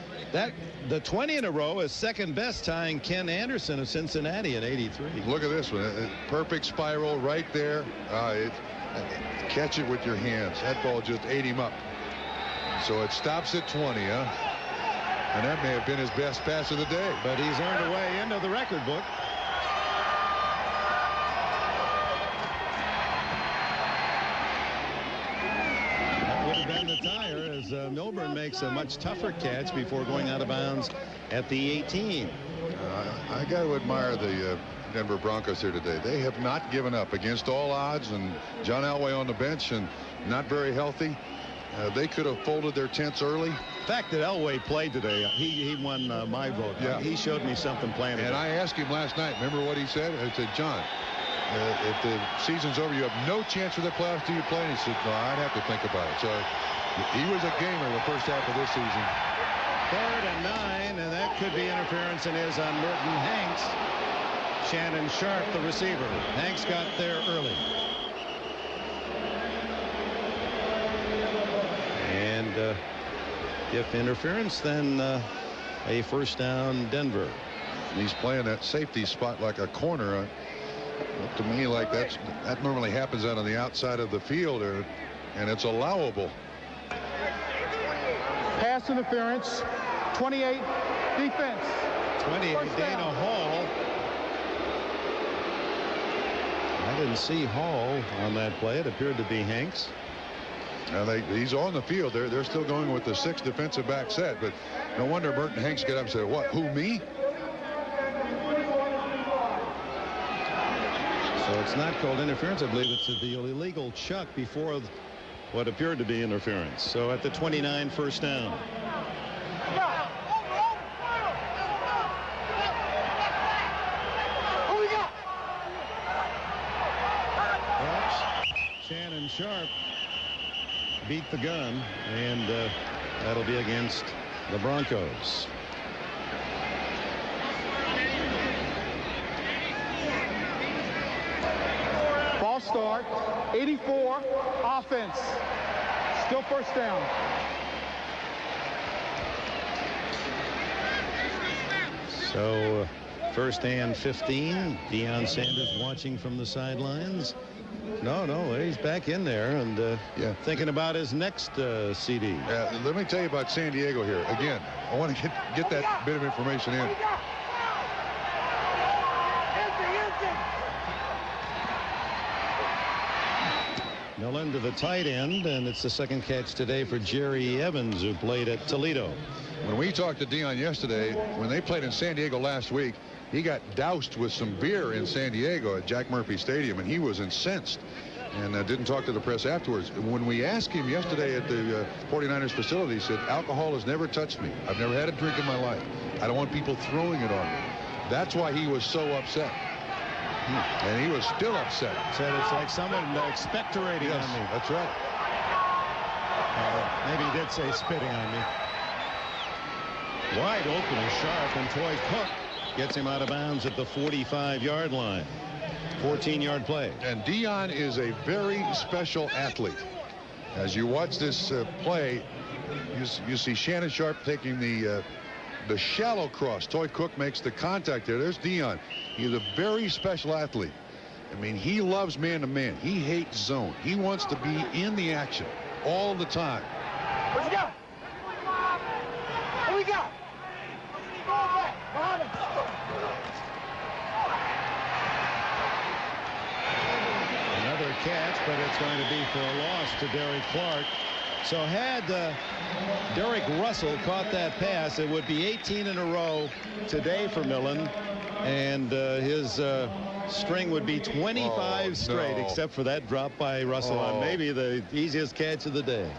The 20 in a row is second best, tying Ken Anderson of Cincinnati in '83. Look at this one. Perfect spiral right there. Catch it with your hands. That ball just ate him up. So it stops at 20, huh? And that may have been his best pass of the day. But he's earned a way into the record book. That would have been the tire as Milburn makes a much tougher catch before going out of bounds at the 18. I got to admire the Denver Broncos here today. They have not given up against all odds, and John Elway on the bench and not very healthy. They could have folded their tents early. The fact that Elway played today, he won my vote. Yeah. He showed me something playing. And I asked him last night, remember what he said? I said, John, if the season's over, you have no chance for the playoffs. Do you play? And he said, no, I'd have to think about it. So he was a gamer the first half of this season. 3rd and 9, and that could be interference, and is on Merton Hanks. Shannon Sharp, the receiver. Hanks got there early. And if interference, then a first down, Denver. He's playing that safety spot like a corner. Looked to me like that normally happens out on the outside of the field, and it's allowable. Pass interference. 28 defense. 28 Dana Hall. I didn't see Hall on that play. It appeared to be Hanks. He's on the field. They're still going with the 6 defensive back set, but no wonder Merton Hanks got up and said, "What? Who, me?" So it's not called interference. I believe it's the illegal chuck before what appeared to be interference. So at the 29, first down. Shannon Sharp beat the gun, and that'll be against the Broncos. Ball start. 84 offense. Still first down. So first and 15. Deion Sanders watching from the sidelines. No, he's back in there and thinking about his next CD. Yeah, let me tell you about San Diego here. Again, I want to get that bit of information in. Millen to the tight end, and it's the second catch today for Jerry Evans, who played at Toledo. When we talked to Deion yesterday, when they played in San Diego last week, he got doused with some beer in San Diego at Jack Murphy Stadium, and he was incensed and didn't talk to the press afterwards. When we asked him yesterday at the 49ers facility, he said, "Alcohol has never touched me. I've never had a drink in my life. I don't want people throwing it on me." That's why he was so upset. And he was still upset. Said it's like someone expectorating on me. That's right. Maybe he did say spitting on me. Wide open and Sharp, and Troy Cook gets him out of bounds at the 45-yard line. 14-yard play. And Deion is a very special athlete. As you watch this play, you see Shannon Sharp taking the shallow cross. Troy Cook makes the contact there. There's Deion. He's a very special athlete. I mean, he loves man-to-man. He hates zone. He wants to be in the action all the time. What you got? What we got? Another catch, but it's going to be for a loss to Derek Clark. So had Derek Russell caught that pass, it would be 18 in a row today for Millen, and his string would be 25 straight, except for that drop by Russell on maybe the easiest catch of the day.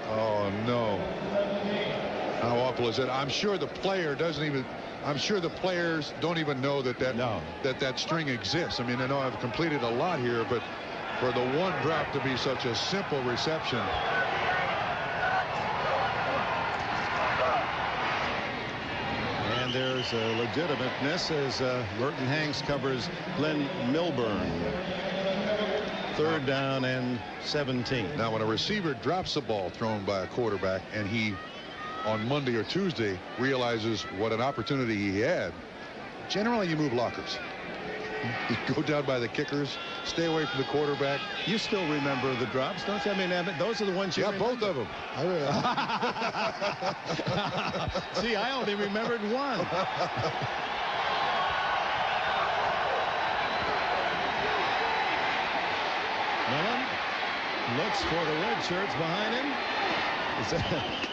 Oh, no. How awful is it? I'm sure the player doesn't even. I'm sure the players don't even know that string exists. I mean, I know I've completed a lot here, but for the one drop to be such a simple reception. And there's a legitimateness as Merton Hanks covers Glenn Milburn. Third down and 17. Now, when a receiver drops the ball thrown by a quarterback and he, on Monday or Tuesday, realizes what an opportunity he had, generally you move lockers. You go down by the kickers, stay away from the quarterback. You still remember the drops, don't you? I mean, those are the ones you remember. Both of them. See, I only remembered one. Millen looks for the red shirts behind him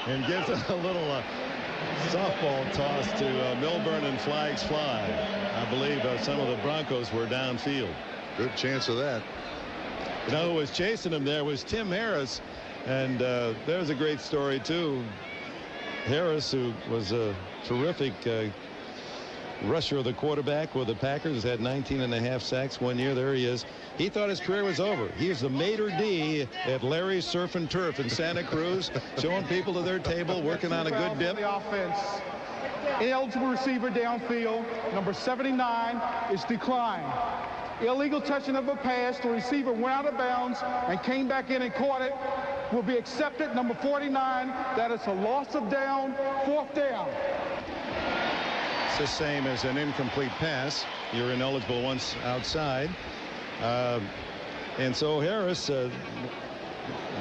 and gives a little softball toss to Milburn, and flags fly. I believe some of the Broncos were downfield. Good chance of that. You know, who was chasing him there was Tim Harris, and there's a great story too. Harris, who was a terrific rusher of the quarterback with the Packers. Had 19.5 sacks one year. There he is. He thought his career was over. He's the maitre d' at Larry's Surf and Turf in Santa Cruz, showing people to their table, working on a good dip. The offense. Ineligible receiver downfield, number 79, is declined. Illegal touching of a pass. The receiver went out of bounds and came back in and caught it. Will be accepted. Number 49. That is a loss of down. 4th down. It's the same as an incomplete pass. You're ineligible once outside. And so Harris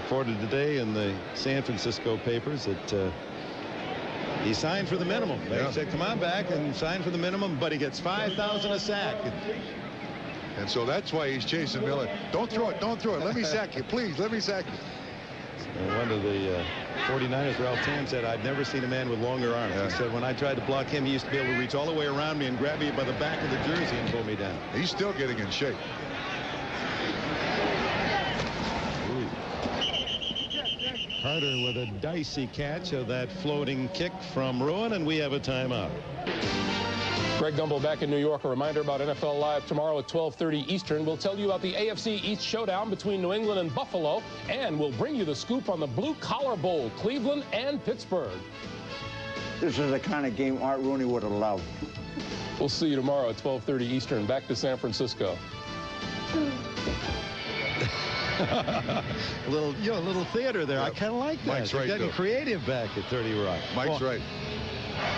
reported today in the San Francisco papers that he signed for the minimum. They said, come on back and sign for the minimum, but he gets $5,000 a sack. And so that's why he's chasing Miller. Don't throw it. Don't throw it. Let me sack you. Please, let me sack you. So one of the 49ers, Ralph Tam, said, I've never seen a man with longer arms. He said, when I tried to block him, he used to be able to reach all the way around me and grab me by the back of the jersey and pull me down. He's still getting in shape. Carter with a dicey catch of that floating kick from Ruin, and we have a timeout. Greg Gumbel back in New York. A reminder about NFL Live tomorrow at 12:30 Eastern. We'll tell you about the AFC East showdown between New England and Buffalo, and we'll bring you the scoop on the Blue Collar Bowl, Cleveland and Pittsburgh. This is the kind of game Art Rooney would have loved. We'll see you tomorrow at 12:30 Eastern. Back to San Francisco. a little theater there. I kind of like that. Mike's right, getting creative back at 30 Rock. Mike's right.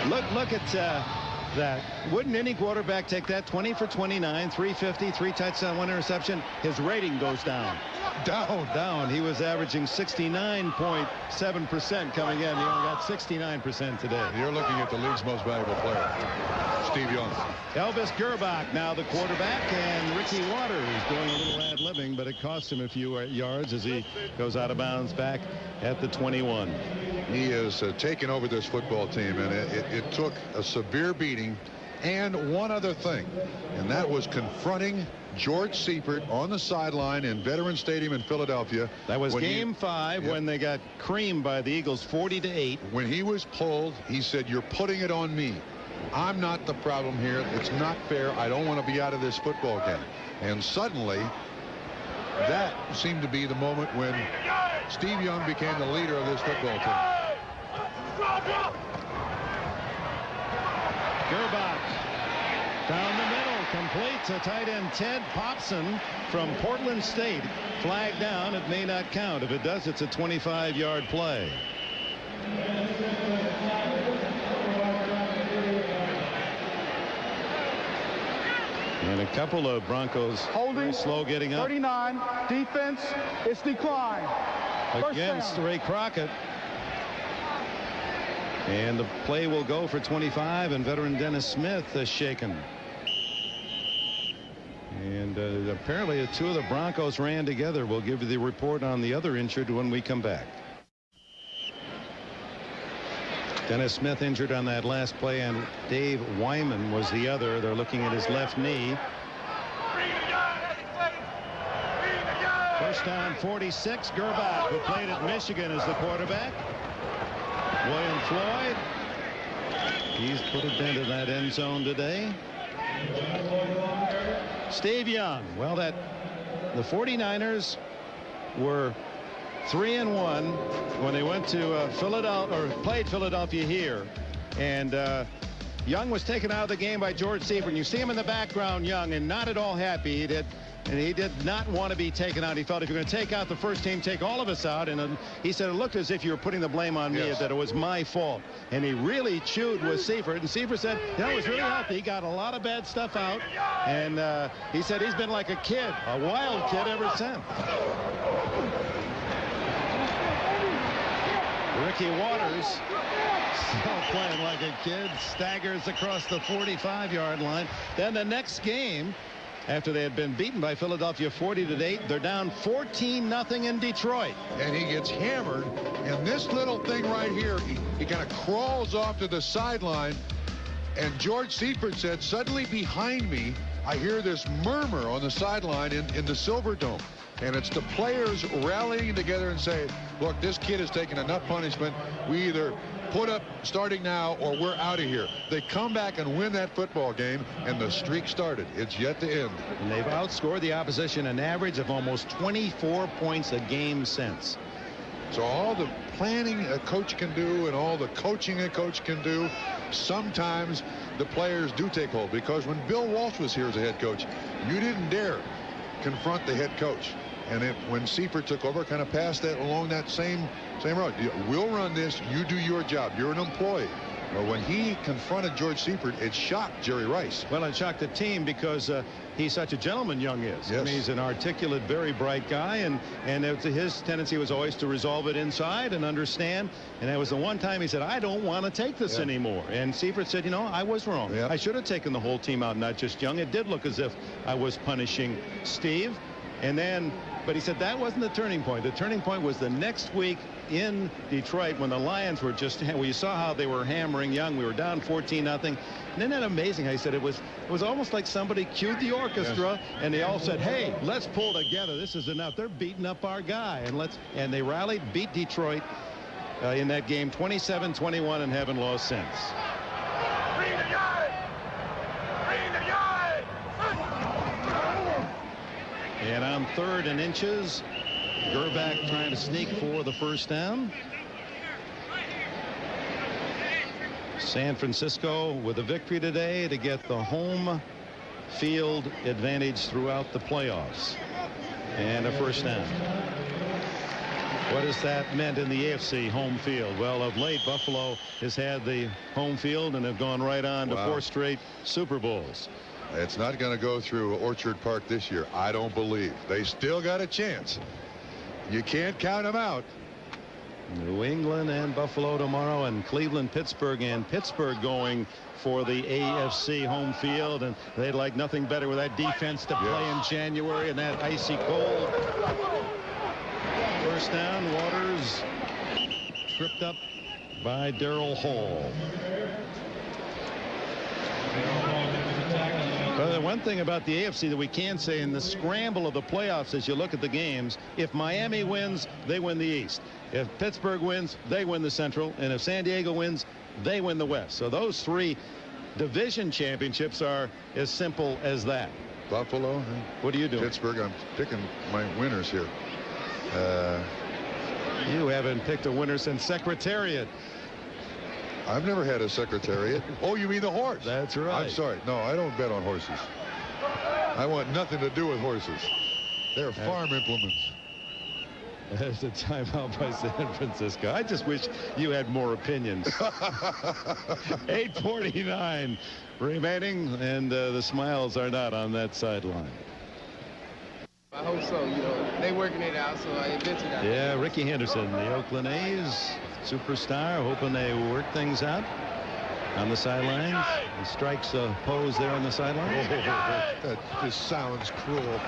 Look at that. Wouldn't any quarterback take that? 20 for 29, 350, 3 touchdowns, 1 interception. His rating goes down. Down. He was averaging 69.7% coming in. He only got 69% today. You're looking at the league's most valuable player, Steve Young. Elvis Gerbach now the quarterback, and Ricky Waters doing a little ad-libbing, but it cost him a few yards as he goes out of bounds back at the 21. He has taken over this football team, and it took a severe beating and one other thing, and that was confronting George Seifert on the sideline in Veterans Stadium in Philadelphia. That was game 5 when they got creamed by the Eagles 40-8. When he was pulled, he said, "You're putting it on me. I'm not the problem here. It's not fair. I don't want to be out of this football game." And suddenly, that seemed to be the moment when Steve Young became the leader of this football team. Gerbach down the middle, complete to tight end Ted Popson from Portland State. Flag down. It may not count. If it does, it's a 25-yard play. And a couple of Broncos holding slow getting up. 39 defense is declined. Against Ray Crockett. And the play will go for 25, and veteran Dennis Smith is shaken. And apparently 2 of the Broncos ran together. We'll give you the report on the other injured when we come back. Dennis Smith injured on that last play, and Dave Wyman was the other. They're looking at his left knee. First down 46. Gerbach, who played at Michigan, as the quarterback. William Floyd. He's put a dent in that end zone today. Steve Young. Well, the 49ers were 3-1 when they went to Philadelphia, or played Philadelphia here, and Young was taken out of the game by George Seifert. And you see him in the background, Young, and not at all happy. He did not want to be taken out. He felt, if you're going to take out the first team, take all of us out. And he said it looked as if you were putting the blame on me, that it was my fault. And he really chewed with Seifert. And Seifert said, it was really healthy. He got a lot of bad stuff out. And he said he's been like a kid, a wild kid ever since. Ricky Waters, still playing like a kid, staggers across the 45-yard line. Then the next game, after they had been beaten by Philadelphia 40-8, they're down 14-0 in Detroit. And he gets hammered, and this little thing right here, he kind of crawls off to the sideline, and George Seifert said, suddenly behind me, I hear this murmur on the sideline in the Silverdome. And it's the players rallying together and saying, look, this kid has taken enough punishment. We either put up starting now or we're out of here. They come back and win that football game, and the streak started. It's yet to end. And they've outscored the opposition an average of almost 24 points a game since. So all the planning a coach can do and all the coaching a coach can do, sometimes the players do take hold. Because when Bill Walsh was here as a head coach, you didn't dare confront the head coach. And when Seifert took over, kind of passed that along that same road. We'll run this. You do your job. You're an employee. Well, when he confronted George Seifert, it shocked Jerry Rice. Well, it shocked the team because he's such a gentleman, Young is. Yes. I mean, he's an articulate, very bright guy, and his tendency was always to resolve it inside and understand. And that was the one time he said, I don't want to take this anymore. And Seifert said, you know, I was wrong. I should have taken the whole team out, not just Young. It did look as if I was punishing Steve. And then, but he said that wasn't the turning point. The turning point was the next week in Detroit when the Lions were just, well, you saw how they were hammering Young. We were down 14-0. And isn't that amazing how he said it was almost like somebody cued the orchestra and they all said, hey, let's pull together. This is enough. They're beating up our guy. And they rallied, beat Detroit in that game 27-21 and haven't lost since. And on 3rd and inches, Gerback trying to sneak for the first down. San Francisco with a victory today to get the home field advantage throughout the playoffs. And a first down. What has that meant in the AFC home field? Well, of late, Buffalo has had the home field and have gone right on to 4 straight Super Bowls. It's not going to go through Orchard Park this year, I don't believe. They still got a chance. You can't count them out. New England and Buffalo tomorrow, and Cleveland, Pittsburgh, and Pittsburgh going for the AFC home field, and they'd like nothing better with that defense to play in January and that icy cold. First down, Waters tripped up by Darrell Hall. Well, the one thing about the AFC that we can say in the scramble of the playoffs as you look at the games, if Miami wins, they win the East. If Pittsburgh wins, they win the Central. And if San Diego wins, they win the West. So those 3 division championships are as simple as that. Buffalo. What are you doing? Pittsburgh. I'm picking my winners here. You haven't picked a winner since Secretariat. I've never had a Secretariat. Oh, you mean the horse? That's right. I'm sorry. No, I don't bet on horses. I want nothing to do with horses. They're farm implements. There's a timeout by San Francisco. I just wish you had more opinions. 8:49 remaining, and the smiles are not on that sideline. I hope so. You know, they working it out, so eventually. Yeah, Ricky Henderson, the Oakland A's superstar, hoping they work things out on the sidelines. He strikes a pose there on the sideline. That just sounds cruel.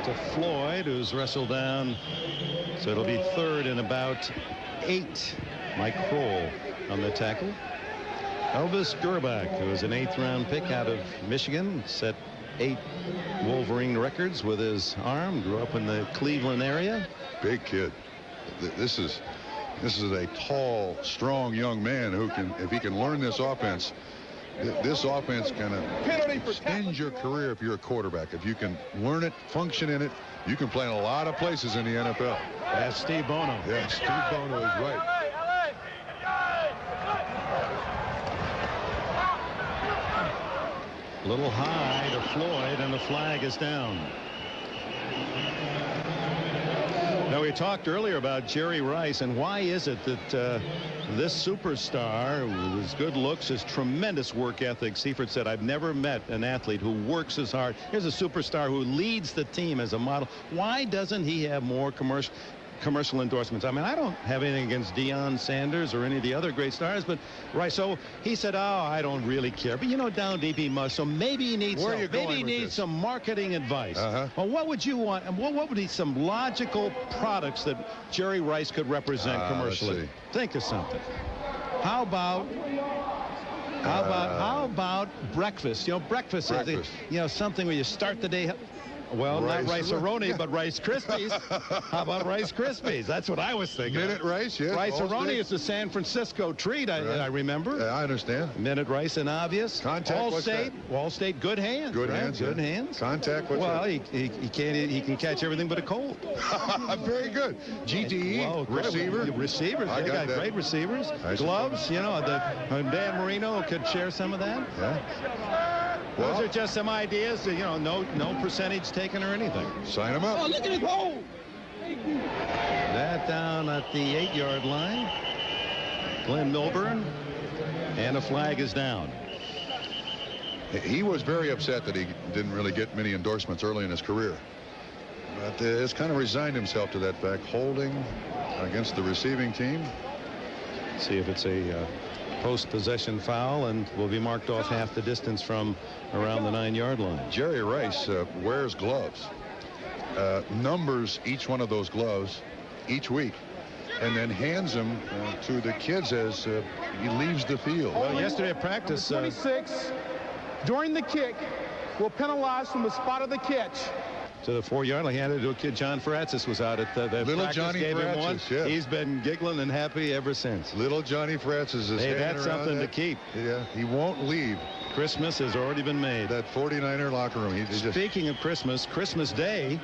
To Floyd, who's wrestled down, so it'll be 3rd and about 8. Mike Kroll on the tackle. Elvis Gerback, who is an 8th-round pick out of Michigan, set 8 Wolverine records with his arm. Grew up in the Cleveland area. Big kid. This is a tall, strong young man who can, if he can learn this offense. This offense kind of extends your career if you're a quarterback. If you can learn it, function in it, you can play in a lot of places in the NFL. That's Steve Bono. Yeah, Steve Bono is right. A little high to Floyd, and the flag is down. Now, we talked earlier about Jerry Rice, and why is it that this superstar with his good looks, his tremendous work ethic, Seifert said, I've never met an athlete who works as hard. Here's a superstar who leads the team as a model. Why doesn't he have more commercial endorsements? I mean, I don't have anything against Deion Sanders or any of the other great stars, but Rice, so he said, oh, I don't really care. But, you know, down deep he must. So maybe he needs some marketing advice. Well, what would you want? And what would be some logical products that Jerry Rice could represent commercially? Think of something. How about How about breakfast? You know, breakfast. Is, you know, something where you start the day. Well, not Rice-A-Roni, but Rice Krispies. How about Rice Krispies? That's what I was thinking. Minute Rice, yes. Rice-A-Roni is the San Francisco treat, I remember. I understand. Minute Rice and obvious. Contact, Allstate, good hands. Good hands. Good hands. Contact, what's well, that? he can catch everything but a cold. Very good. GTE, receiver. Receivers. They got great receivers. Gloves, you know, Dan Marino could share some of that. Yeah. Those are just some ideas. You know, no percentage taken or anything. Sign them up. Oh, look at his hole. That down at the 8-yard line. Glenn Milburn. And a flag is down. He was very upset that he didn't really get many endorsements early in his career. But has kind of resigned himself to that fact. Holding against the receiving team. See if it's a post-possession foul, and will be marked off half the distance from around the 9-yard line. Jerry Rice wears gloves, numbers each one of those gloves each week, and then hands them to the kids as he leaves the field. Well, yesterday at practice, 26 during the kick will penalize from the spot of the catch. To the 4-yard line. He handed it to a kid. John Francis was out at the Little practice, Johnny gave him one. Yes. He's been giggling and happy ever since. Little Johnny Francis is that's something to keep. Yeah, he won't leave. Christmas has already been made. That 49er locker room. Speaking of Christmas Day,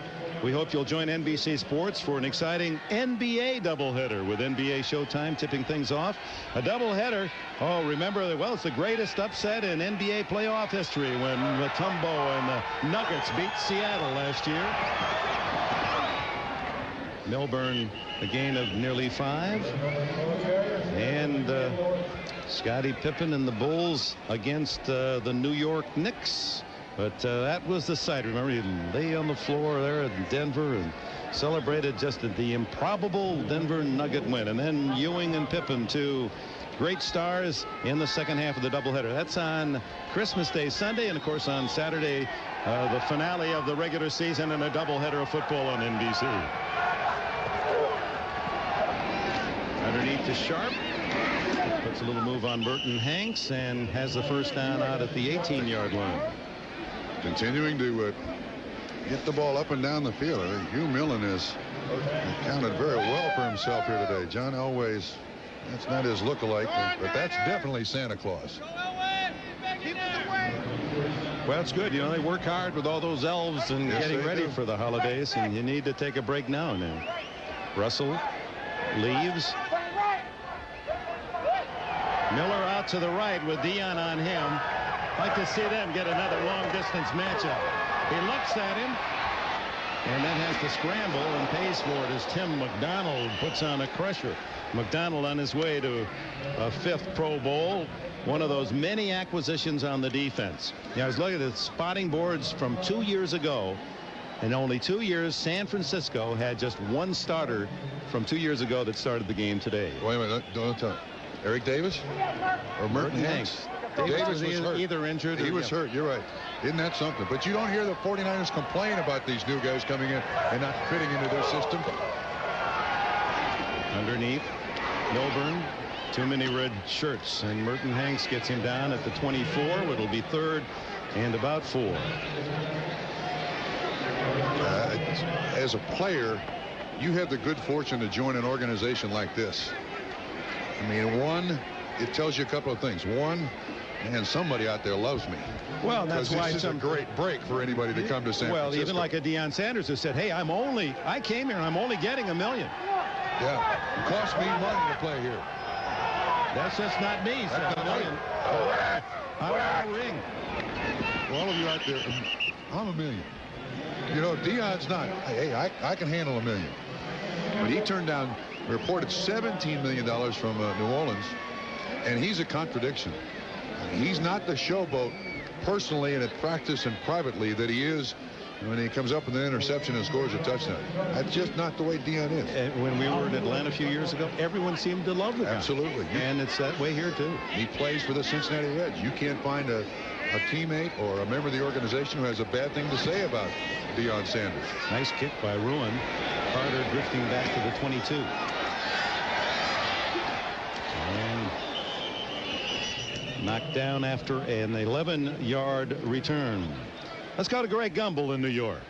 we hope you'll join NBC Sports for an exciting NBA doubleheader with NBA Showtime tipping things off. A doubleheader. Oh, remember, well, it's the greatest upset in NBA playoff history when Mutombo and the Nuggets beat Seattle last year. Milburn, a gain of nearly 5. And Scottie Pippen and the Bulls against the New York Knicks. But that was the sight. Remember, he lay on the floor there in Denver and celebrated just the improbable Denver Nugget win. And then Ewing and Pippen, two great stars in the second half of the doubleheader. That's on Christmas Day Sunday, and of course on Saturday, the finale of the regular season and a doubleheader of football on NBC. Underneath to Sharp. Puts a little move on Merton Hanks and has the first down out at the 18-yard line. Continuing to get the ball up and down the field. I think Hugh Millen has accounted very well for himself here today. John Elway's, that's not his look-alike, but that's definitely Santa Claus. Well, it's good. You know, they work hard with all those elves and getting ready for the holidays, and you need to take a break now and then. Russell leaves. Miller out to the right with Dion on him. Like to see them get another long-distance matchup. He looks at him and then has to scramble and pays for it as Tim McDonald puts on a crusher. McDonald on his way to a 5th Pro Bowl. One of those many acquisitions on the defense. Yeah, I was looking at the spotting boards from 2 years ago. In only 2 years, San Francisco had just one starter from 2 years ago that started the game today. Wait a minute. Don't tell. Eric Davis or Merton Hanks? Davis was either injured. He was hurt. You're right. Isn't that something? But you don't hear the 49ers complain about these new guys coming in and not fitting into their system. Underneath, Milburn, too many red shirts, and Merton Hanks gets him down at the 24. It'll be 3rd and about 4. As a player, you have the good fortune to join an organization like this. I mean, one, it tells you a couple of things. One, man, somebody out there loves me. Well, that's why this is a great break for anybody to come to San Francisco. Well, even like a Deion Sanders who said, hey, I came here and I'm only getting $1 million. Yeah, it costs me money to play here. That's just not me, said $1 million. I want a ring. For all of you out there, I'm $1 million. You know, Deion's not. Hey, I can handle $1 million. But he turned down, reported $17 million from New Orleans, and he's a contradiction. He's not the showboat personally and at practice and privately that he is when he comes up with an interception and scores a touchdown. That's just not the way Deion is. And when we were in Atlanta a few years ago, everyone seemed to love the guy. Absolutely. And it's that way here, too. He plays for the Cincinnati Reds. You can't find a teammate or a member of the organization who has a bad thing to say about Deion Sanders. Nice kick by Ruin. Carter drifting back to the 22. And knocked down after an 11-yard return. Let's go to Greg Gumbel in New York.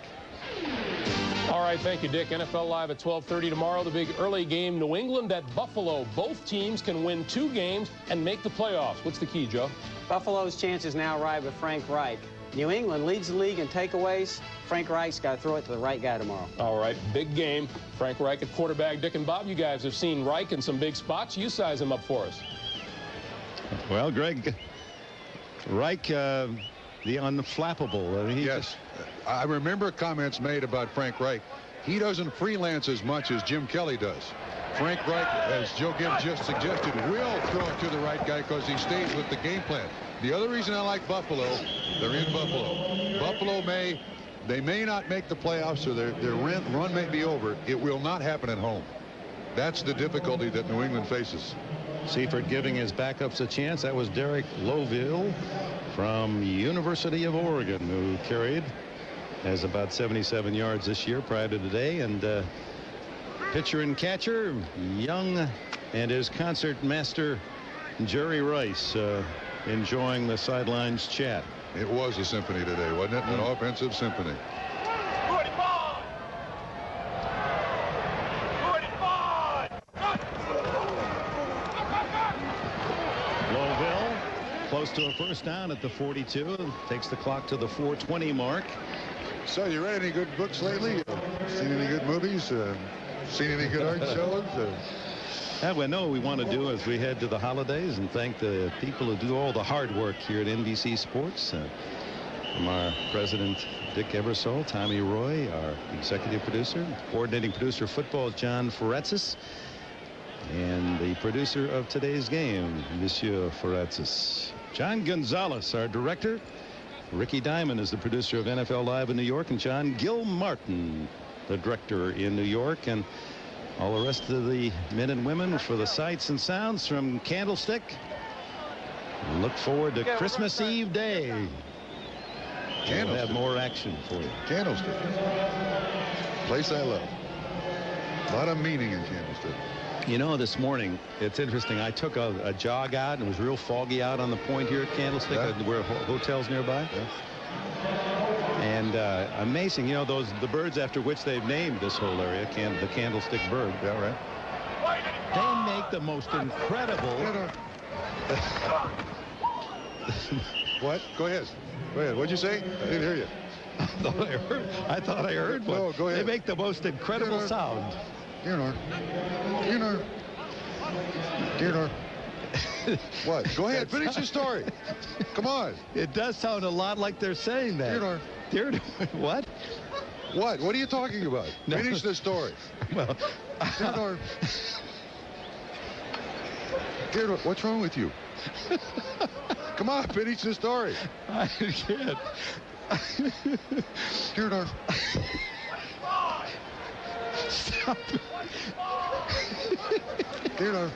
All right, thank you, Dick. NFL Live at 12:30 tomorrow. The big early game, New England at Buffalo. Both teams can win 2 games and make the playoffs. What's the key, Joe? Buffalo's chances now ride with Frank Reich. New England leads the league in takeaways. Frank Reich's got to throw it to the right guy tomorrow. All right, big game. Frank Reich at quarterback. Dick and Bob, you guys have seen Reich in some big spots. You size him up for us. Well, Greg, Reich, the unflappable. I mean, yes. I remember comments made about Frank Reich. He doesn't freelance as much as Jim Kelly does. Frank Reich, as Joe Gibbs just suggested, will throw it to the right guy because he stays with the game plan. The other reason I like Buffalo, they're in Buffalo. Buffalo they may not make the playoffs, or their run may be over. It will not happen at home. That's the difficulty that New England faces. Seifert giving his backups a chance. That was Derek Loville from University of Oregon, who has about 77 yards this year prior to today. And pitcher and catcher, Young, and his concert master, Jerry Rice, enjoying the sidelines chat. It was a symphony today, wasn't it? An offensive symphony. Loville close to a first down at the 42. Takes the clock to the 4:20 mark. So you read any good books lately? Seen any good movies? Seen any good art shows? Well, no, we want to do as we head to the holidays and thank the people who do all the hard work here at NBC Sports. From our president, Dick Ebersol, Tommy Roy, our executive producer, coordinating producer of football, John Foretzis, and the producer of today's game, Monsieur Foretzis. John Gonzalez, our director. Ricky Diamond is the producer of NFL Live in New York, and John Gilmartin, the director in New York, and all the rest of the men and women for the sights and sounds from Candlestick. Look forward to Christmas Eve Day. We'll have more action for you. Candlestick. Place I love. A lot of meaning in Candlestick. You know, this morning, it's interesting. I took a jog out, and it was real foggy out on the point here at Candlestick. Where hotels nearby. And amazing, you know, the birds after which they've named this whole area, the Candlestick bird. Yeah, right. They make the most incredible. What? Go ahead. Go ahead. What'd you say? I didn't hear you. I thought I heard one. No, go ahead. They make the most incredible sound. What? Go ahead. Finish your story. Come on. It does sound a lot like they're saying that. What? What? What are you talking about? No. Finish the story. Well, Theodore, what's wrong with you? Come on, finish the story. I can't. Theodore. Stop. Theodore.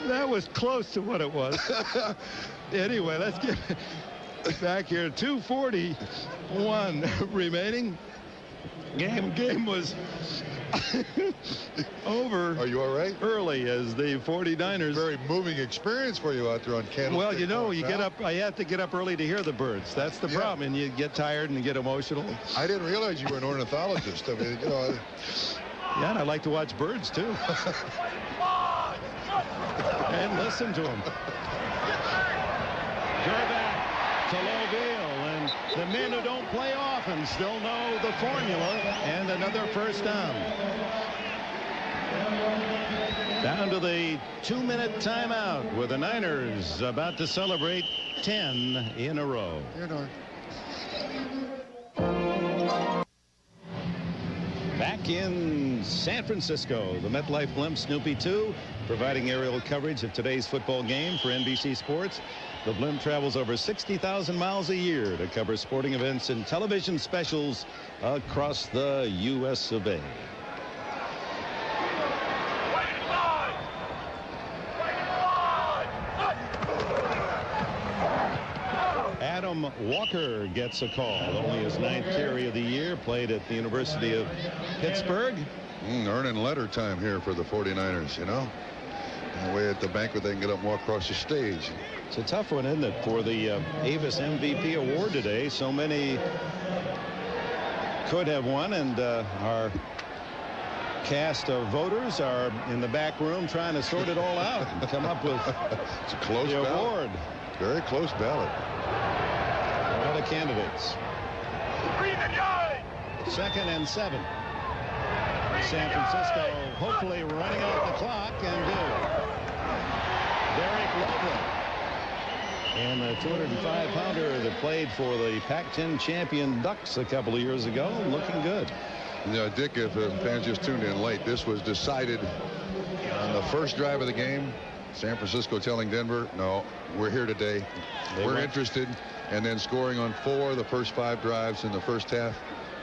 That was close to what it was. Anyway, let's get back here. 2:41 remaining. Game was over. Are you all right? Early as the 49ers. Very moving experience for you out there on Candlestick. Well, you know, you get up. I have to get up early to hear the birds. That's the problem, and you get tired and you get emotional. I didn't realize you were an ornithologist. I mean, you know. Yeah, and I like to watch birds too. And listen to them. Go back to Loville, and the men who don't play often still know the formula, and another first down. Down to the 2-minute timeout with the Niners about to celebrate 10 in a row. Back in San Francisco, the MetLife Blimp Snoopy 2 providing aerial coverage of today's football game for NBC Sports. The blimp travels over 60,000 miles a year to cover sporting events and television specials across the U.S. of A. Adam Walker gets a call. Only his 9th carry of the year. Played at the University of Pittsburgh. Earning letter time here for the 49ers, you know. And way at the banquet, they can get up and walk across the stage. It's a tough one, isn't it, for the Avis MVP award today? So many could have won, and our cast of voters are in the back room trying to sort it all out and come up with it's a close the ballot. award. Very close ballot. All the candidates. 2nd and 7. San Francisco hopefully running out the clock and Derek Loveland. And the 205-pounder that played for the Pac-10 champion Ducks a couple of years ago, looking good. You know, Dick, if fans just tuned in late, this was decided on the first drive of the game. San Francisco telling Denver, no, we're here today. We're interested. And then scoring on 4 of the first 5 drives in the first half.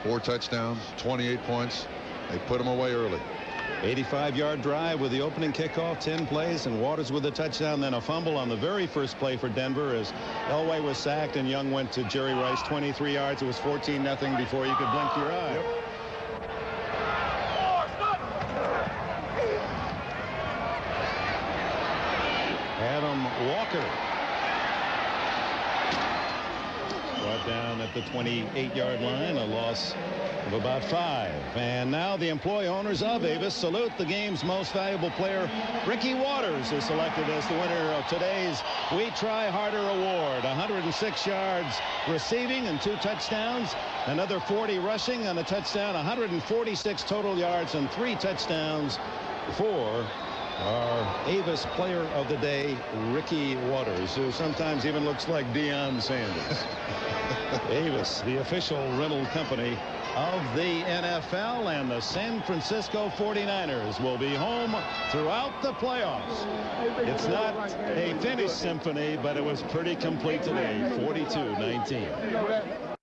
4 touchdowns, 28 points. They put them away early. 85-yard drive with the opening kickoff, 10 plays, and Waters with a touchdown, then a fumble on the very first play for Denver as Elway was sacked and Young went to Jerry Rice, 23 yards. It was 14-0 before you could blink your eye. Yep. Adam Walker brought down at the 28-yard line, a loss of about 5. And now the employee owners of Avis salute the game's most valuable player. Ricky Waters is selected as the winner of today's We Try Harder award. 106 yards receiving and 2 touchdowns, another 40 rushing and a touchdown, 146 total yards and 3 touchdowns for our Avis player of the day, Ricky Waters, who sometimes even looks like Deion Sanders. Avis, the official rental company of the NFL, and the San Francisco 49ers will be home throughout the playoffs. It's not a finished symphony, but it was pretty complete today, 42-19.